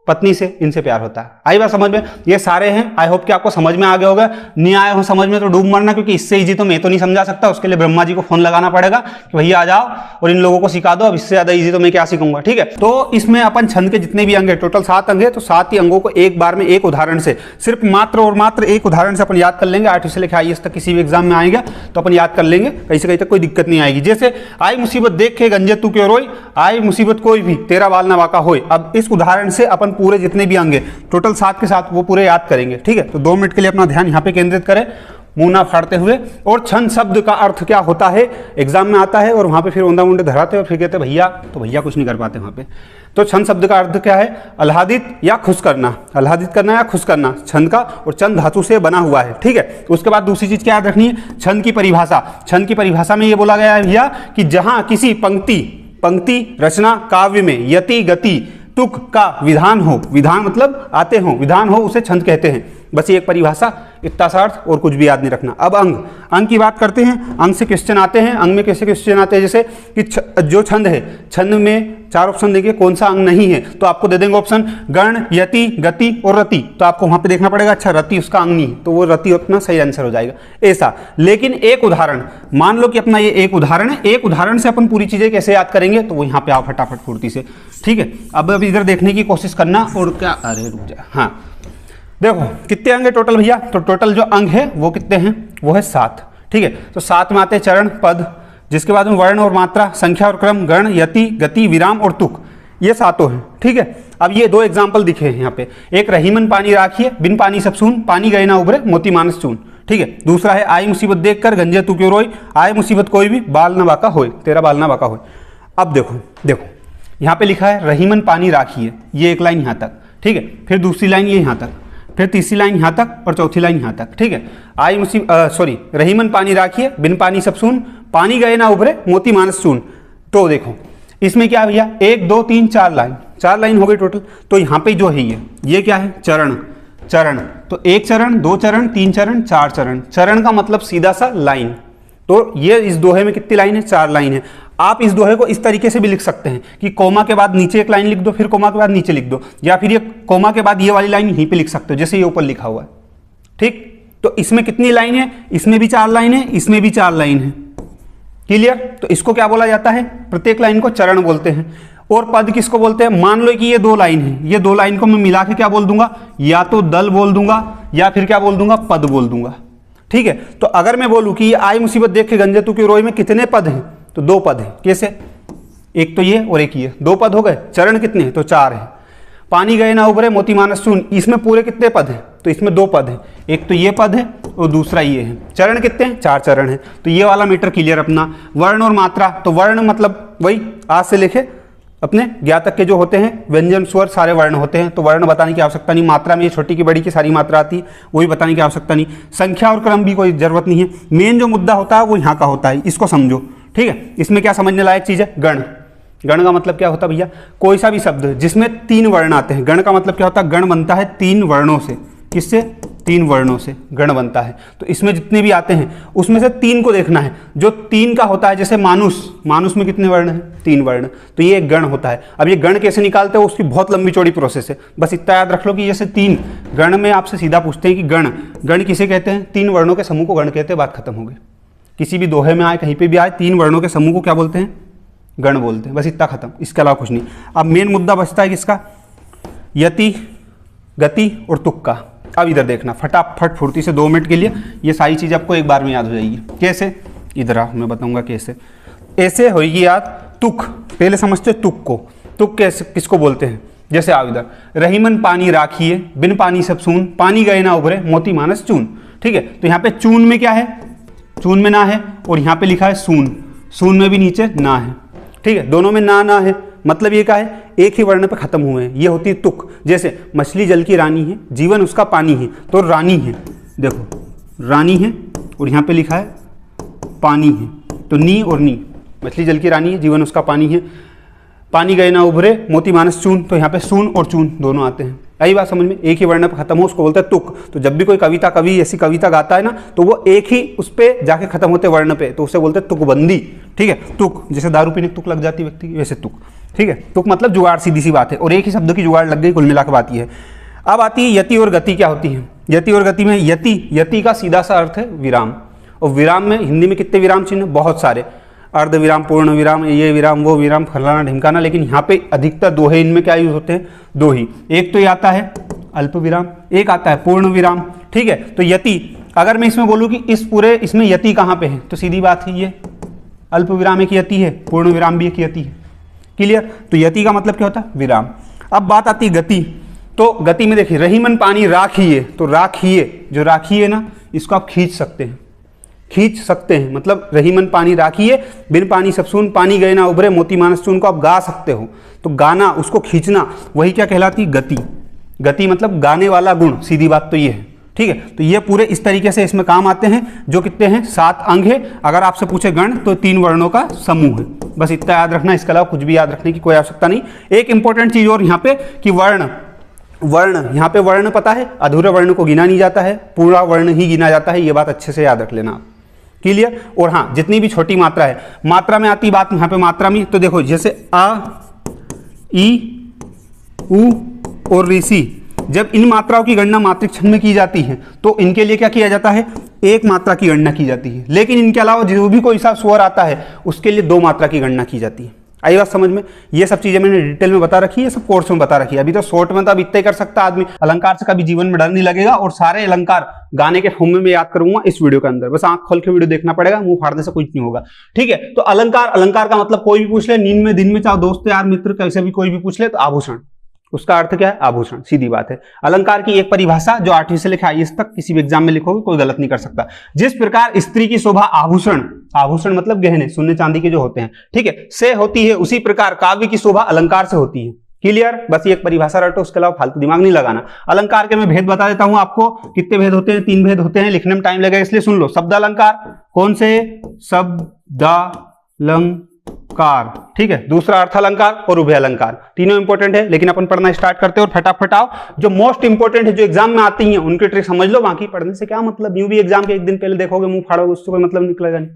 पत्नी से, इनसे प्यार होता है। आई बात समझ में? ये सारे हैं। आई होप कि आपको समझ में आ गया होगा। नहीं आए हो समझ में तो डूब मरना, क्योंकि इससे इजी तो मैं तो नहीं समझा सकता। उसके लिए ब्रह्मा जी को फोन लगाना पड़ेगा कि भैया आ जाओ और इन लोगों को सिखा दो। अब इससे ज्यादा इजी तो मैं क्या सिखाऊंगा, ठीक है। तो इसमें अपन छंद के जितने भी अंग है, टोटल 7 अंग है, तो 7 ही अंगों को एक बार में एक उदाहरण से, सिर्फ मात्र और मात्र एक उदाहरण से अपन याद कर लेंगे। 8वीं से लेकर IAS तक किसी भी एग्जाम में आएगा तो अपन याद कर लेंगे, कहीं से कहीं तक कोई दिक्कत नहीं आएगी। जैसे आई मुसीबत देख के गंजे तू क्यों रोई, आई मुसीबत कोई भी तेरा बाल ना वाका होए। अब इस उदाहरण से अपन पूरे जितने भी अंग टोटल 7 के साथ वो पूरे याद करेंगे, ठीक है। तो 2 मिनट के लिए अपना ध्यान यहाँ पे केंद्रित करें, मुंह ना फाड़ते हुए। और छंद शब्द का अर्थ क्या होता है एग्जाम में आता है, और वहां पे फिर ओंधा मुंडे धराते और फिर कहते भैया, तो भैया कुछ नहीं कर पाते वहां पे। तो छंद शब्द का अर्थ क्या है? आह्लादित या खुश करना, आह्लादित करना या खुश करना छंद का, और चंद धातु से बना हुआ है, ठीक है। उसके बाद दूसरी चीज क्या याद रखनी है? छंद की परिभाषा। छंद की परिभाषा में ये बोला गया है भैया कि जहां किसी पंक्ति रचना काव्य में यति गति तुक का विधान हो, विधान मतलब आते हो, विधान हो, उसे छंद कहते हैं। बस ये एक परिभाषा, इतना सा अर्थ, और कुछ भी याद नहीं रखना। अब अंग की बात करते हैं। अंग से क्वेश्चन आते हैं। अंग में कैसे क्वेश्चन आते हैं? जैसे कि जो छंद है, छंद में 4 ऑप्शन देंगे, कौन सा अंग नहीं है तो आपको दे देंगे ऑप्शन गण, यति, गति और रति। तो आपको वहां पे देखना पड़ेगा, अच्छा रति उसका अंग नहीं है, तो वो रति अपना सही आंसर हो जाएगा ऐसा। लेकिन एक उदाहरण मान लो कि अपना ये एक उदाहरण है, एक उदाहरण से अपन पूरी चीजें कैसे याद करेंगे, तो वो यहाँ पे आओ फटाफट फुर्ती से, ठीक है। अब इधर देखने की कोशिश करना। और क्या, अरे रुक जा, हाँ देखो कितने अंग है टोटल भैया? तो टोटल जो अंग है वो कितने हैं? वो है 7, ठीक है। तो 7 में आते हैं चरण, पद, जिसके बाद में वर्ण और मात्रा, संख्या और क्रम, गण, यति, गति, विराम और तुक, ये 7 हैं, ठीक है। अब ये 2 एग्जाम्पल दिखे हैं यहाँ पे। एक रहीमन पानी राखिए, बिन पानी सब सून, पानी गए ना उभरे, मोती मानस चून, ठीक है। दूसरा है आई मुसीबत देख कर गंजे तू क्यों रोई, आई मुसीबत कोई भी बाल ना बाका होए, तेरा बाल ना बाका होए। अब देखो यहाँ पे लिखा है रहीमन पानी राखिए, ये एक लाइन यहाँ तक, ठीक है। फिर दूसरी लाइन ये यहाँ तक, फिर तीसरी लाइन यहाँ तक और चौथी लाइन यहाँ तक, ठीक है। रहीमन पानी राखिए, बिन पानी सब सून, पानी गए ना उभरे, मोती मानस चून। तो देखो इसमें क्या भैया, 1 2 3 4 लाइन हो गई टोटल। तो यहाँ पे जो है ये क्या है? चरण। तो 1 चरण, 2 चरण, 3 चरण, 4 चरण। चरण का मतलब सीधा सा लाइन। तो ये इस दोहे में कितनी लाइन है? 4 लाइन है। आप इस दोहे को इस तरीके से भी लिख सकते हैं कि कोमा के बाद नीचे एक लाइन लिख दो, फिर कोमा के बाद नीचे लिख दो, या फिर ये कोमा के बाद ये वाली लाइन यहीं पे लिख सकते हो, जैसे ये ऊपर लिखा हुआ है, ठीक। तो इसमें कितनी लाइन है? इसमें भी 4 लाइन है, इसमें भी 4 लाइन है। क्लियर? तो इसको क्या बोला जाता है? प्रत्येक लाइन को चरण बोलते हैं। और पद किसको बोलते हैं? मान लो कि ये 2 लाइन है, ये 2 लाइन को मैं मिला के क्या बोल दूंगा? या तो दल बोल दूंगा या फिर क्या बोल दूंगा? पद बोल दूंगा, ठीक है। तो अगर मैं बोलूं कि ये आई मुसीबत देख के गंजे तू क्यों रोई में कितने पद हैं? तो 2 पद हैं। कैसे? एक तो ये और एक ये, 2 पद हो गए। चरण कितने हैं? तो 4 है। पानी गए ना उभरे मोती मानस चून, इसमें पूरे कितने पद हैं? तो इसमें 2 पद हैं, एक तो ये पद है और दूसरा ये है। चरण कितने हैं? 4 चरण हैं। तो ये वाला मीटर क्लियर अपना। वर्ण और मात्रा, तो वर्ण मतलब वही आज से लेके अपने ज्ञा तक के जो होते हैं व्यंजन स्वर सारे वर्ण होते हैं, तो वर्ण बताने की आवश्यकता नहीं। मात्रा में ये छोटी की बड़ी की सारी मात्रा आती है, वो भी बताने की आवश्यकता नहीं। संख्या और क्रम भी कोई जरूरत नहीं है। मेन जो मुद्दा होता है वो यहाँ का होता है, इसको समझो, ठीक है। इसमें क्या समझने लायक चीज़ है? गण। गण का मतलब क्या होता है भैया? कोई सा भी शब्द जिसमें 3 वर्ण आते हैं। गण का मतलब क्या होता है? गण बनता है 3 वर्णों से। किससे? 3 वर्णों से गण बनता है। तो इसमें जितने भी आते हैं उसमें से 3 को देखना है। जो 3 का होता है, जैसे मानुष, मानुष में कितने वर्ण हैं? 3 वर्ण। तो ये एक गण होता है। अब ये गण कैसे निकालते हैं उसकी बहुत लंबी चौड़ी प्रोसेस है, बस इतना याद रख लो कि जैसे 3 गण में आपसे सीधा पूछते हैं कि गण किसे कहते हैं? 3 वर्णों के समूह को गण कहते हैं, बात खत्म हो गई। किसी भी दोहे में आए, कहीं पे भी आए, 3 वर्णों के समूह को क्या बोलते हैं? गण बोलते हैं, बस इतना खत्म, इसके अलावा कुछ नहीं। अब मेन मुद्दा बचता है किसका? यति, गति और तुक का। अब इधर देखना फटाफट फुर्ती से 2 मिनट के लिए, ये सारी चीज़ आपको एक बार में याद हो जाएगी। कैसे? इधर आओ, मैं बताऊंगा कैसे। ऐसे होगी याद तुक। पहले समझते तुक को। तुक कैसे, किसको बोलते हैं? जैसे आओ इधर, रहीमन पानी राखिए, बिन पानी सब सून, पानी गए ना उभरे मोती मानस चून। ठीक है, तो यहाँ पे चून में क्या है? चून में ना है, और यहाँ पे लिखा है सून, सून में भी नीचे ना है। ठीक है, दोनों में ना है, मतलब ये क्या है? एक ही वर्ण पे खत्म हुए हैं, ये होती है तुक। जैसे मछली जल की रानी है, जीवन उसका पानी है, तो रानी है, देखो रानी है और यहाँ पे लिखा है पानी है, तो नी और नी। मछली जल की रानी है, जीवन उसका पानी है। पानी गए ना उभरे मोती मानस चून, तो यहाँ पे सून और चून दोनों आते हैं। आई बात समझ में? एक ही वर्ण पे खत्म हो उसको बोलते हैं तुक। तो जब भी कोई कवि ऐसी कविता गाता है ना, तो वो एक ही उस पे जाके खत्म होते वर्ण पे, तो उसे बोलते हैं तुकबंदी। ठीक है, तुक, जैसे दारू पीने तुक लग जाती है व्यक्ति की, वैसे तुक। ठीक है, तुक मतलब जुगाड़, सीधी सी बात है, और एक ही शब्द की जुगाड़ लग गई, कुल मिला के बात ये है। अब आती है यति और गति। क्या होती है यति और गति में? यति का सीधा सा अर्थ है विराम, और विराम में हिंदी में कितने विराम चिन्ह? बहुत सारे। अर्ध विराम, पूर्ण विराम, ये विराम, वो विराम, फलाना ढिमकाना, लेकिन यहाँ पे अधिकतर 2 है। इनमें क्या यूज होते हैं? 2 ही। एक तो ये आता है अल्प विराम, एक आता है पूर्ण विराम। ठीक है, तो यति, अगर मैं इसमें बोलूँ कि इस पूरे इसमें यति कहाँ पे है, तो सीधी बात है ये अल्प विराम एक यति है, पूर्ण विराम भी एक यति है। क्लियर? तो यति का मतलब क्या होता है? विराम। अब बात आती है गति। तो गति में देखिए, रहीमन पानी राखिए, तो राखिए, जो राखिए ना, इसको आप खींच सकते हैं, मतलब रहीमन पानी राखिए, बिन पानी सब सून, पानी गए ना उभरे मोती मानस चून को आप गा सकते हो। तो गाना, उसको खींचना, वही क्या कहलाती? गति। गति मतलब गाने वाला गुण, सीधी बात तो ये है। ठीक है, तो ये पूरे इस तरीके से इसमें काम आते हैं, जो कितने हैं? 7 अंग है। अगर आपसे पूछे गण, तो 3 वर्णों का समूह है, बस इतना याद रखना, इसके अलावा कुछ भी याद रखने की कोई आवश्यकता नहीं। एक इंपॉर्टेंट चीज और यहाँ पे कि वर्ण, यहाँ पे वर्ण पता है, अधूरे वर्ण को गिना नहीं जाता है, पूरा वर्ण ही गिना जाता है, ये बात अच्छे से याद रख लेना आप। क्लियर? और हाँ, जितनी भी छोटी मात्रा है, मात्रा में आती बात यहाँ पे मात्रा में, तो देखो जैसे आ, ई, उ और ऋषि, जब इन मात्राओं की गणना मात्रिक छंद में की जाती है, तो इनके लिए क्या किया जाता है? 1 मात्रा की गणना की जाती है। लेकिन इनके अलावा जो भी कोई सा स्वर आता है, उसके लिए 2 मात्रा की गणना की जाती है। आई बात समझ में? ये सब चीजें मैंने डिटेल में बता रखी है, सब कोर्स में बता रखी है। अभी तो शॉर्ट में तो अब इतना ही कर सकता आदमी। अलंकार से कभी जीवन में डर नहीं लगेगा, और सारे अलंकार गाने के फॉर्म में मैं याद करूंगा इस वीडियो के अंदर। बस आंख खोल के वीडियो देखना पड़ेगा, मुंह फाड़ने से कुछ नहीं होगा। ठीक है, तो अलंकार का मतलब कोई भी पूछ ले, नींद में, दिन में, चाहे दोस्त यार मित्र कैसे भी कोई भी पूछ ले, तो आभूषण, उसका अर्थ क्या है? आभूषण, सीधी बात है। अलंकार की एक परिभाषा जो 8वीं से लेकर IAS तक किसी भी एग्जाम में लिखोगे, कोई गलत नहीं कर सकता। जिस प्रकार स्त्री की शोभा आभूषण, आभूषण मतलब गहने, सोने चांदी के जो होते हैं, ठीक है, से होती है, उसी प्रकार काव्य की शोभा अलंकार से होती है। क्लियर? बस ये एक परिभाषा रटो, उसके अलावा फालतू दिमाग नहीं लगाना। अलंकार के मैं भेद बता देता हूं आपको। कितने भेद होते हैं? 3 भेद होते हैं, लिखने में टाइम लगेगा इसलिए सुन लो। शब्दालंकार, कौन से? शब्दालंकार, ठीक है। दूसरा अर्थालंकार और उभय अलंकार, तीनों इंपॉर्टेंट है, लेकिन अपन पढ़ना स्टार्ट करते हैं और फटाफट आओ। जो मोस्ट इंपॉर्टेंट है, जो एग्जाम में आती हैं, उनकी ट्रिक समझ लो, बाकी पढ़ने से क्या मतलब? यूं भी एग्जाम के 1 दिन पहले देखोगे, मुंह फाड़ोगे, उससे कोई मतलब निकलेगा नहीं।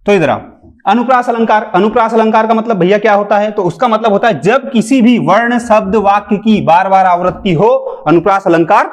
तो इधर आओ, अनुप्रास अलंकार। अनुप्रास अलंकार का मतलब भैया क्या होता है? तो उसका मतलब होता है जब किसी भी वर्ण, शब्द, वाक्य की बार बार आवृत्ति हो, अनुप्रास अलंकार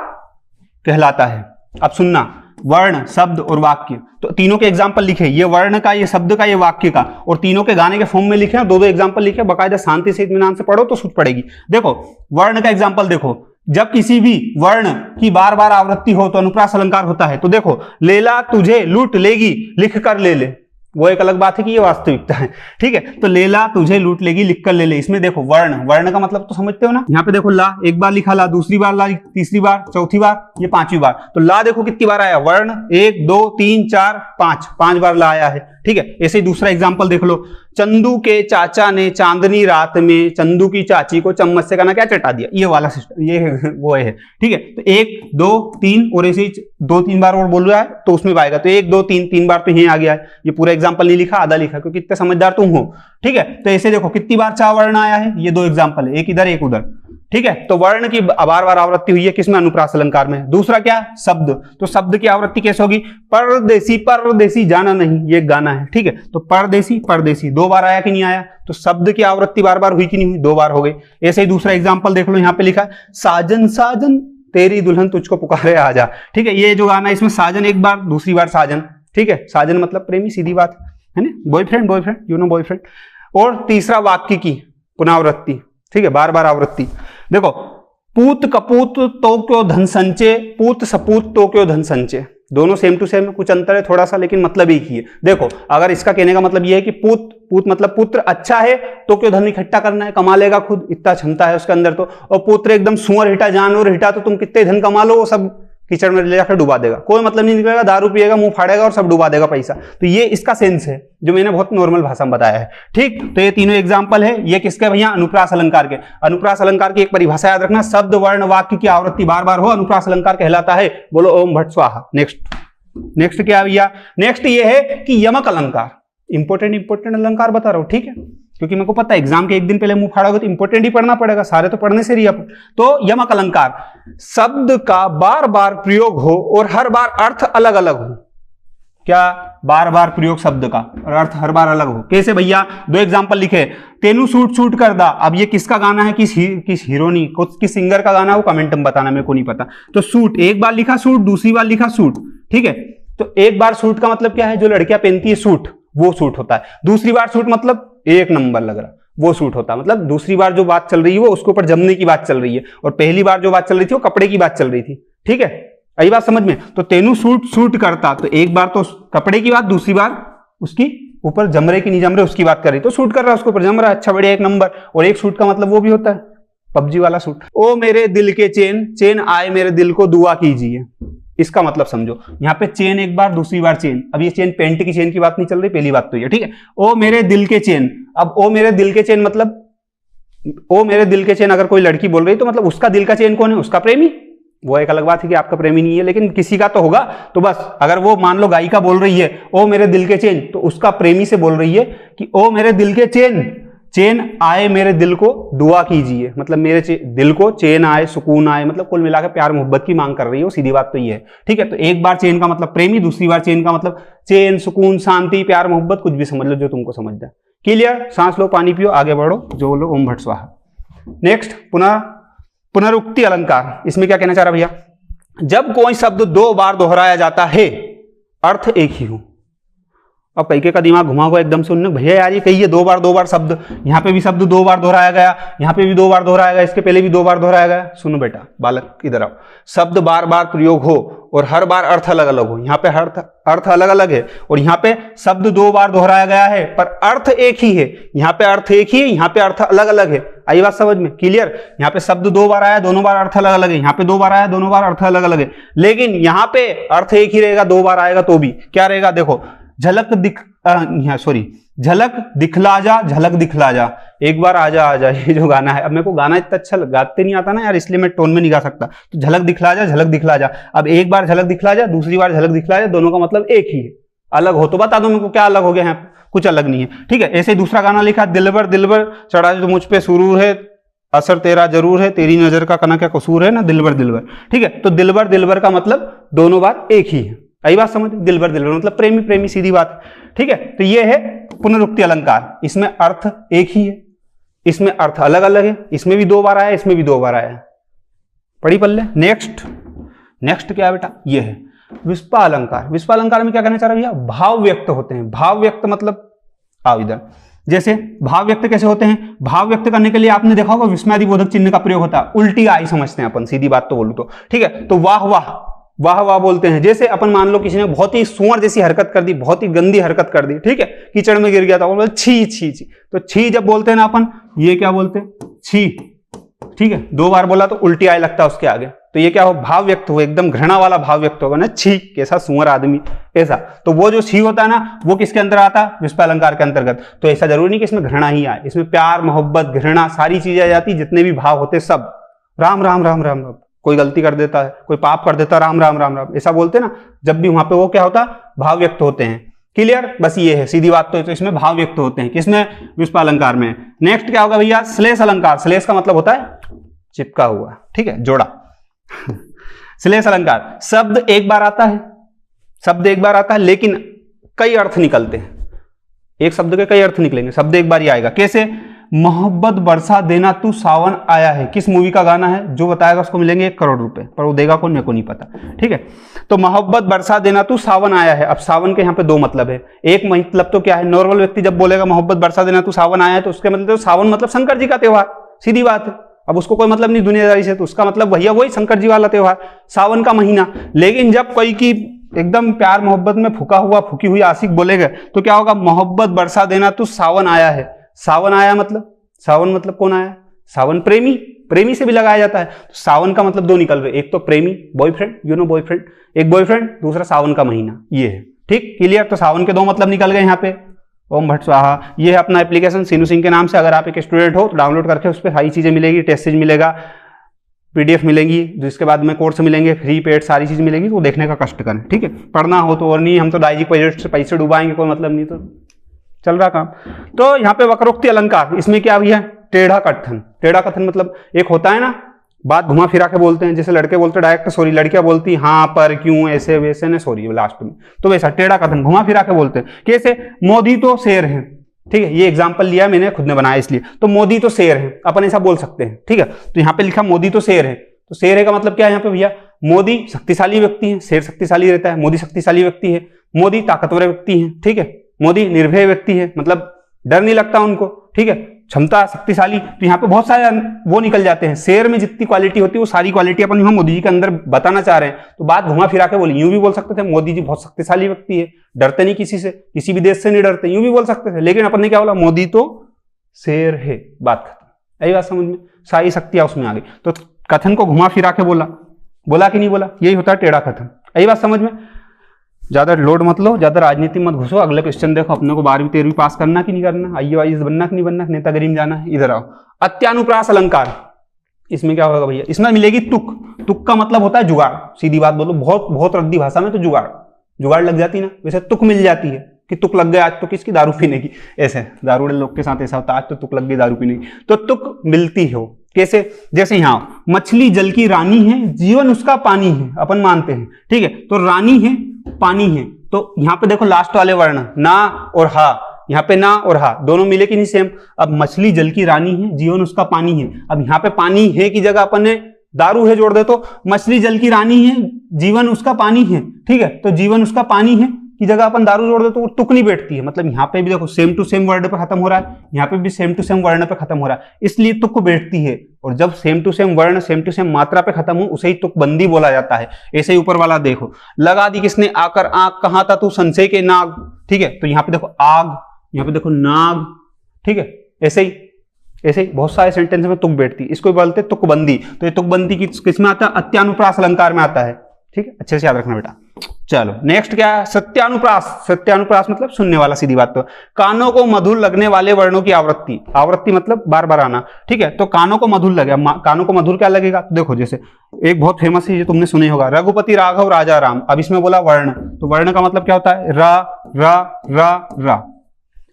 कहलाता है। अब सुनना, वर्ण, शब्द और वाक्य, तो तीनों के एग्जाम्पल लिखे, ये वर्ण का, ये शब्द का, ये वाक्य का, और तीनों के गाने के फॉर्म में लिखे, 2-2 एग्जाम्पल लिखे, बाकायदा शांति से इत्मीनान से पढ़ो तो सूझ पड़ेगी। देखो वर्ण का एग्जाम्पल देखो, जब किसी भी वर्ण की बार बार आवृत्ति हो तो अनुप्रास अलंकार होता है। तो देखो, लेला तुझे लूट लेगी, लिख कर ले ले, वो एक अलग बात है कि ये वास्तविकता है। ठीक है, तो लेला तुझे लूट लेगी लिख कर ले ले, इसमें देखो वर्ण, वर्ण का मतलब तो समझते हो ना। यहाँ पे देखो ला, एक बार लिखा ला, दूसरी बार ला, तीसरी बार, चौथी बार, ये पांचवी बार। तो ला देखो कितनी बार आया, वर्ण 1 2 3 4 5, 5 बार ला आया है। ठीक है, ऐसे ही दूसरा एग्जाम्पल देख लो, चंदू के चाचा ने चांदनी रात में चंदू की चाची को चम्मच से कहना क्या चटा दिया, ये वाला सिस्टम, ये वो है। ठीक है, तो 1 2 3 और ऐसे ही 2-3 बार और बोल रहा है तो उसमें आएगा, तो 1 2 3 3 बार तो यहीं आ गया है। ये पूरा एग्जाम्पल नहीं लिखा, आधा लिखा, क्योंकि इतने समझदार तुम हो। ठीक है, तो ऐसे देखो कितनी बार चा वर्ण आया है, ये 2 एग्जाम्पल है, एक इधर एक उधर। ठीक है, तो वर्ण की बार बार आवृत्ति हुई है किसमें, अनुप्रास अलंकार में। दूसरा क्या, शब्द, तो शब्द की आवृत्ति कैसे होगी, परदेसी परदेसी जाना नहीं, ये गाना है। ठीक है, तो परदेसी परदेसी 2 बार आया कि नहीं आया, तो शब्द की आवृत्ति बार बार हुई कि नहीं हुई, 2 बार हो गई। ऐसे ही दूसरा एग्जाम्पल देख लो, यहाँ पे लिखा है साजन साजन तेरी दुल्हन तुझको पुकारे आजा। ठीक है, ये जो गाना है इसमें साजन एक बार, दूसरी बार साजन। ठीक है, साजन मतलब प्रेमी, सीधी बात है ना, boyfriend boyfriend, you know boyfriend. और तीसरा वाक्य की पुनरावृत्ति। ठीक है, बार बार आवृत्ति। देखो, पूत कपूत तो क्यों धन संचय, पूत सपूत तो क्यों धन संचय, दोनों सेम टू सेम, कुछ अंतर है थोड़ा सा, लेकिन मतलब एक ही है। देखो, अगर इसका कहने का मतलब यह है कि पूत, पूत मतलब पुत्र अच्छा है तो क्यों धन इकट्ठा करना है, कमा लेगा खुद, इतना क्षमता है उसके अंदर तो। और पुत्र एकदम सुअर हिटा, जानवर हिटा, तो तुम कितने धन कमा लो, वो सब कीचड़ में ले जाकर डुबा देगा, कोई मतलब नहीं निकलेगा, दारू पिएगा, मुंह फाड़ेगा और सब डुबा देगा पैसा। तो ये इसका सेंस है जो मैंने बहुत नॉर्मल भाषा में बताया है। ठीक, तो ये तीनों एग्जांपल है, ये किसके भैया, अनुप्रास अलंकार के। अनुप्रास अलंकार की एक परिभाषा याद रखना, शब्द वर्ण वाक्य की आवृत्ति बार बार हो, अनुप्रास अलंकार कहलाता है। बोलो ओम भट्ट स्वाहा। नेक्स्ट क्या भैया, नेक्स्ट ये है कि यमक अलंकार। इंपोर्टेंट अलंकार बता रहा हूं, ठीक है, क्योंकि मेरे को पता है एग्जाम के एक दिन पहले मुंह फाड़ोगे तो इंपोर्टेंट ही पढ़ना पड़ेगा, सारे तो पढ़ने से रही अपन। तो यमक अलंकार, शब्द का बार बार प्रयोग हो और हर बार अर्थ अलग अलग हो। क्या, बार बार प्रयोग शब्द का और अर्थ हर बार अलग हो। कैसे भैया, 2 एग्जांपल लिखे, तेनू सूट सूट कर दा। अब ये किसका गाना है, किस हीरोनी, किस सिंगर का गाना है, वो कमेंट में बताना, मेरे को नहीं पता। तो सूट, एक बार लिखा सूट, दूसरी बार लिखा सूट। ठीक है, तो एक बार सूट का मतलब क्या है, जो लड़कियां पहनती है सूट, वो सूट होता है। दूसरी बार सूट मतलब एक नंबर लग रहा, वो सूट होता है। मतलब दूसरी बार जो बात चल रही है वो उसके ऊपर जमने की बात चल रही है, और पहली बार जो बात चल रही थी वो कपड़े की बात चल रही थी। ठीक है, यही बात समझ में। तो तेनू सूट सूट करता, तो एक बार तो कपड़े की बात, दूसरी बार उसकी ऊपर जम रहे कि नहीं जम रहे उसकी बात कर रही, तो सूट कर रहा है, उसके ऊपर जम रहा है, अच्छा बढ़िया, एक नंबर। और एक सूट का मतलब वो भी होता है पबजी वाला सूट, ओ मेरे दिल के चेन, चेन आए मेरे दिल को दुआ कीजिए, इसका मतलब समझो। यहाँ पे चेन एक बार, दूसरी बार चेन। अब ये चेन पेंट की चेन की बात नहीं चल रही, पहली बात तो ये। ठीक है, ओ मेरे दिल के चेन। अब ओ मेरे दिल के चेन मतलब, ओ मेरे दिल के चेन अगर कोई लड़की बोल रही तो मतलब उसका दिल का चेन कौन है, उसका प्रेमी। वो एक अलग बात है कि आपका प्रेमी नहीं है, लेकिन किसी का तो होगा। तो बस अगर वो मान लो गायिका बोल रही है ओ मेरे दिल के चेन, तो उसका प्रेमी से बोल रही है कि ओ मेरे दिल के चेन, चेन आए मेरे दिल को दुआ कीजिए, मतलब मेरे दिल को चैन आए, सुकून आए, मतलब कुल मिलाकर प्यार मोहब्बत की मांग कर रही हो, सीधी बात तो ये है। ठीक है, तो एक बार चैन का मतलब प्रेमी, दूसरी बार चैन का मतलब चैन, सुकून, शांति, प्यार मोहब्बत, कुछ भी समझ लो जो तुमको समझ जाए। क्लियर, सांस लो, पानी पियो, आगे बढ़ो, जो बोलो ओम भट्ट स्वाहा। नेक्स्ट, पुनरुक्ति अलंकार। इसमें क्या कहना चाह रहा भैया, जब कोई शब्द 2 बार दोहराया जाता है अर्थ एक ही हो। अब कई का दिमाग घुमा हुआ एकदम से, उन्होंने भैया यार ये कही है 2 बार शब्द, यहाँ पे भी शब्द 2 बार दोहराया गया, यहाँ पे भी 2 बार दोहराया गया, इसके पहले भी 2 बार दोहराया गया। सुनो बेटा बालक, इधर आओ। शब्द बार बार प्रयोग हो और हर बार अर्थ अलग अलग हो। यहाँ पे अर्थ अलग अलग है और यहाँ पे शब्द 2 बार दोहराया गया है पर अर्थ एक ही है। यहाँ पे अर्थ एक ही है, यहाँ पे अर्थ अलग अलग है। आई बात समझ में, क्लियर। यहाँ पे शब्द 2 बार आया, दोनों बार अर्थ अलग अलग है, यहाँ पे 2 बार आया, दोनों बार अर्थ अलग अलग है, लेकिन यहाँ पे अर्थ एक ही रहेगा, 2 बार आएगा तो भी क्या रहेगा। देखो, झलक दिखला जा, झलक दिखला जा, एक बार आजा आजा, ये जो गाना है। अब मेरे को गाना इतना अच्छा गाते नहीं आता ना यार, इसलिए मैं टोन में नहीं गा सकता। तो झलक दिखला जा, झलक दिखला जा। अब एक बार झलक दिखला जा, दूसरी बार झलक दिखला जा, दोनों का मतलब एक ही है। अलग हो तो बता दो मेरे को क्या अलग हो गया है, कुछ अलग नहीं है। ठीक है, ऐसे दूसरा गाना लिखा, दिलबर दिलबर चढ़ा जो मुझ पे सुरूर है, असर तेरा जरूर है, तेरी नजर का कना क्या कसूर है ना, दिलबर दिलबर। ठीक है, तो दिलबर दिलबर का मतलब दोनों बार एक ही है। आई बात समझ, दिलबर दिलबर मतलब प्रेमी प्रेमी, सीधी बात। ठीक है, तो ये है पुनरुक्ति अलंकार। इसमें अर्थ एक ही है, इसमें अर्थ अलग अलग है, इसमें भी 2 बार आया, इसमें भी 2 बार आया। पढ़ी पल्ले। नेक्स्ट क्या है बेटा, ये है विस्पा अलंकार। विस्पा अलंकार में क्या कहना चाह रहा है भैया, भाव व्यक्त होते हैं। भाव व्यक्त मतलब, आओ इधर, जैसे भाव व्यक्त कैसे होते हैं। भाव व्यक्त करने के लिए आपने देखा होगा विस्मयादिबोधक चिन्ह का प्रयोग होता है। उल्टी आई समझते हैं अपन, सीधी बात तो बोलूं तो। ठीक है, तो वाह वाह, वाह वाह बोलते हैं। जैसे अपन मान लो किसी ने बहुत ही सुअर जैसी हरकत कर दी, बहुत ही गंदी हरकत कर दी, ठीक है, कीचड़ में गिर गया था, बोल छी छी छी, तो छी जब बोलते हैं ना अपन, ये क्या बोलते हैं, छी, ठीक है, 2 बार बोला तो उल्टी आए लगता है उसके आगे, तो ये क्या हो, भाव व्यक्त हो, एकदम घृणा वाला भाव व्यक्त होगा ना, छी कैसा सुअर आदमी, ऐसा। तो वो जो छी होता है ना, वो किसके अंदर आता है, विस्फालंकार के अंतर्गत। तो ऐसा जरूरी नहीं कि इसमें घृणा ही आए, इसमें प्यार, मोहब्बत, घृणा सारी चीजें आ जाती, जितने भी भाव होते सब। राम राम राम राम राम, कोई गलती कर देता है, कोई पाप कर देता है, राम राम राम राम, ऐसा बोलते ना, जब भी वहां पे वो क्या होता, भाव व्यक्त होते हैं। क्लियर, बस ये है सीधी बात। तो इसमें भाव व्यक्त होते हैं, किसमें, विस्फालंकार में। नेक्स्ट क्या होगा भैया, श्लेष अलंकार। श्लेष का मतलब होता है चिपका हुआ, ठीक है, जोड़ा। श्लेष अलंकार, शब्द एक बार आता है, शब्द एक बार आता है, लेकिन कई अर्थ निकलते हैं, एक शब्द के कई अर्थ निकलेंगे, शब्द एक बार ही आएगा। कैसे, मोहब्बत बरसा देना तू सावन आया है, किस मूवी का गाना है, जो बताएगा उसको मिलेंगे 1 करोड़ रुपए, पर वो देगा कौन, मेरे को नहीं पता, ठीक है। तो मोहब्बत बरसा देना तू सावन आया है। अब सावन के यहाँ पे 2 मतलब है। एक मतलब तो क्या है, नॉर्मल व्यक्ति जब बोलेगा मोहब्बत बरसा देना तू सावन आया है, तो उसके मतलब तो सावन मतलब शंकर जी का त्योहार, सीधी बात है। अब उसको कोई मतलब नहीं दुनियादारी से, तो उसका मतलब भैया वही शंकर जी वाला त्योहार, सावन का महीना। लेकिन जब कोई की एकदम प्यार मोहब्बत में फूका हुआ, फूकी हुई आशिक बोलेगा, तो क्या होगा, मोहब्बत बरसा देना तू सावन आया है। सावन आया मतलब, सावन मतलब कौन आया, सावन प्रेमी, प्रेमी से भी लगाया जाता है। तो सावन का मतलब 2 निकल रहे, एक तो प्रेमी, बॉयफ्रेंड, यू नो बॉयफ्रेंड, एक बॉयफ्रेंड, दूसरा सावन का महीना, ये है, ठीक, क्लियर। तो सावन के 2 मतलब निकल गए यहाँ पे। ओम भट्ट स्वाहा, ये है अपना एप्लीकेशन सीनू सिंह के नाम से। अगर आप एक स्टूडेंट हो तो डाउनलोड करके उस पर सारी चीजें मिलेगी, टेस्ट सीरीज मिलेगा, पीडीएफ मिलेंगी, जिसके बाद में कोर्स मिलेंगे, फ्री पेड सारी चीज मिलेगी, तो देखने का कष्ट करें, ठीक है। पढ़ना हो तो, और नहीं हम तो डायजी प्रोजेक्ट से पैसे डुबाएंगे, कोई मतलब नहीं, तो चल रहा काम। तो यहाँ पे वक्रोक्ति अलंकार, इसमें क्या भी है, टेढ़ा कथन। टेढ़ा कथन मतलब एक होता है ना, बात घुमा फिरा के बोलते हैं, जैसे लड़के बोलते डायरेक्ट सॉरी, लड़कियां बोलती हाँ पर क्यों ऐसे वैसे ने सॉरी लास्ट में, तो वैसा टेढ़ा कथन घुमा फिरा के बोलते हैं। कैसे, मोदी तो शेर है, ठीक है, ये एग्जांपल लिया मैंने, खुद ने बनाया इसलिए। तो मोदी तो शेर है, अपन ऐसा बोल सकते हैं, ठीक है। तो यहाँ पे लिखा मोदी तो शेर है, तो शेर है का मतलब क्या है यहाँ पे भैया, मोदी शक्तिशाली व्यक्ति है, शेर शक्तिशाली रहता है, मोदी शक्तिशाली व्यक्ति है, मोदी ताकतवर व्यक्ति है, ठीक है, मोदी निर्भय व्यक्ति है, मतलब डर नहीं लगता उनको, ठीक है, क्षमता शक्तिशाली। तो यहाँ पे बहुत सारे वो निकल जाते हैं, शेर में जितनी क्वालिटी होती है वो सारी क्वालिटी अपन यहाँ मोदी जी के अंदर बताना चाह रहे हैं। तो बात घुमा फिरा के बोली, यूं भी बोल सकते थे मोदी जी बहुत शक्तिशाली व्यक्ति है, डरते नहीं किसी से, किसी भी देश से नहीं डरते, यूं भी बोल सकते थे। लेकिन अपन ने क्या बोला, मोदी तो शेर है, बात खत्म। यही बात समझ में, सारी शक्तियां उसमें आ गई। तो कथन को घुमा फिरा के बोला, बोला कि नहीं बोला, यही होता है टेढ़ा कथन। यही बात समझ में। ज्यादा लोड मत लो, ज्यादा राजनीति मत घुसो, अगले क्वेश्चन देखो। अपने को 12वीं 13वीं पास करना कि नहीं करना, आईएएस बनना कि नहीं बनना, नेतागिरी में जाना है, इधर आओ। अत्यानुप्रास अलंकार, इसमें क्या होगा भैया, इसमें मिलेगी तुक। तुक का मतलब होता है जुगाड़, सीधी बात बोलो, बहुत बहुत रद्दी भाषा में तो जुगाड़, जुगाड़ लग जाती ना, वैसे तुक मिल जाती है कि तुक लग गया आज तो किसकी, दारू पीने की। ऐसे दारूड़े लोग के साथ ऐसा होता है, आज तो तुक लग गई दारू पीने की, तो तुक मिलती हो। कैसे, जैसे यहाँ मछली जल की रानी है, जीवन उसका पानी है, अपन मानते हैं, ठीक है। तो रानी है, पानी है, तो यहाँ पे देखो लास्ट वाले वर्ण ना और हा, यहाँ पे ना और हा दोनों मिले कि नहीं, सेम। अब मछली जल की रानी है, जीवन उसका पानी है, अब यहाँ पे पानी है की जगह अपन ने दारू है जोड़ दे, तो मछली जल की रानी है, जीवन उसका पानी है, ठीक है। तो जीवन उसका पानी है की जगह अपन दारू जोड़ दे तो वो तुक नहीं बैठती है। मतलब यहाँ पे भी देखो सेम टू सेम वर्ड पे खत्म हो रहा है, यहाँ पे भी सेम टू सेम वर्ण पे खत्म हो रहा है, इसलिए तुक बैठती है। और जब सेम टू सेम वर्ण सेम टू सेम मात्रा पे खत्म हो उसे ही तुकबंदी बोला जाता है। ऐसे ही ऊपर वाला देखो, लगा दी किसने, आकर आग, कहा था तू संशय के नाग, ठीक है। तो यहाँ पे देखो आग, यहाँ पे देखो नाग, ठीक है। ऐसे ही बहुत सारे सेंटेंस में तुक बैठती है, इसको बोलते हैं तुकबंदी। तो ये तुकबंदी किस में आता है, अत्यानुप्रास अलंकार में आता है, ठीक है। अच्छे से याद रखना बेटा। चलो नेक्स्ट क्या है, सत्यानुप्रास। सत्यानुप्रास मतलब सुनने वाला, सीधी बात। तो कानों को मधुर लगने वाले वर्णों की आवृत्ति, आवृत्ति मतलब बार बार आना, ठीक है। तो कानों को मधुर लगे, कानों को मधुर क्या लगेगा, देखो जैसे एक बहुत फेमस है, ये तुमने सुने होगा, रघुपति राघव राजा राम। अब इसमें बोला वर्ण, तो वर्ण का मतलब क्या होता है, रा रा रा रा।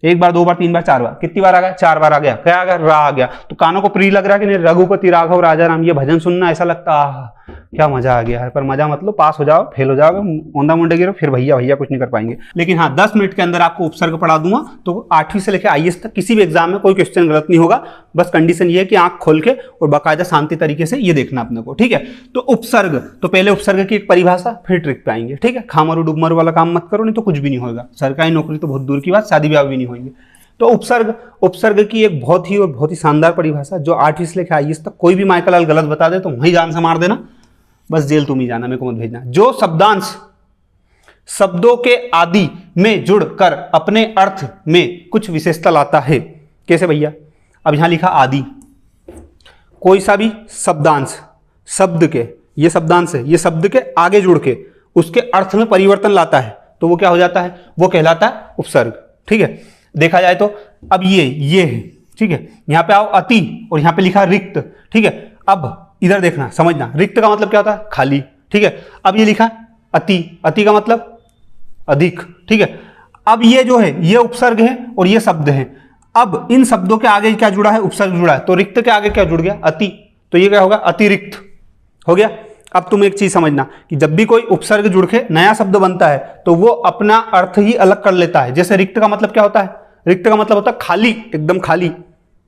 एक बार, 2 बार, 3 बार, 4 बार, कितनी बार आ गया, 4 बार आ गया, क्या आ गया, रा आ गया। तो कानों को प्रिय लग रहा है कि नहीं, रघुपति राघव राजा राम, ये भजन सुनना ऐसा लगता है क्या मजा आ गया है। पर मजा मतलब पास हो जाओ, फेल हो जाओ, औंधा मुंडे गिरो, फिर भैया कुछ नहीं कर पाएंगे। लेकिन हाँ 10 मिनट के अंदर आपको उपसर्ग पढ़ा दूंगा, तो 8वीं से लेकर आईएएस तक किसी भी एग्जाम में कोई क्वेश्चन गलत नहीं होगा। बस कंडीशन ये है कि आंख खोल के और बाकायदा शांति तरीके से ये देखना अपने को, ठीक है। तो उपसर्ग, तो पहले उपसर्ग की एक परिभाषा, फिर ट्रिक पे आएंगे, ठीक है। खामरू डुबमरू वाला काम मत करो, नहीं तो कुछ भी नहीं होगा। सरकारी नौकरी तो बहुत दूर की बात, शादी ब्याह भी नहीं होंगे। तो उपसर्ग, उपसर्ग की एक बहुत ही शानदार परिभाषा, जो 8वीं से लेकर आईएएस तक कोई भी माइकल लाल गलत बता दे तो वही जान से मार देना। बस जेल तुम ही जाना, मेरे को मत भेजना। जो शब्दांश शब्दों के आदि में जुड़कर अपने अर्थ में कुछ विशेषता लाता है। कैसे भैया? अब यहां लिखा आदि, कोई सा भी शब्दांश शब्द के, ये शब्दांश है, ये शब्द के आगे जुड़ के उसके अर्थ में परिवर्तन लाता है तो वो क्या हो जाता है? वो कहलाता है उपसर्ग। ठीक है, देखा जाए तो अब ये है, ठीक है, यहां पे आओ अति और यहां पे लिखा रिक्त। ठीक है, अब इधर देखना, समझना, रिक्त का मतलब क्या होता है? खाली। ठीक है, अब ये लिखा अति, अति का मतलब अधिक। ठीक है, अब ये जो है ये उपसर्ग है और ये शब्द है। अब इन शब्दों के आगे क्या जुड़ा है? उपसर्ग जुड़ा है, तो रिक्त के आगे क्या जुड़ गया? अति, तो ये क्या होगा? अतिरिक्त हो गया। अब तुम एक चीज समझना कि जब भी कोई उपसर्ग जुड़ के नया शब्द बनता है तो वो अपना अर्थ ही अलग कर लेता है। जैसे रिक्त का मतलब क्या होता है? रिक्त का मतलब होता है खाली, एकदम खाली,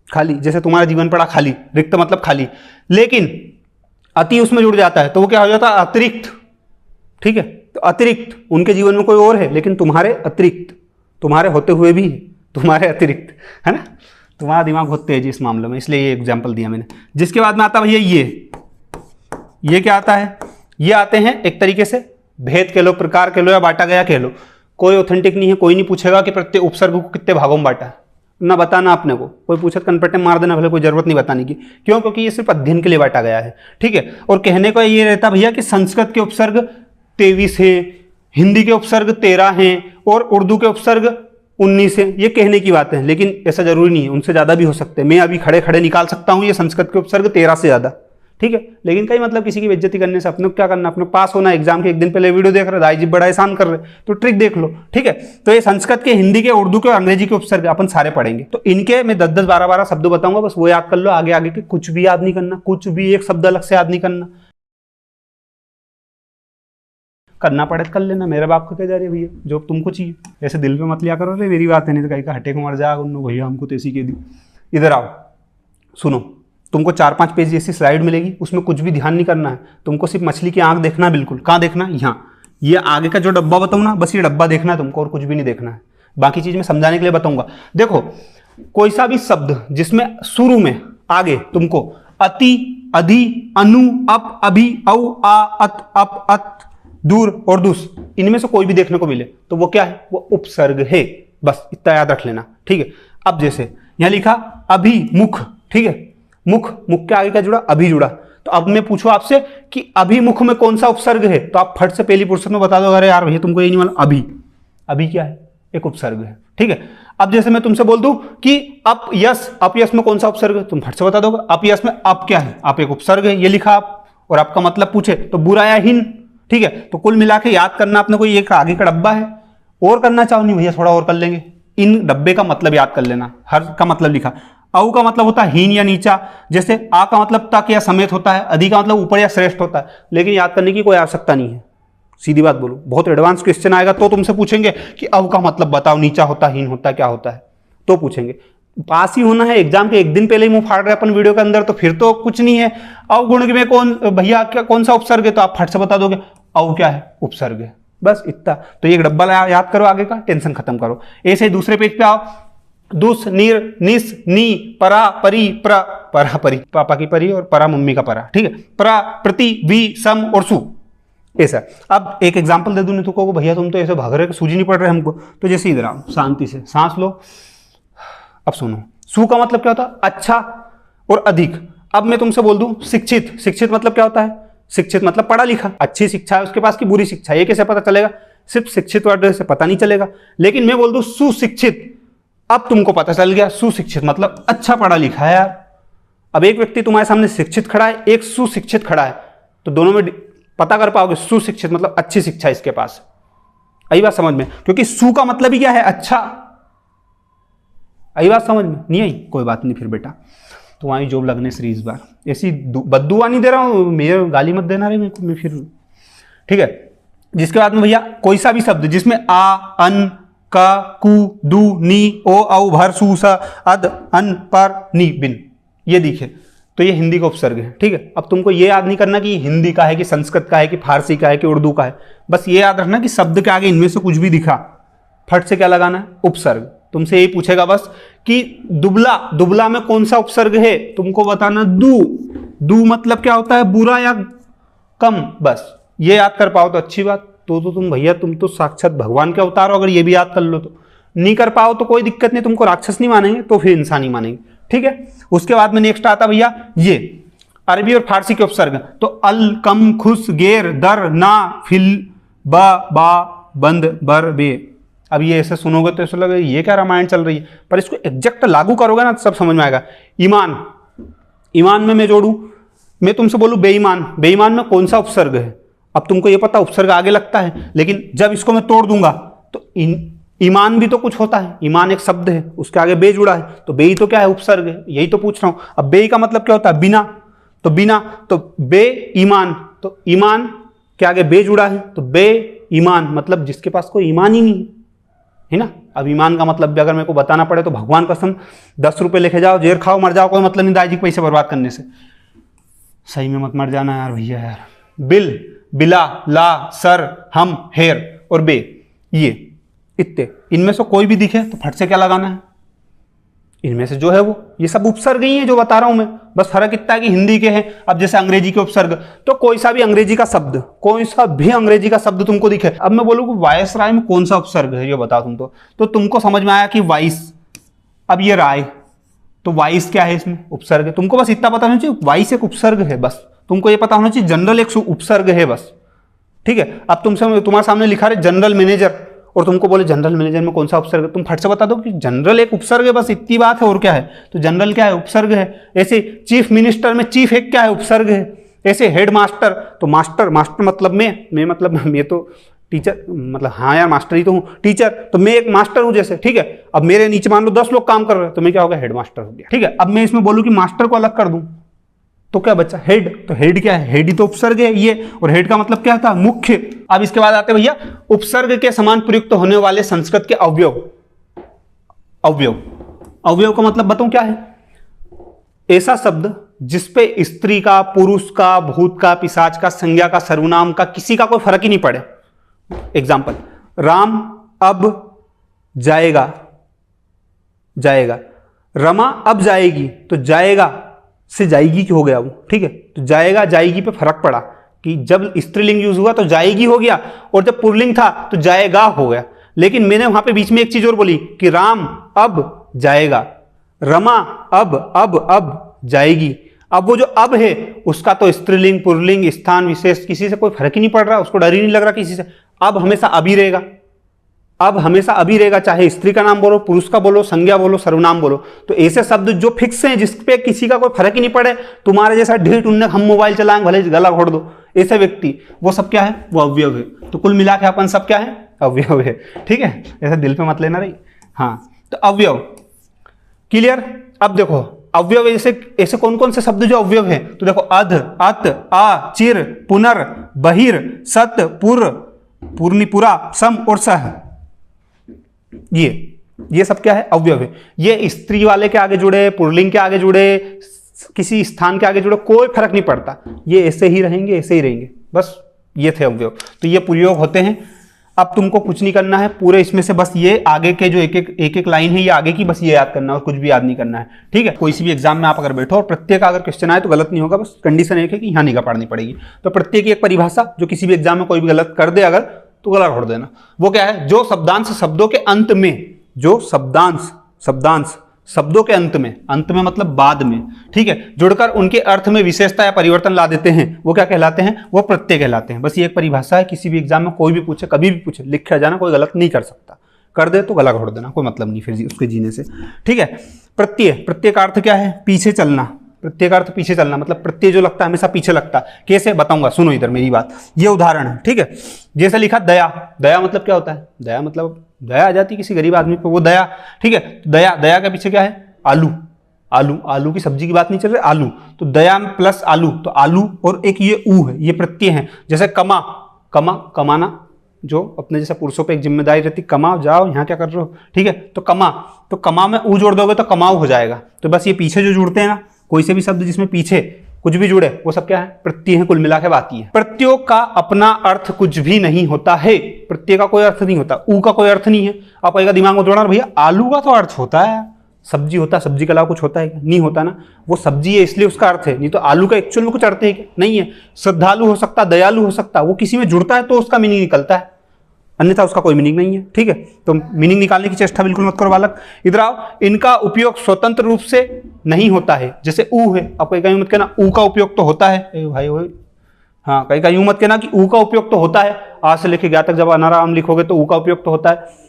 खाली, जैसे तुम्हारा जीवन पड़ा खाली, रिक्त मतलब खाली। लेकिन अति उसमें जुड़ जाता है तो वो क्या हो जाता है? अतिरिक्त। ठीक है, तो अतिरिक्त, उनके जीवन में कोई और है लेकिन तुम्हारे अतिरिक्त, तुम्हारे होते हुए भी तुम्हारे अतिरिक्त, है ना? तुम्हारा दिमाग बहुत तेज है इस मामले में, इसलिए ये एग्जाम्पल दिया मैंने। जिसके बाद में आता भैया ये क्या आता है? ये आते हैं एक तरीके से भेद कह लो, प्रकार कह लो या बांटा गया कह लो। कोई ऑथेंटिक नहीं है, कोई नहीं पूछेगा कि प्रत्येक उपसर्ग को कितने भागों में बांटा है, ना बताना अपने को। कोई पूछे कनपट्टे मार देना, भले कोई जरूरत नहीं बताने की। क्यों? क्योंकि ये सिर्फ अध्ययन के लिए बांटा गया है। ठीक है, और कहने का ये रहता भैया कि संस्कृत के उपसर्ग 23 हैं, हिंदी के उपसर्ग 13 हैं और उर्दू के उपसर्ग 19 हैं। ये कहने की बात है, लेकिन ऐसा जरूरी नहीं है, उनसे ज्यादा भी हो सकते हैं। मैं अभी खड़े खड़े निकाल सकता हूं ये संस्कृत के उपसर्ग 13 से ज्यादा। ठीक है, लेकिन कई मतलब किसी की बेइज्जती करने से अपने को क्या करना? अपने पास होना। एग्जाम के एक दिन पहले वीडियो देख रहे, दाई जी बड़ा एहसान कर रहे, तो ट्रिक देख लो। ठीक है, तो ये संस्कृत के, हिंदी के, उर्दू के और अंग्रेजी के उपसर्ग अपन सारे पढ़ेंगे। तो इनके मैं 10-10, 12-12 शब्द बताऊंगा, बस वो याद कर लो। आगे आगे के कुछ भी याद नहीं करना, कुछ भी एक शब्द अलग से याद नहीं करना। करना पड़े तो कर लेना, मेरे बाप को क्या जा रही है भैया, जो तुमको चाहिए। ऐसे दिल पे मत लिया करो, रे मेरी बात है, नहीं तो कहीं का हटे को मर जाएगा उन भैया हमको तो ऐसी कह दी। इधर आओ, सुनो, तुमको 4-5 पेज जैसी स्लाइड मिलेगी, उसमें कुछ भी ध्यान नहीं करना है। तुमको सिर्फ मछली की आंख देखना है, बिल्कुल। कहाँ देखना? यहाँ, ये आगे का जो डब्बा बताऊँ ना, बस ये डब्बा देखना है तुमको, और कुछ भी नहीं देखना है। बाकी चीज मैं समझाने के लिए बताऊंगा। देखो, कोई सा भी शब्द जिसमें शुरू में आगे तुमको अति, अधि, अनु, अप, अभि, औ, आ, अत, अप, अत, दूर और दुस, इनमें से कोई भी देखने को मिले तो वो क्या है? वो उपसर्ग है। बस इतना याद रख लेना। ठीक है, अब जैसे यहां लिखा अभिमुख। ठीक है, मुख, मुख के आगे क्या जुड़ा? अभी जुड़ा। तो अब मैं पूछूं आपसे कि अभिमुख में कौन सा उपसर्ग है, तो आप फट से पहली पुरुषत्व में बता दो। अरे यार भैया तुमको ये नहीं मालूम, अभी, अभी क्या है? एक उपसर्ग है। ठीक है, अब जैसे मैं तुमसे बोल दूं कि अपयश, अपयश में कौन सा उपसर्ग है, तुम फट से बता दोगे। अपयश में अप क्या है? आप एक उपसर्ग है, ये लिखा आप, और आपका मतलब पूछे तो बुरा या हीन। ठीक है, तो कुल मिला के याद करना अपने को, ये आगे का डब्बा है। और करना चाहो नहीं भैया, थोड़ा और कर लेंगे। इन डब्बे का मतलब याद कर लेना, हर का मतलब लिखा। औ का मतलब होता है हीन या नीचा, जैसे आ का मतलब तक या समेत होता है, अधि का मतलब ऊपर या श्रेष्ठ होता है। लेकिन याद करने की कोई आवश्यकता नहीं है, सीधी बात बोलो। बहुत एडवांस क्वेश्चन आएगा तो तुमसे पूछेंगे कि औ का मतलब बताओ, नीचा होता है, हीन होता है, क्या होता है, तो पूछेंगे। पास ही होना है, एग्जाम के एक दिन पहले ही मुंह फाड़ रहे अपन वीडियो के अंदर, तो फिर तो कुछ नहीं है। अवगुण में कौन भैया क्या कौन सा उपसर्ग है, तो आप फट से बता दोगे औ क्या है? उपसर्ग है। बस इतना। तो ये डब्बा याद करो, आगे का टेंशन खत्म करो। ऐसे ही दूसरे पेज पे आओ। दुस, निर, निस, नी, परा, परी, प्र, परा, परी, पापा की परी और परा मम्मी का परा। ठीक है, प्रा, प्रति, वी, सम और सु, ऐसा। अब एक एग्जांपल दे दूं नहीं तो कहो भैया तुम तो ऐसे भाग रहे, सूझी नहीं पड़ रहे हमको। तो जैसे इधर आओ, शांति से सांस लो। अब सुनो, सु का मतलब क्या होता है? अच्छा और अधिक। अब मैं तुमसे बोल दूं शिक्षित, शिक्षित मतलब क्या होता है? शिक्षित मतलब पढ़ा लिखा। अच्छी शिक्षा है उसके पास की बुरी शिक्षा, ये कैसे पता चलेगा? सिर्फ शिक्षित वर्ड से पता नहीं चलेगा। लेकिन मैं बोल दूं सुशिक्षित, अब तुमको पता चल गया सुशिक्षित मतलब अच्छा पढ़ा लिखा है यार। अब एक व्यक्ति तुम्हारे सामने शिक्षित खड़ा है, एक सुशिक्षित खड़ा है, तो दोनों में पता कर पाओगे सुशिक्षित मतलब अच्छी शिक्षा इसके पास। आई बात समझ में? क्योंकि सु का मतलब ही क्या है? अच्छा। आई बात समझ में? नहीं आई? कोई बात नहीं फिर बेटा, तुम्हारी जॉब लगने से इस बार ऐसी बद्दुआ नहीं दे रहा हूं, मेरे गाली मत देना रे मेरे को, मैं फिर। ठीक है, जिसके बाद में भैया कोई सा भी शब्द जिसमें आ, अन, का, कु, दु, नी, ओ, औ, भर, सु, सा, अद, अन, पर, नी, बिन, ये दिखे तो ये हिंदी का उपसर्ग है। ठीक है, अब तुमको ये याद नहीं करना कि हिंदी का है कि संस्कृत का है कि फारसी का है कि उर्दू का है, बस ये याद रखना कि शब्द के आगे इनमें से कुछ भी दिखा, फट से क्या लगाना है? उपसर्ग। तुमसे यही पूछेगा बस कि दुबला, दुबला में कौन सा उपसर्ग है, तुमको बताना दू। दू मतलब क्या होता है? बुरा या कम, बस ये याद कर पाओ तो अच्छी बात। तो तुम भैया तुम तो साक्षात भगवान के अवतार हो, अगर ये भी याद कर लो तो। नहीं कर पाओ तो कोई दिक्कत नहीं, तुमको राक्षस नहीं मानेंगे तो फिर इंसान ही मानेंगे, ठीक है। उसके बाद में नेक्स्ट आता भैया ये अरबी और फारसी के उपसर्ग। तो अल, कम, खुश, गेर, दर, ना, फिल, बा, बंद, बर, बे। अब ये ऐसे सुनोगे तो ऐसा लगेगा ये क्या रामायण चल रही है, पर इसको एग्जैक्ट लागू करोगे ना तो सब समझ में आएगा। ईमान, ईमान में मैं जोड़ू, मैं तुमसे बोलूं बेईमान, बेईमान में कौन सा उपसर्ग है? अब तुमको ये पता उपसर्ग आगे लगता है, लेकिन जब इसको मैं तोड़ दूंगा तो ईमान भी तो कुछ होता है। ईमान एक शब्द है, उसके आगे बे जुड़ा है, तो बे ही तो क्या है? उपसर्ग है। यही तो पूछ रहा हूं। अब बे का मतलब क्या होता है? बिना, तो बिना, तो बे ईमान, तो ईमान के आगे बे जुड़ा है, तो बे ईमान मतलब जिसके पास कोई ईमान ही नहीं है ना। अब ईमान का मतलब भी अगर मेरे को बताना पड़े तो भगवान कसम 10 रुपए लेके जाओ, जेर खाओ, मर जाओ, कोई मतलब नहीं दाई जी पैसे बर्बाद करने से। सही में मत मर जाना यार भैया यार। बिल, बिला, ला, सर, हम, हेर और बे, ये इतने, इनमें से कोई भी दिखे तो फट से क्या लगाना है? इनमें से जो है वो, ये सब उपसर्ग ही है जो बता रहा हूं मैं। बस फर्क इतना है कि हिंदी के हैं। अब जैसे अंग्रेजी के उपसर्ग, तो कोई सा भी अंग्रेजी का शब्द, कोई सा भी अंग्रेजी का शब्द तुमको दिखे, अब मैं बोलूँ वायसराय में कौन सा उपसर्ग है ये बताओ तुम तो तुमको समझ में आया कि वाइस। अब ये राय, तो वाइस क्या है? इसमें उपसर्ग है। तुमको बस इतना पता होना चाहिए वाइस एक उपसर्ग है, बस तुमको ये पता होना चाहिए जनरल एक उपसर्ग है, बस ठीक है। अब तुमसे तुम्हारे सामने लिखा रहे जनरल मैनेजर, और तुमको बोले जनरल मैनेजर में कौन सा उपसर्ग है, तुम फट से बता दो कि जनरल एक उपसर्ग है, बस इतनी बात है। और क्या है? तो जनरल क्या है? उपसर्ग है। ऐसे चीफ मिनिस्टर में चीफ एक क्या है? उपसर्ग है। ऐसे हेड मास्टर, तो मास्टर, मास्टर मतलब मैं मतलब मैं तो टीचर, मतलब हाँ यार मास्टर ही तो हूँ, टीचर, तो मैं एक मास्टर हूँ जैसे, ठीक है। अब मेरे नीचे मान लो 10 लोग काम कर रहे हैं, तो मैं क्या हो गया? हेड मास्टर हो गया, ठीक है। अब मैं इसमें बोलूँ कि मास्टर को अलग कर दूं तो क्या बच्चा? हेड। तो हेड क्या है? हेड ही तो उपसर्ग है ये, और हेड का मतलब क्या था? मुख्य। अब इसके बाद आते भैया उपसर्ग के समान प्रयुक्त होने वाले संस्कृत के अवयव। अवयव, अवयव का मतलब बताऊं क्या है? ऐसा शब्द जिसपे स्त्री का, पुरुष का, भूत का, पिशाच का, संज्ञा का, सर्वनाम का, किसी का कोई फर्क ही नहीं पड़े। एग्जाम्पल, राम अब जाएगा, जाएगा। रमा अब जाएगी, तो जाएगा से जाएगी की हो गया वो, ठीक है। तो जाएगा जाएगी पे फर्क पड़ा कि जब स्त्रीलिंग यूज हुआ तो जाएगी हो गया, और जब पुल्लिंग था तो जाएगा हो गया। लेकिन मैंने वहां पे बीच में एक चीज और बोली कि राम अब जाएगा, रमा अब जाएगी। अब वो जो अब है उसका तो स्त्रीलिंग, पुल्लिंग, स्थान विशेष किसी से कोई फर्क ही नहीं पड़ रहा, उसको डर ही नहीं लग रहा किसी से। अब हमेशा अभी रहेगा, अब हमेशा अभी रहेगा, चाहे स्त्री का नाम बोलो, पुरुष का बोलो, संज्ञा बोलो, सर्वनाम बोलो। तो ऐसे शब्द जो फिक्स हैं, जिसपे किसी का कोई फर्क ही नहीं पड़े, तुम्हारे जैसा ढीठ उन्ने हम मोबाइल चलाएंगे भले गला घोड़ दो, ऐसे व्यक्ति, वो सब क्या है? वो अवयव है। तो कुल मिला के अपन सब क्या है? अवयव है, ठीक है। ऐसा दिल पे मत लेना रही। हाँ, तो अवयव क्लियर। अब देखो अवयव ऐसे कौन कौन से शब्द जो अवयव है, तो देखो अध, अत, आ, चिर, पुनर, बहिर, सत, पुर, पूर्णिपुरा, सम और सह, ये सब क्या है? अवयव है। ये स्त्री वाले के आगे जुड़े, पुल्लिंग के आगे जुड़े, किसी स्थान के आगे जुड़े, कोई फर्क नहीं पड़ता, ये ऐसे ही रहेंगे, ऐसे ही रहेंगे, बस ये थे अवयव। तो ये प्रयोग होते हैं। अब तुमको कुछ नहीं करना है पूरे इसमें से, बस ये आगे के जो एक लाइन है ये आगे की, बस ये याद करना है और कुछ भी याद नहीं करना है, ठीक है। कोई सी भी एग्जाम में आप अगर बैठो और प्रत्येक अगर क्वेश्चन आए तो गलत नहीं होगा, बस कंडीशन एक है कि यहाँ निगाह पड़नी पड़ेगी। तो प्रत्येक की एक परिभाषा, जो किसी भी एग्जाम में कोई भी गलत कर दे अगर, तो गला घोड़ देना। वो क्या है? जो शब्दांश शब्दों के अंत में, जो शब्दांश शब्दों के अंत में मतलब बाद में, ठीक है, जुड़कर उनके अर्थ में विशेषता या परिवर्तन ला देते हैं, वो क्या कहलाते हैं? वो प्रत्यय कहलाते हैं। बस ये एक परिभाषा है, किसी भी एग्जाम में कोई भी पूछे, कभी भी पूछे, लिख के जाना, कोई गलत नहीं कर सकता, कर दे तो गला घोड़ देना, कोई मतलब नहीं फिर उसके जीने से, ठीक है। प्रत्यय, प्रत्यय का अर्थ क्या है? पीछे चलना। प्रत्यय का अर्थ पीछे चलना, मतलब प्रत्यय जो लगता है हमेशा पीछे लगता है। कैसे बताऊंगा, सुनो इधर मेरी बात। ये उदाहरण है, ठीक है। जैसे लिखा दया, दया मतलब क्या होता है? दया मतलब दया आ जाती किसी गरीब आदमी पर, वो दया, ठीक है। दया, दया के पीछे क्या है? आलू, आलू, आलू की सब्जी की बात नहीं चल रही, आलू, तो दया प्लस आलू, तो आलू और एक ये ऊ है, ये प्रत्यय है। जैसे कमा, कमाना, जो अपने जैसे पुरुषों पे एक जिम्मेदारी रहती, कमाओ जाओ, यहाँ क्या कर रहे हो, ठीक है। तो कमा में ऊ जोड़ दोगे तो कमाओ हो जाएगा। तो बस ये पीछे जो जुड़ते हैं ना, कोई से भी शब्द जिसमें पीछे कुछ भी जुड़े, वो सब क्या है? प्रत्यय है, कुल मिला के बात ही है। प्रत्ययों का अपना अर्थ कुछ भी नहीं होता है। प्रत्यय का कोई अर्थ नहीं होता, ऊ का कोई अर्थ नहीं है। आप कहेगा दिमाग में जोड़ना, भैया आलू का तो अर्थ होता है, सब्जी होता है, सब्जी के अलावा कुछ होता है क्या? नहीं होता ना। वो सब्जी है इसलिए उसका अर्थ है, नहीं तो आलू का एक्चुअल में कुछ अर्थ है क्या? नहीं है। श्रद्धालु हो सकता, दयालु हो सकता, वो किसी में जुड़ता है तो उसका मीनिंग निकलता है, अन्यथा उसका कोई मीनिंग नहीं है। ठीक है, तो मीनिंग निकालने की चेष्टा बिल्कुल मत करो बालक। इधर आओ, इनका उपयोग स्वतंत्र रूप से नहीं होता है। जैसे ऊ है, आप कहीं मत कहना ऊ का उपयोग तो होता है, भाई हाँ, कहीं का यूं मत कहना कि ऊ का उपयोग तो होता है। आज से लेके ज्ञा तक जब अनाराम लिखोगे तो ऊ का उपयोग तो होता है,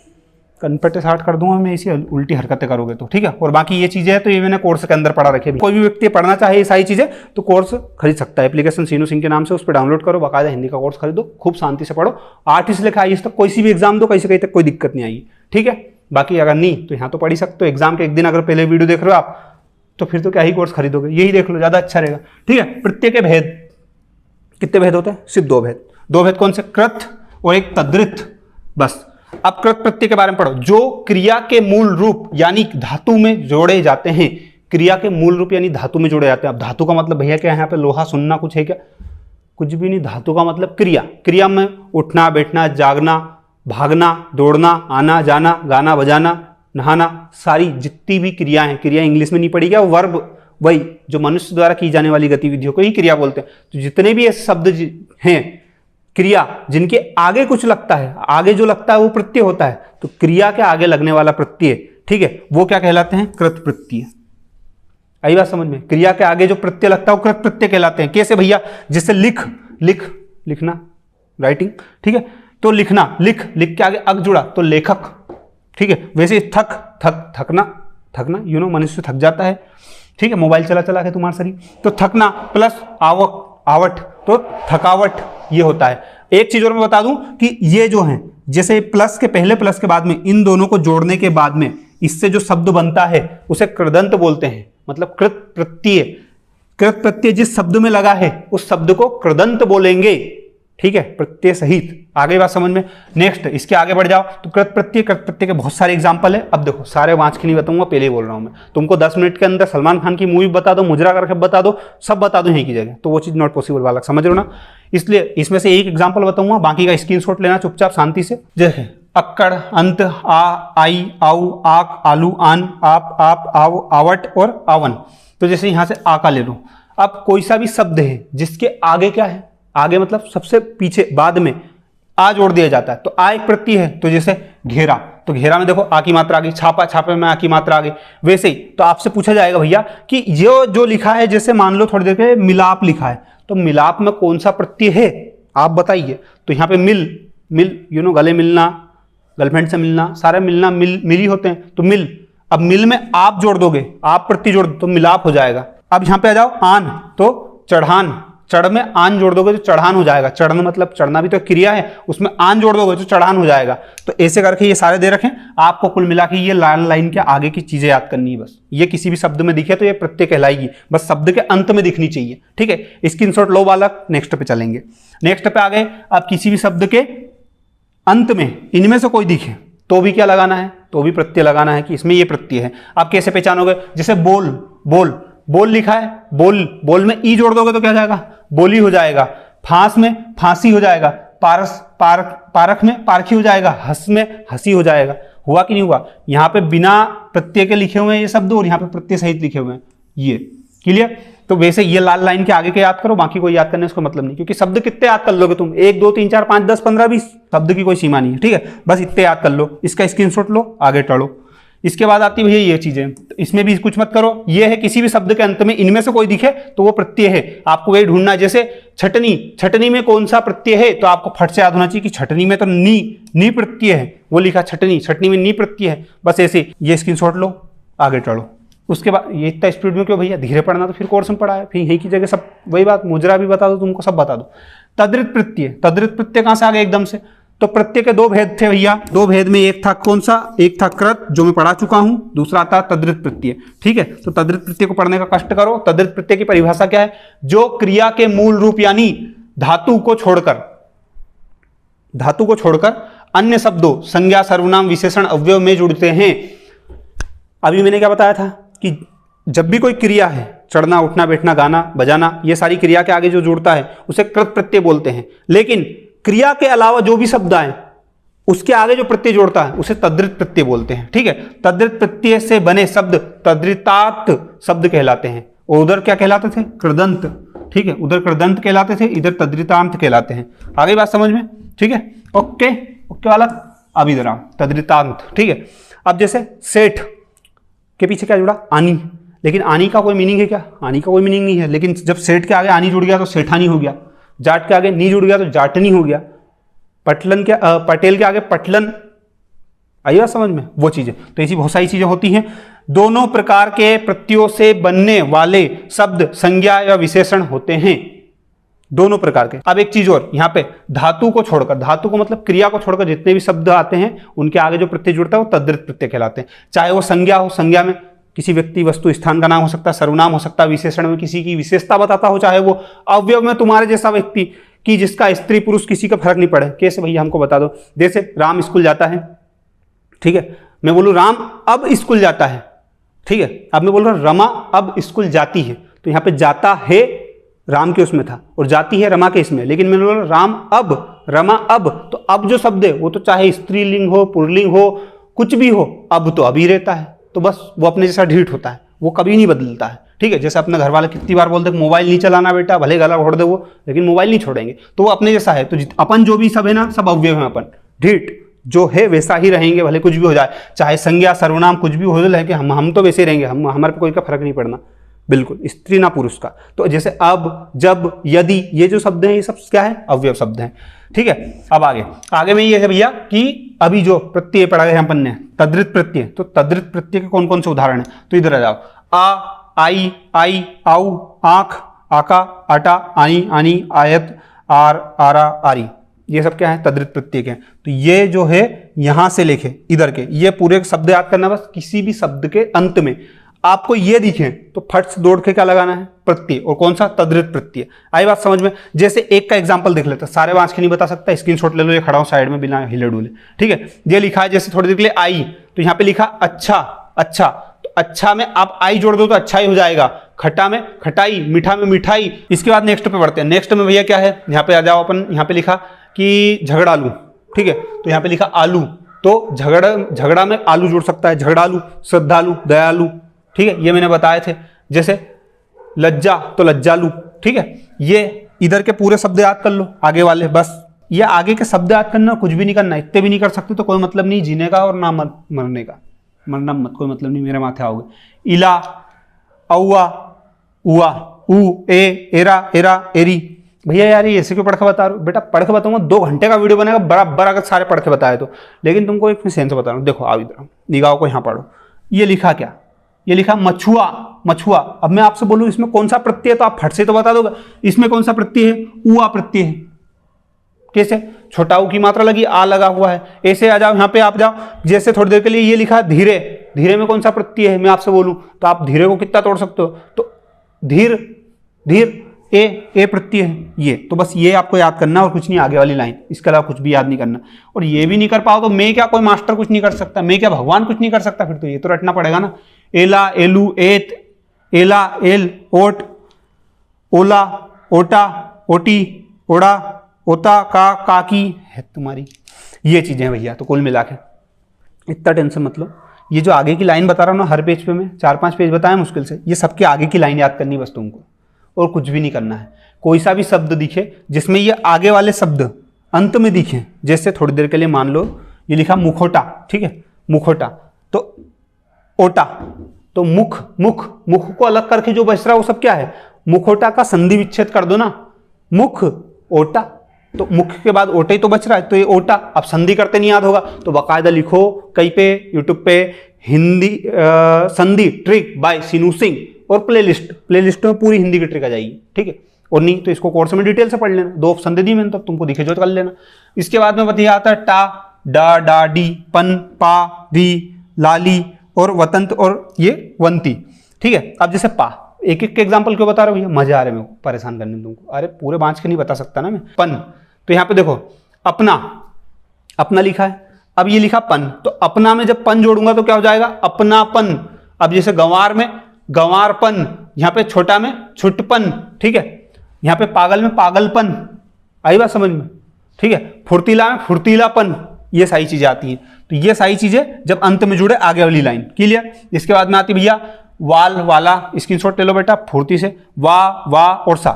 कनपटे साठ कर दूंगा मैं, इसी उल्टी हरकतें करोगे तो। ठीक है, और बाकी ये चीजें हैं तो ये मैंने कोर्स के अंदर पढ़ा रखी है। कोई भी व्यक्ति पढ़ना चाहे ये सारी चीजें तो कोर्स खरीद सकता है। एप्लीकेशन सीनू सिंह के नाम से, उस पर डाउनलोड करो, बाकायदा हिंदी का कोर्स खरीदो, खूब शांति से पढ़ो। 8 से लेकर 22 तक कोई सी भी एग्जाम दो, कहीं से कहीं तक कोई दिक्कत नहीं आएगी। ठीक है, बाकी अगर नहीं तो यहाँ तो पढ़ ही सकते हो। एग्जाम के एक दिन अगर पहले वीडियो देख रहे हो आप, तो फिर तो क्या ही कोर्स खरीदोगे, यही देख लो, ज्यादा अच्छा रहेगा। ठीक है, प्रत्यय के भेद, कितने भेद होते हैं? सिर्फ 2 भेद। 2 भेद कौन से? कृत और एक तद्रित, बस। अब कृत प्रत्यय के बारे में पढ़ो, जो क्रिया के मूल रूप यानी धातु में जोड़े जाते हैं। क्रिया के मूल रूप यानी धातु में जोड़े जाते हैं। अब धातु का मतलब भैया क्या है? यहाँ पे लोहा सुनना कुछ है क्या? कुछ भी नहीं। धातु का मतलब क्रिया। क्रिया में उठना, बैठना, जागना, भागना, दौड़ना, आना जाना, गाना बजाना, नहाना, सारी जितनी भी क्रिया हैं, क्रिया इंग्लिश में नहीं पड़ी क्या? वर्ब, वही जो मनुष्य द्वारा की जाने वाली गतिविधियों को ही क्रिया बोलते हैं। तो जितने भी ऐसे शब्द हैं क्रिया जिनके आगे कुछ लगता है, आगे जो लगता है वो प्रत्यय होता है, तो क्रिया के आगे लगने वाला प्रत्यय, ठीक है, वो क्या कहलाते हैं? कृत प्रत्यय। आई बात समझ में? क्रिया के आगे जो प्रत्यय लगता है वो कृत प्रत्यय कहलाते हैं। कैसे भैया? जैसे लिखना, राइटिंग। ठीक है, तो लिखना, लिख के आगे अग जुड़ा तो लेखक। ठीक है, वैसे थकना, मनुष्य थक जाता है। ठीक है, मोबाइल चला के तुम्हारा शरीर, तो थकना प्लस आवट तो थकावट, ये होता है। एक चीज और मैं बता दूं कि ये जो है, जैसे प्लस के पहले प्लस के बाद में, इन दोनों को जोड़ने के बाद में इससे जो शब्द बनता है उसे कृदंत बोलते हैं। मतलब कृत प्रत्यय जिस शब्द में लगा है उस शब्द को कृदंत बोलेंगे। ठीक है, प्रत्यय सहित। आगे बात समझ में? नेक्स्ट, इसके आगे बढ़ जाओ तो कृत प्रत्यय के बहुत सारे एग्जांपल है। अब देखो, सारे वांच के नहीं बताऊंगा, पहले ही बोल रहा हूं मैं तुमको। 10 मिनट के अंदर सलमान खान की मूवी बता दो, मुजरा करके बता दो, सब बता दो यहीं की जगह, तो वो चीज नॉट पॉसिबल बालक, समझ रहे हो ना? इसलिए इसमें से एक एग्जाम्पल बताऊंगा, बाकी का स्क्रीनशॉट लेना चुपचाप शांति से। जैसे अक्कड़, अंत, आ, आई, आऊ, आक, आलू, आन, आप, आओ, आवट और आवन। तो जैसे यहां से आ का ले लो। अब कोई सा भी शब्द है जिसके आगे क्या है? आगे मतलब सबसे पीछे, बाद में आ जोड़ दिया जाता है, तो आ एक प्रत्यय है। तो जैसे घेरा, तो घेरा में देखो आ की मात्रा आ गई, छापा, छापे में आ की मात्रा आ गई। वैसे ही तो आपसे पूछा जाएगा भैया कि ये जो लिखा है, जैसे मान लो थोड़ी देर के मिलाप लिखा है, तो मिलाप में कौन सा प्रत्यय है आप बताइए? तो यहाँ पे मिल, गले मिलना, गर्लफ्रेंड से मिलना, सारे मिलना मिल ही होते हैं, तो मिल। अब मिल में आप जोड़ दोगे, आप प्रत्यय जोड़ दो तो मिलाप हो जाएगा। अब यहाँ पे आ जाओ, आन, तो चढ़ान, चढ़ में आन जोड़ दोगे तो चढ़ान हो जाएगा। चढ़ना मतलब चढ़ना भी तो क्रिया है, उसमें आन जोड़ दोगे तो चढ़ान हो जाएगा। तो ऐसे करके ये सारे दे रखें आपको। कुल मिला के ये लाइन के आगे की चीजें याद करनी है बस। ये किसी भी शब्द में दिखे तो ये प्रत्यय कहलाएगी, बस शब्द के अंत में दिखनी चाहिए। ठीक है, स्क्रीनशॉट लो बालक, नेक्स्ट पे चलेंगे। नेक्स्ट पे आ गए, अब किसी भी शब्द के अंत में इनमें से कोई दिखे तो भी क्या लगाना है? तो भी प्रत्यय लगाना है कि इसमें ये प्रत्यय है। आप कैसे पहचानोगे? जैसे बोल लिखा है, बोल में ई जोड़ दोगे तो क्या हो जाएगा? बोली हो जाएगा। फांस में फांसी हो जाएगा। पारख में पारखी हो जाएगा। हंस में हंसी हो जाएगा। हुआ कि नहीं हुआ? यहाँ पे बिना प्रत्यय के लिखे हुए हैं ये शब्द, और यहाँ पे प्रत्यय सहित लिखे हुए हैं ये। क्लियर? तो वैसे ये लाल लाइन के आगे के याद करो, बाकी कोई याद करने उसको मतलब नहीं, क्योंकि शब्द कितने याद कर लोगे तुम? 1 2 3 4 5 10 15 20 शब्द की कोई सीमा नहीं है। ठीक है, बस इतने याद कर लो। इसका स्क्रीनशॉट लो, आगे टढ़ो। इसके बाद आती भैया ये चीजें, तो इसमें भी कुछ मत करो। ये है किसी भी शब्द के अंत में इनमें से कोई दिखे तो वो प्रत्यय है, आपको वही ढूंढना। जैसे छटनी में कौन सा प्रत्यय है? तो आपको फट से याद होना चाहिए कि छटनी में तो नी प्रत्यय है, वो लिखा छटनी में नी प्रत्यय है। बस ऐसे ये स्क्रीनशॉट लो, आगे टढ़ो। उसके बाद ये इतना स्पीड में क्यों भैया? धीरे पढ़ना तो फिर कोर्स में पढ़ा है, फिर यही की जगह सब वही बात, मुजरा भी बता दो तुमको, सब बता दो। तद्रित प्रत्यय कहां से आ गए एकदम से? तो प्रत्यय के 2 भेद थे भैया। 2 भेद में एक था कौन सा? एक था कृत, जो मैं पढ़ा चुका हूं, दूसरा था तद्रित प्रत्यय। ठीक है, तो तद्रित प्रत्यय को पढ़ने का कष्ट करो। तद्रित प्रत्यय की परिभाषा क्या है? जो क्रिया के मूल रूप यानी धातु को छोड़कर अन्य शब्दों, संज्ञा, सर्वनाम, विशेषण, अव्यय में जुड़ते हैं। अभी मैंने क्या बताया था कि जब भी कोई क्रिया है, चढ़ना, उठना, बैठना, गाना, बजाना, ये सारी क्रिया के आगे जो जुड़ता है उसे कृत प्रत्यय बोलते हैं। लेकिन क्रिया के अलावा जो भी शब्द आए उसके आगे जो प्रत्यय जोड़ता है उसे तद्धित प्रत्यय बोलते हैं। ठीक है, तद्धित प्रत्यय से बने शब्द तद्धितात् शब्द कहलाते हैं। और उधर क्या कहलाते थे? कृदंत। ठीक है, उधर कृदंत कहलाते थे, इधर तद्धितांत कहलाते हैं। आगे बात समझ में? ठीक है, ओके ओके वाला। अब इधर आओ, तद्धितांत। ठीक है, अब जैसे सेठ के पीछे क्या जुड़ा? आनी। लेकिन आनी का कोई मीनिंग है क्या? आनी का कोई मीनिंग नहीं है। लेकिन जब सेठ के आगे आनी जुड़ गया तो सेठानी हो गया, जाट के आगे नी जुड़ गया तो जाटनी हो गया, पटलन के पटेल के आगे पटलन। आइए समझ में? वो चीजें तो ऐसी बहुत सारी चीजें होती हैं। दोनों प्रकार के प्रत्ययों से बनने वाले शब्द संज्ञा या विशेषण होते हैं, दोनों प्रकार के। अब एक चीज और, यहाँ पे धातु को छोड़कर, धातु को मतलब क्रिया को छोड़कर जितने भी शब्द आते हैं उनके आगे जो प्रत्यय जुड़ता है वो तद्धित प्रत्यय कहलाते हैं। चाहे वो संज्ञा हो, संज्ञा में किसी व्यक्ति वस्तु स्थान का नाम हो सकता है, सर्वनाम हो सकता है, विशेषण में किसी की विशेषता बताता हो, चाहे वो अवयव में तुम्हारे जैसा व्यक्ति कि जिसका स्त्री पुरुष किसी का फर्क नहीं पड़े। कैसे भैया हमको बता दो? जैसे राम स्कूल जाता है, ठीक है, मैं बोलूं राम अब स्कूल जाता है। ठीक है, अब मैं बोल रहा हूं रमा अब स्कूल जाती है, तो यहां पे जाता है राम के उसमें था और जाती है रमा के इसमें। लेकिन मैंने बोला राम अब, रमा अब, तो अब जो शब्द है वो तो चाहे स्त्रीलिंग हो, पुल्लिंग हो, कुछ भी हो, अब तो अभी रहता है, तो बस वो अपने जैसा ढीठ होता है, वो कभी नहीं बदलता है। ठीक है, जैसे अपने घर वाले कितनी बार बोलते हैं मोबाइल नहीं चलाना बेटा, भले गला घोड़ दे वो, लेकिन मोबाइल नहीं छोड़ेंगे, तो वो अपने जैसा है। तो अपन जो भी सब है ना, सब अवयव है, अपन ढीठ जो है वैसा ही रहेंगे, भले कुछ भी हो जाए, चाहे संज्ञा सर्वनाम कुछ भी हो जाए, कि हम तो वैसे रहेंगे, हमारे पे कोई का फर्क नहीं पड़ना, बिल्कुल, स्त्री ना पुरुष का। तो जैसे अब, जब, यदि, ये जो शब्द हैं ये सब क्या है? अवयव शब्द हैं। ठीक है, अब आगे में ये है भैया कि अभी जो प्रत्यय पढ़ा गया अपन ने, तद्धित प्रत्यय, तो तद्धित प्रत्यय के कौन कौन से उदाहरण है? तो इधर आ जाओ, आ, आई, आई, आऊ, आंख, आका, आटा, आनी, आनी, आयत, आर, आरा, आरी, ये सब क्या है? तद्धित प्रत्यय के। तो ये जो है यहां से लेके इधर के ये पूरे शब्द याद करना, बस किसी भी शब्द के अंत में आपको ये दिखे तो फट से दौड़ के क्या लगाना है? प्रत्यय। और कौन सा? तद्धित प्रत्यय। आई बात समझ में? जैसे एक का एग्जांपल देख लेते हैं, सारे बांच के नहीं बता सकता, स्क्रीनशॉट ले लो, ये खड़ा हूं साइड में बिना हिले डुले। ठीक है, ये लिखा है जैसे थोड़ी देर के लिए आई, तो यहां पे लिखा अच्छा, अच्छा, तो अच्छा में आप आई जोड़ दो तो अच्छा ही हो जाएगा, खट्टा में खटाई, मीठा में मिठाई। इसके बाद नेक्स्ट पे बढ़ते हैं। नेक्स्ट में भैया क्या है? यहाँ पे आ जाओ अपन, यहाँ पे लिखा कि झगड़ालू। ठीक है, तो यहाँ पे लिखा आलू, तो झगड़ा में आलू जुड़ सकता है, झगड़ालू, श्रद्धालु, दयालु। ठीक है, ये मैंने बताए थे। जैसे लज्जा तो लज्जालू। ठीक है, ये इधर के पूरे शब्द याद कर लो, आगे वाले, बस ये आगे के शब्द याद करना, कुछ भी नहीं करना, इतने भी नहीं कर सकते तो कोई मतलब नहीं जीने का और ना मरने का, मरना मत, कोई मतलब नहीं, मेरे माथे आओगे। इला, औआ, उआ, ऊ, ए, एरा, एरा, एरी। भैया यार ये ऐसे क्यों पढ़ के बता रहे हो? बेटा पढ़ के बताऊंगा, 2 घंटे का वीडियो बनेगा बराबर अगर सारे पढ़ के बताए तो, लेकिन तुमको एक सेंस बता रहा हूँ। देखो आओ इधर, निगाहों को यहाँ पढ़ो। ये लिखा क्या? ये लिखा मछुआ, मछुआ। अब मैं आपसे बोलूं इसमें कौन सा प्रत्यय है तो आप फट से तो बता दोगे, इसमें कौन सा प्रत्यय है? उआ प्रत्यय है। कैसे? छोटा ऊ की मात्रा लगी, आ लगा हुआ है। ऐसे आ जाओ, यहाँ पे आप जाओ, जैसे थोड़ी देर के लिए ये लिखा धीरे, धीरे में कौन सा प्रत्यय है? मैं आपसे बोलूं तो आप धीरे को कितना तोड़ सकते हो? तो धीर, धीर, ए प्रत्यय है ये। तो बस ये आपको याद करना और कुछ नहीं, आगे वाली लाइन, इसके अलावा कुछ भी याद नहीं करना। और ये भी नहीं कर पाओ तो मैं क्या, कोई मास्टर कुछ नहीं कर सकता, मैं क्या भगवान कुछ नहीं कर सकता? फिर तो ये तो रटना पड़ेगा ना। एला, एलू, एत, एला, एल, ओट, ओला, ओटा, ओटी, ओड़ा, ओता, का, काकी है तुम्हारी, ये चीजें हैं भैया। तो कुल मिला के इतना टेंशन मत लो। ये जो आगे की लाइन बता रहा हूँ ना, हर पेज पे मैं 4-5 पेज बताया मुश्किल से, ये सबके आगे की लाइन याद करनी बस तुमको, और कुछ भी नहीं करना है। कोई सा भी शब्द दिखे जिसमें ये आगे वाले शब्द अंत में दिखे, जैसे थोड़ी देर के लिए मान लो ये लिखा मुखोटा। ठीक है, मुखोटा, तो ओटा, तो मुख, मुख, मुख को अलग करके जो बच रहा है वो सब क्या है? मुखोटा का संधि विच्छेद कर दो ना, मुख, ओटा, तो मुख के बाद ओटा ही तो बच रहा है, तो ये ओटा। अब संधि करते नहीं याद होगा तो बाकायदा लिखो कहीं पे, यूट्यूब पे हिंदी संधि ट्रिक बाय सीनू सिंह, और प्लेलिस्ट में पूरी हिंदी की ट्रिक आ जाएगी। ठीक है, और नहीं तो इसको कोर्स में डिटेल से पढ़ लेना, 2 संधि दी मैंने, तो तुमको दिखे जो कर लेना। इसके बाद में बताया आता है टा, डा, डा, डी, पन, पा, दी, लाली और वतंत और ये वंती। ठीक है, अब जैसे पा, एक एक के एग्जांपल क्यों बता रहा हूँ भैया? मजा आ रहा है मेरे को परेशान करने में तुमको। अरे पूरे बांच के नहीं बता सकता ना मैं। पन, तो यहाँ पे देखो अपना, अपना लिखा है, अब ये लिखा पन, तो अपना में जब पन जोड़ूंगा तो क्या हो जाएगा? अपनापन। अब जैसे गंवार में गंवारपन, यहाँ पे छोटा में छुटपन। ठीक है, यहाँ पे पागल में पागलपन। आई बात समझ में? ठीक है, फुर्तीला में फुर्तीलापन। ये सारी चीजें आती हैं। तो ये सारी चीजें जब अंत में जुड़े आगे वाली लाइन, क्लियर। इसके बाद में आती भैया वाल, वाला, स्क्रीनशॉट ले लो बेटा फुर्ती से, वाह और सा,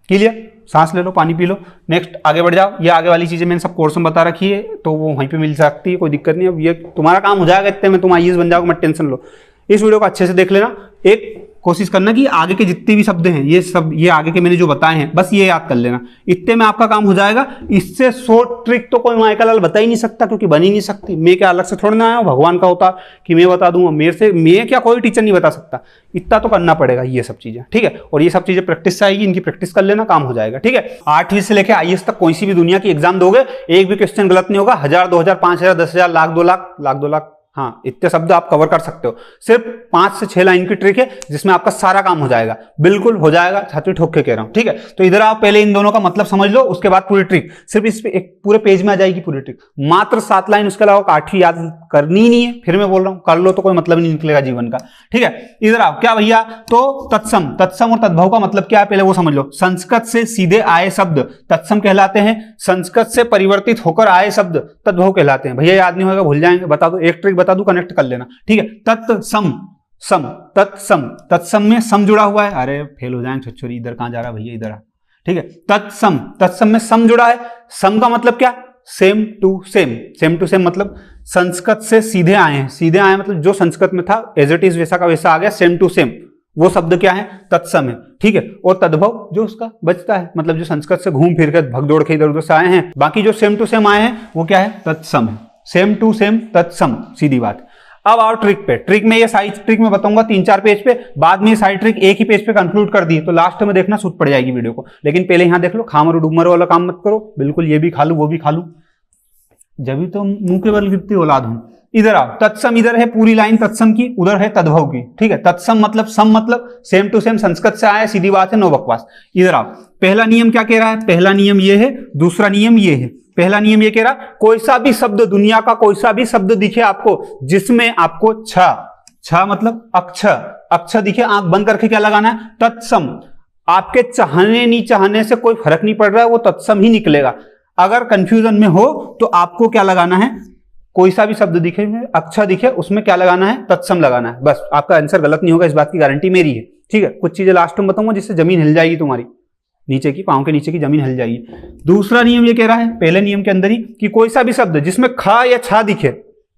क्लियर। सांस ले लो, पानी पी लो। नेक्स्ट आगे बढ़ जाओ। ये आगे वाली चीजें मैंने सब कोर्स में बता रखी है, तो वो वहीं पे मिल सकती है, कोई दिक्कत नहीं। अब ये तुम्हारा काम हो जाएगा, इतने में तुम आईएएस बन जाओगे, मत टेंशन लो। इस वीडियो को अच्छे से देख लेना। एक कोशिश करना कि आगे के जितने भी शब्द हैं, ये सब ये आगे के मैंने जो बताए हैं बस ये याद कर लेना, इतने में आपका काम हो जाएगा। इससे शॉर्ट ट्रिक तो कोई माइकल लाल बता ही नहीं सकता, क्योंकि बन ही नहीं सकती। मैं क्या अलग से थोड़ा ना आया हूं, भगवान का होता कि मैं बता दूंगा, मेरे से मैं क्या कोई टीचर नहीं बता सकता। इतना तो करना पड़ेगा ये सब चीजें, ठीक है। और ये सब चीजें प्रैक्टिस से आएगी, इनकी प्रैक्टिस कर लेना, काम हो जाएगा, ठीक है। 8वीं से लेकर आईएएस तक कोई सी भी दुनिया की एग्जाम दोगे, एक भी क्वेश्चन गलत नहीं होगा। 1000, 2000, 5000, 10,000, लाख, 2 लाख, लाख 2 लाख, हाँ इतने शब्द आप कवर कर सकते हो। सिर्फ 5 से 6 लाइन की ट्रिक है जिसमें आपका सारा काम हो जाएगा, बिल्कुल हो जाएगा, छाती ठोक के कह रहा हूं, ठीक है। तो इधर आप पहले इन दोनों का मतलब समझ लो, उसके बाद पूरी ट्रिक। सिर्फ इस पे एक पूरे पेज में आ जाएगी पूरी ट्रिक, मात्र 7 लाइन, उसके अलावा 8वीं याद करनी ही नहीं है। फिर मैं बोल रहा हूं कर लो तो कोई मतलब नहीं निकलेगा जीवन का, ठीक है। इधर आओ, क्या भैया, तो तत्सम, तत्सम और तद्भव का मतलब क्या है पहले वो समझ लो। संस्कृत से सीधे आए शब्द तत्सम कहलाते हैं, संस्कृत से परिवर्तित होकर आए शब्द तद्भव कहलाते हैं। भैया याद नहीं होगा, भूल जाएंगे, बता दो, एक ट्रिक बता दू, कनेक्ट कर लेना, ठीक है। तत्सम, सम, तत्सम, तत्सम में सम जुड़ा हुआ है। अरे फेल हो जाएंगे छोरी, इधर कहां जा रहा भैया, इधर आ, ठीक है। तत्सम, तत्सम में सम जुड़ा है। सम का मतलब क्या, same to same, same to same मतलब संस्कृत से सीधे आए हैं। सीधे आए मतलब जो संस्कृत में था एज इट इज वैसा का वैसा आ गया, सेम टू सेम, वो शब्द क्या है, तत्सम है, ठीक है। और तद्भव जो उसका बचता है, मतलब जो संस्कृत से घूम फिर कर भगदौड़ के इधर उधर से आए हैं, बाकी जो सेम टू सेम आए हैं वो क्या है, तत्सम है। सेम टू सेम, तत्सम, सीधी बात। अब आओ ट्रिक पे। ट्रिक में ये सारी ट्रिक मैं बताऊंगा 3-4 पेज पे, बाद में ये सारी ट्रिक एक ही पेज पे कंक्लूड कर दी, तो लास्ट में देखना सूट पड़ जाएगी वीडियो को। लेकिन पहले यहां देख लो, खामरो डूमरो वाला काम मत करो, बिल्कुल ये भी खा लू वो भी खा लू, जब भी तो मुंह के बल गिरती औलाद हूं। इधर आओ, तत्सम इधर है पूरी लाइन तत्सम की, उधर है तद्भव की, ठीक है। तत्सम मतलब सम मतलब सेम टू सेम, संस्कृत से आया, सीधी बात है, नो बकवास। इधर आओ, पहला नियम क्या कह रहा है, पहला नियम ये है, दूसरा नियम ये है। पहला नियम ये कह रहा, कोई सा भी शब्द, दुनिया का कोई सा भी शब्द दिखे आपको जिसमें आपको छ मतलब अक्षर दिखे, आंख बंद करके क्या लगाना है, तत्सम। आपके चाहने नहीं चाहने से कोई फर्क नहीं पड़ रहा है, वो तत्सम ही निकलेगा। अगर कंफ्यूजन में हो तो आपको क्या लगाना है, कोई सा भी शब्द दिखे, अक्षर दिखे, उसमें क्या लगाना है, तत्सम लगाना है, बस। आपका आंसर गलत नहीं होगा, इस बात की गारंटी मेरी है, ठीक है। कुछ चीजें लास्ट में बताऊंगा जिससे जमीन हिल जाएगी तुम्हारी, नीचे की, पांव के नीचे की जमीन हिल जाएगी। दूसरा नियम ये कह रहा है, पहले नियम के अंदर ही, कि कोई सा भी शब्द जिसमें ख या छा दिखे,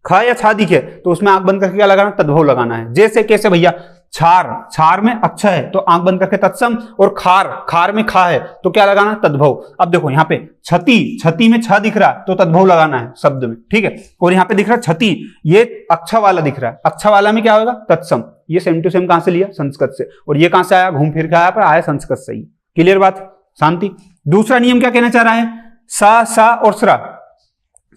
ख या छा दिखे, तो उसमें आंख बंद करके क्या लगाना, तद्भव लगाना है। जैसे कैसे भैया, छार में अक्षर है तो आंख बंद करके तत्सम, और खार में खा है तो क्या लगाना, तद्भव। अब देखो यहाँ पे छती में छ दिख रहा है तो तद्भव लगाना है शब्द में, ठीक है। और यहाँ पे दिख रहा है छती, ये अक्षर वाला दिख रहा है, अक्षर वाला में क्या होगा, तत्सम। ये सेम टू सेम कहां से लिया, संस्कृत से, और ये कहां से आया, घूम फिर के आया, पर आया संस्कृत से ही। क्लियर बात, शांति। दूसरा नियम क्या कहना चाह रहा है, सा और स्रा,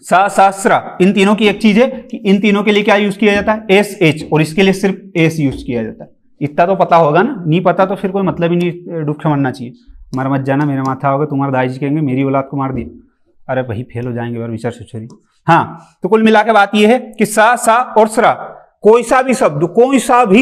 सा स्रा, इन तीनों की एक चीज है कि इन तीनों के लिए क्या यूज किया जाता है, एस एच, और इसके लिए सिर्फ एस यूज किया जाता है। इतना तो पता होगा ना, नहीं पता तो फिर कोई मतलब ही नहीं, दुख मरना चाहिए। मर मत जाना, मेरा माथा होगा, तुम्हारे दाई जी कहेंगे मेरी औलाद को मार दिया, अरे भाई फेल हो जाएंगे विचार से छोरी। हाँ, तो कुल मिला के बात यह है कि सा और स्रा, कोई सा भी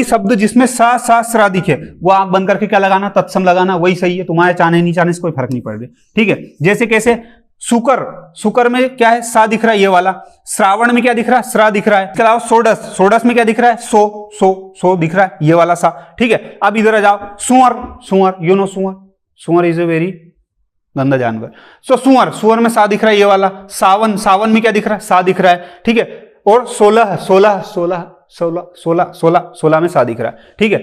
शब्द जिसमें सा स्रा दिखे, वो आंख बंद करके क्या लगाना, तत्सम लगाना, वही सही है। तुम्हारे चाहने नहीं चाहने से कोई फर्क नहीं पड़ रहा, ठीक है। जैसे कैसे, सुकर में क्या है, सा दिख रहा है ये वाला, श्रावण में क्या दिख रहा है, स्रा दिख रहा है। इसके अलावा सोडस में क्या दिख रहा है, सो दिख रहा है, ये वाला सा, ठीक है। अब इधर आ जाओ, सुअर, यू नो सुअर इज ए वेरी गंदा जानवर। सो सुअर में सा दिख रहा है ये वाला। सावन में क्या दिख रहा है, सा दिख रहा है, ठीक है। और 16 में सा दिख रहा है, ठीक है।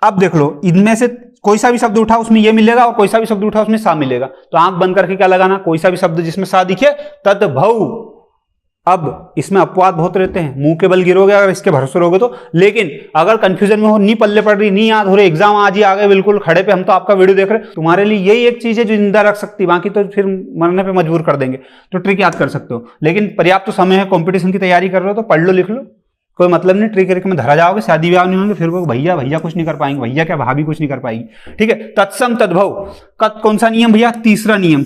अब देख लो, इनमें से कोई सा भी शब्द उठा उसमें ये मिलेगा, और कोई सा भी शब्द उठा उसमें सा मिलेगा। तो आंख बंद करके क्या लगाना, कोई सा भी शब्द जिसमें सा दिखे, तद्भव। अब इसमें अपवाद बहुत रहते हैं, मुंह के बल गिरोगे अगर इसके भरोसे रहोगे तो। लेकिन अगर कंफ्यूजन में हो, नहीं पल्ले पड़ रही, नहीं याद हो रही, एग्जाम आज ही आ गए बिल्कुल खड़े पे, हम तो आपका वीडियो देख रहे हैं, तुम्हारे लिए यही एक चीज है जो जिंदा रख सकती है, बाकी तो फिर मरने पे मजबूर कर देंगे। तो ट्रिक याद कर सकते हो, लेकिन पर्याप्त तो समय है, कॉम्पिटिशन की तैयारी कर रहे हो तो पढ़ लो, लिख लो, कोई मतलब नहीं। ट्रिक में धरा जाओगे, शादी ब्याह नहीं होंगे, फिर वो भैया कुछ नहीं कर पाएंगे, भैया क्या भाभी कुछ नहीं कर पाएगी, ठीक है। तत्सम तद्भव का कौन सा नियम भैया, तीसरा नियम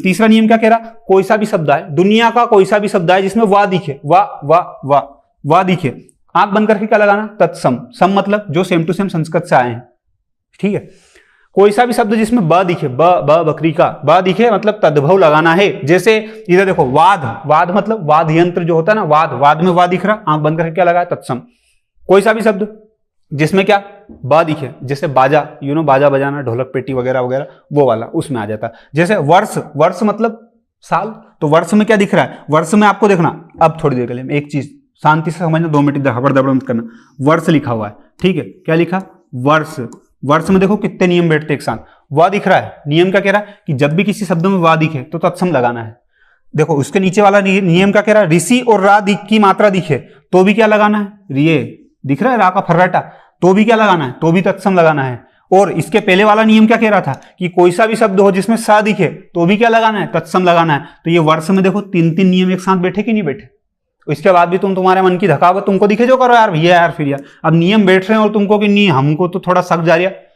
क्या कह रहा, कोई सा भी शब्द है, दुनिया का कोई सा भी शब्द है जिसमें वाह दिखे, वाह दिखे, आंख बंद करके क्या लगाना, तत्सम। सम मतलब जो सेम टू सेम संस्कृत से आए हैं, ठीक है। कोई सा भी शब्द जिसमें ब दिखे, ब बकरी का, ब दिखे मतलब तद्भव लगाना है। जैसे इधर देखो वाद, वाद मतलब वाद यंत्र जो होता है ना, वाद, वाद में वाद दिख रहा, आंख बंद करके क्या लगा है, तत्सम। कोई सा भी शब्द जिसमें क्या ब दिखे, जैसे बाजा, बाजा बजाना, ढोलक पेटी वगैरह वगैरह, वो वाला उसमें आ जाता। जैसे वर्ष, वर्ष मतलब साल, तो वर्ष में क्या दिख रहा है, वर्ष में आपको देखना, अब थोड़ी देर के लिए एक चीज शांति से समझना, 2 मिनट इधर हबड़ दबड़ मत करना। वर्ष लिखा हुआ है, ठीक है, क्या लिखा, वर्ष। वर्ष में देखो कितने नियम बैठते एक साथ, वा दिख रहा है, नियम क्या कह रहा है कि जब भी किसी शब्द में वा दिखे तो तत्सम लगाना है। देखो उसके नीचे वाला नियम क्या कह रहा है, ऋषि और रा की मात्रा दिखे तो भी क्या लगाना है, रिये दिख रहा है, रा का फर्राटा, तो भी क्या लगाना है, तो भी तत्सम लगाना है। और इसके पहले वाला नियम क्या कह रहा था कि कोई सा भी शब्द हो जिसमें सा दिखे तो भी क्या लगाना है, तत्सम लगाना है। तो ये वर्ष में देखो 3 नियम एक साथ बैठे कि नहीं बैठे। इसके बाद भी तुम्हारे मन की धकावट तुमको दिखे जो करो यार भैया यार, फिर यार अब नियम बैठ रहे हैं और तुमको कि नहीं, हमको तो थोड़ा शक जा रहा है,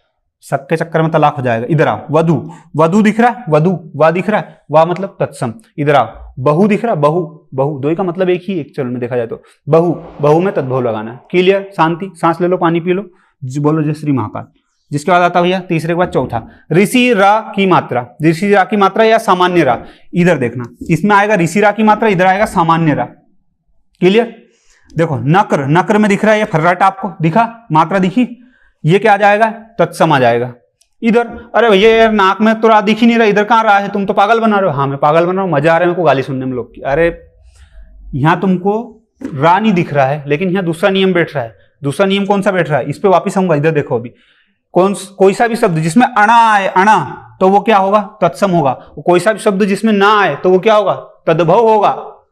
शक के चक्कर में तलाक हो जाएगा। इधर आओ, वधु, वधु दिख रहा है, वधु, वा दिख रहा है, वा मतलब तत्सम। इधर आओ, बहु दिख रहा है, बहु, बहु दो का मतलब एक ही, एक चरण में देखा जाए तो बहु, बहु में तद्भव लगाना है। क्लियर, शांति, सांस ले लो, पानी पी लो, बोलो जय श्री महाकाल। जिसके बाद आता भैया तीसरे के बाद चौथा, ऋषि रा की मात्रा, ऋषि रा की मात्रा या सामान्य रा। इधर देखना, इसमें आएगा ऋषि रा की मात्रा, इधर आएगा सामान्य रा। क्लियर, देखो नक्र, नक्र में दिख रहा है ये फर्राटा, आपको दिखा, मात्रा दिखी, ये क्या आ जाएगा, तत्सम आ जाएगा। इधर अरे भैया यार नाक में तो रा दिख ही नहीं रहा, इधर कहाँ रहा है, तुम तो पागल बना रहे हो। हाँ मैं पागल बना रहा हूँ, मजा आ रहा है मेरे को गाली सुनने में लोग की। अरे यहाँ तुमको रा नहीं दिख रहा है, लेकिन यहाँ दूसरा नियम बैठ रहा है। दूसरा नियम कौन सा बैठ रहा है, इस पे वापिस आऊंगा। इधर देखो अभी कोई सा भी शब्द जिसमें अणा आए, अणा, तो वो क्या होगा, तत्सम होगा। कोई सा भी शब्द जिसमें ना आए तो वो क्या होगा, तद्भव होगा।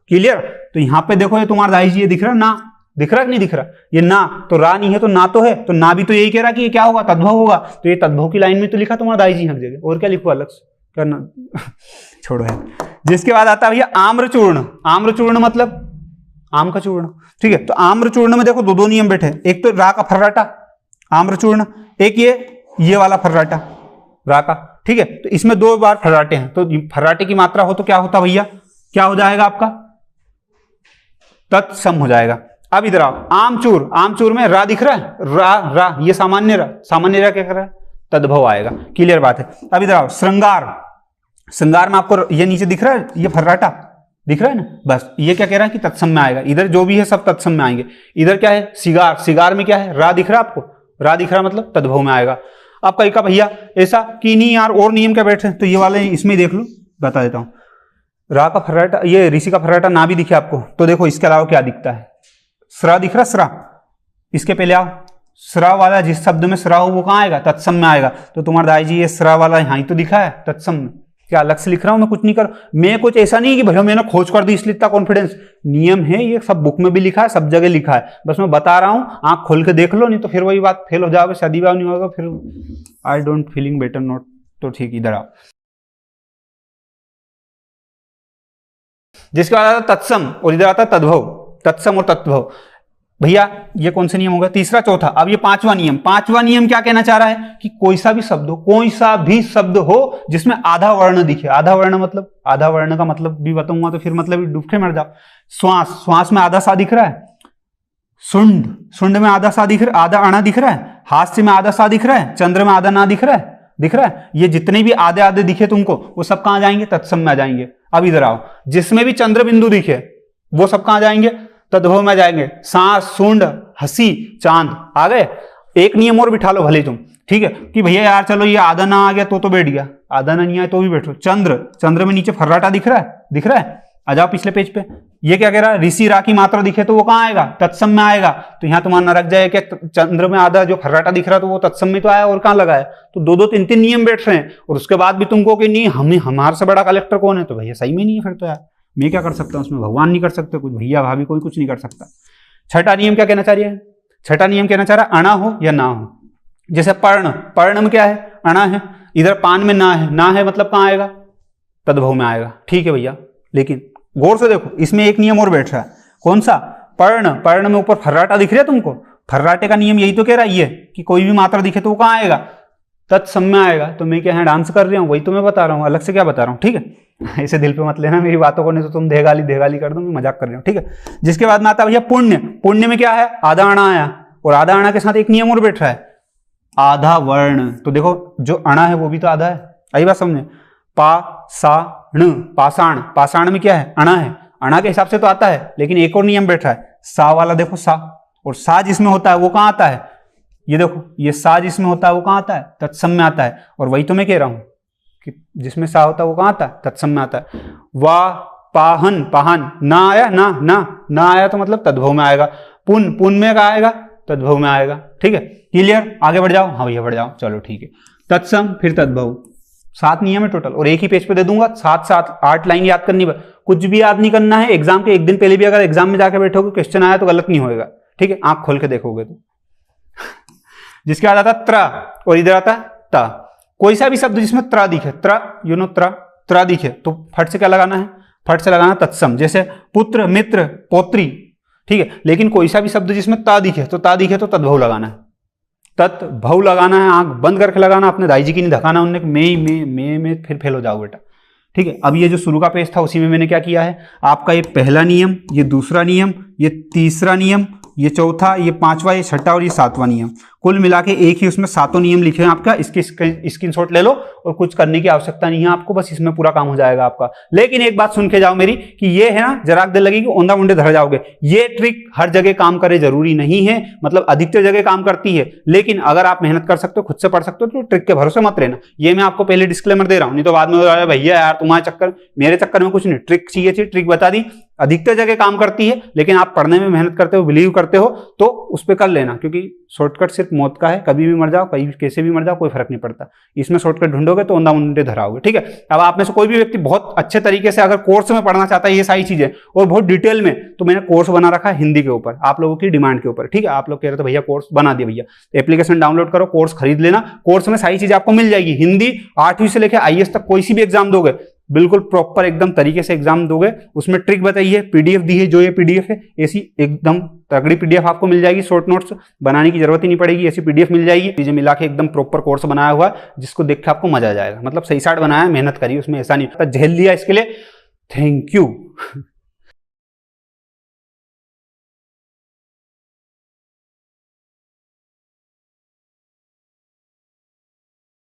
क्लियर, तो यहाँ पे देखो ये तुम्हारा दाई जी, ये दिख रहा है ना, दिख रहा है कि नहीं दिख रहा, ये ना, तो रा नहीं है तो ना तो है, तो ना भी तो यही कह रहा कि ये क्या होगा, तद्भव होगा। तो ये तद्भव की लाइन में तो लिखा तुम्हारा दाई जी हर जगह, और क्या लिखो अलग से करना छोड़ो है। जिसके बाद आता है भैया आम्रचूर्ण। आम्रचूर्ण मतलब आम का चूर्ण, ठीक है। तो आम्रचूर्ण में देखो 2 नियम बैठे, एक तो रा का फर्राटा आम्रचूर्ण, एक ये वाला फर्राटा रा का, ठीक है। तो इसमें 2 बार फर्राटे हैं, तो फर्राटे की मात्रा हो तो क्या होता भैया, क्या हो जाएगा आपका, तत्सम हो जाएगा। अब इधर आओ, आमचूर, आमचूर में रा दिख रहा है, रा रा, ये सामान्य रा, सामान्य रा क्या कर रहा है, तद्भव आएगा। क्लियर बात है। अब इधर आओ, श्रृंगार, श्रृंगार में आपको ये नीचे दिख रहा है, ये फर्राटा दिख रहा है ना, बस ये क्या कह रहा है कि तत्सम में आएगा। इधर जो भी है सब तत्सम में आएंगे। इधर क्या है, सिगार, सिगार में क्या है, रा दिख रहा है आपको, रा दिख रहा मतलब तद्भव में आएगा। अब कहीं का भैया ऐसा कि नहीं यार और नियम क्या बैठे, तो ये वाले इसमें देख लो, बता देता हूं। रा का फर्राटा, ये ऋषि का फर्राटा ना भी दिखे आपको तो देखो इसके अलावा क्या दिखता है, स्रा दिख रहा, स्रा, इसके पहले आओ, स्रा वाला जिस शब्द में स्रा हो वो कहाँ आएगा, तत्सम में आएगा। तो तुम्हारा दाई जी ये स्रा वाला यहाँ ही तो दिखा है तत्सम में, क्या अलग से लिख रहा हूं मैं, कुछ नहीं कर, मैं कुछ ऐसा नहीं कि भैया मैंने खोज कर दी इसलिए इतना कॉन्फिडेंस, नियम है ये, सब बुक में भी लिखा है, सब जगह लिखा है, बस मैं बता रहा हूं, आंख खोल के देख लो, नहीं तो फिर वही बात फेल हो जाओगे, शादी ब्याह नहीं होगा, फिर I don't feeling better note. तो ठीक, इधर आओ। जिसके बाद आता तत्सम और इधर आता तद्भव, तत्सम और तद्भव। भैया ये कौन से नियम होगा, तीसरा चौथा। अब ये 5वां नियम, 5वां नियम क्या कहना चाह रहा है कि कोई सा भी शब्द हो, कोई सा भी शब्द हो जिसमें आधा वर्ण दिखे। आधा वर्ण मतलब, आधा वर्ण का मतलब भी बताऊंगा तो फिर मतलब डूबके मर जाओ। श्वास, श्वास में आधा सा दिख रहा है, सुंड, सुंड में आधा सा दिख रहा है, आधा अणा दिख रहा है, हास्य में आधा सा दिख रहा है, चंद्र में आधा ना दिख रहा है, दिख रहा है। ये जितने भी आधे आधे दिखे तुमको वो सब कहां जाएंगे, तत्सम में आ जाएंगे। अब इधर आओ, जिसमें भी चंद्र बिंदु दिखे वो सब कहां जाएंगे, तद्भव में जाएंगे। सांस, सूंड, हंसी, चांद आ गए। एक नियम और बिठा लो भले तुम, ठीक है, कि भैया यार चलो ये आधा ना आ गया तो बैठ गया, आधा ना नहीं आया तो भी बैठो। चंद्र, चंद्र में नीचे फर्राटा दिख रहा है, दिख रहा है, आ जाओ पिछले पेज पे। ये क्या कह रहा है, ऋषि रा की मात्रा दिखे तो वो कहां आएगा, तत्सम में आएगा। तो यहां तुम्हारा न रख जाए कि चंद्र में आधा जो फर्राटा दिख रहा है तो वो तत्सम में तो आया, और कहां लगा है। तो 2-2, 3-3 नियम बैठ रहे हैं और उसके बाद भी तुमको कि नहीं हमें, हमारे से बड़ा कलेक्टर कौन है, तो भैया सही में नहीं है फिर तो यार, मैं क्या कर सकता हूं उसमें, भगवान नहीं कर सकते कुछ, भैया भाभी कोई कुछ नहीं कर सकता। छठा नियम क्या कहना चाह रही है, छठा नियम कहना चाह रहा है अणा हो या ना हो। जैसे पर्ण, पर्ण में क्या है, अणा है, इधर पान में ना है, ना है मतलब कहां आएगा, तद्भव में आएगा। ठीक है भैया, लेकिन गौर से देखो इसमें एक नियम और बैठ रहा है, कौन सा, पर्ण, पर्ण में ऊपर फर्राटा दिख रहा है तुमको, फर्राटे का नियम यही तो कह रहा है ये कि कोई भी मात्रा दिखे तो वो कहां आएगा, तत्सम में आएगा। तो मैं क्या है डांस कर रहा हूँ, वही तो मैं बता रहा हूँ, अलग से क्या बता रहा हूँ, ठीक है। ऐसे दिल पे मत लेना मेरी बातों को, नहीं तो तुम देगाली देगाली कर दो, मैं मजाक कर रहा हूँ, ठीक है। जिसके बाद में आता भैया पुण्य, पुण्य में क्या है, आधा आना आया और आधा आना के साथ एक नियम और बैठ रहा है, आधा वर्ण। तो देखो जो अणा है वो भी तो आधा है, आई बात समझे। पाषाण, पाषाण, पाषाण में क्या है, अणा है, अणा के हिसाब से तो आता है, लेकिन एक और नियम बैठ रहा है, सा वाला देखो सा, और सा जिसमें होता है वो कहां आता है, ये देखो ये सा जिसमें होता है वो कहां आता है, तत्सम में आता है। और वही तो मैं कह रहा हूं कि जिसमें सा होता है वो कहां आता है, तत्सम में आता है। वाह पाहन, पाहन ना आया, ना आया तो मतलब तद्भव में आएगा। पुन, पुन में क्या आएगा, तद्भव में आएगा। ठीक है, क्लियर, आगे बढ़ जाओ। हाँ भैया बढ़ जाओ, चलो ठीक है। तत्सम फिर तद्भव, 7 नियम है टोटल, और एक ही पेज पे दे दूंगा, 7 लाइन याद करनी। कुछ भी याद नहीं करना है, एग्जाम के एक दिन पहले भी अगर एग्जाम में जाकर बैठोगे क्वेश्चन आया तो गलत नहीं होएगा। ठीक है, आंख खोल के देखोगे तो। जिसके बाद आता त्र, और इधर आता ता। कोई सा भी शब्द जिसमें त्र दिखे, त्र यू नो त्र दिखे तो फट से क्या लगाना है, फट से लगाना तत्सम। जैसे पुत्र, मित्र, पौत्री, ठीक है। लेकिन कोई सा भी शब्द जिसमें ता दिखे तो तद्भव लगाना है, तत्भव लगाना है। आंख बंद करके लगाना, अपने दाई जी की नहीं धकाना उनने में फिर फेल हो जाओ बेटा। ठीक है, अब ये जो शुरू का पेज था उसी में मैंने क्या किया है, आपका ये पहला नियम, ये दूसरा नियम, ये तीसरा नियम, ये चौथा, ये पांचवा, ये छठा और ये सातवां नियम, कुल मिला के एक ही उसमें 7 नियम लिखे हैं आपका। इसकी स्क्रीनशॉट ले लो, और कुछ करने की आवश्यकता नहीं है आपको, बस इसमें पूरा काम हो जाएगा आपका। लेकिन एक बात सुन के जाओ मेरी, कि ये है ना, जरा देर लगेगी, औंधा मुंडे धर जाओगे। ये ट्रिक हर जगह काम करे जरूरी नहीं है, मतलब अधिकतर जगह काम करती है, लेकिन अगर आप मेहनत कर सकते हो, खुद से पढ़ सकते हो, तो ट्रिक के भरोसे मत रहना। ये मैं आपको पहले डिस्क्लेमर दे रहा हूं, नहीं तो बाद में भैया यार तुम्हारे चक्कर, मेरे चक्कर में कुछ नहीं, ट्रिक चाहिए थी, ट्रिक बता दी। अधिकतर जगह काम करती है, लेकिन आप पढ़ने में मेहनत करते हो, बिलीव करते हो, तो उस पर कर लेना, क्योंकि शॉर्टकट सिर्फ मौत का है। कभी भी मर जाओ, कहीं कैसे भी मर जाओ, कोई फर्क नहीं पड़ता। इसमें शॉर्टकट ढूंढोगे तो औंधा मुंडे धराओगे। ठीक है, अब आप में से कोई भी व्यक्ति बहुत अच्छे तरीके से अगर कोर्स में पढ़ना चाहता है ये सारी चीजें और बहुत डिटेल में, तो मैंने कोर्स बना रखा है हिंदी के ऊपर, आप लोगों की डिमांड के ऊपर। ठीक है, आप लोग कह रहे थे भैया कोर्स बना दिया, भैया एप्लीकेशन डाउनलोड करो, कोर्स खरीद लेना। कोर्स में सारी चीजें आपको मिल जाएगी। हिंदी 8वीं से लेकर IAS तक कोई सी भी एग्जाम दोगे, बिल्कुल प्रॉपर एकदम तरीके से एग्जाम दोगे। उसमें ट्रिक बताइए, पीडीएफ दी है, जो ये पीडीएफ है ऐसी एकदम तगड़ी पीडीएफ आपको मिल जाएगी। शॉर्ट नोट्स बनाने की जरूरत ही नहीं पड़ेगी, ऐसी पीडीएफ मिल जाएगी। चीजें मिला के एकदम प्रॉपर कोर्स बनाया हुआ है, जिसको देख के आपको मजा आ जाएगा। मतलब सही साइड बनाया है, मेहनत करिए उसमें, ऐसा नहीं झेल लिया। इसके लिए थैंक यू।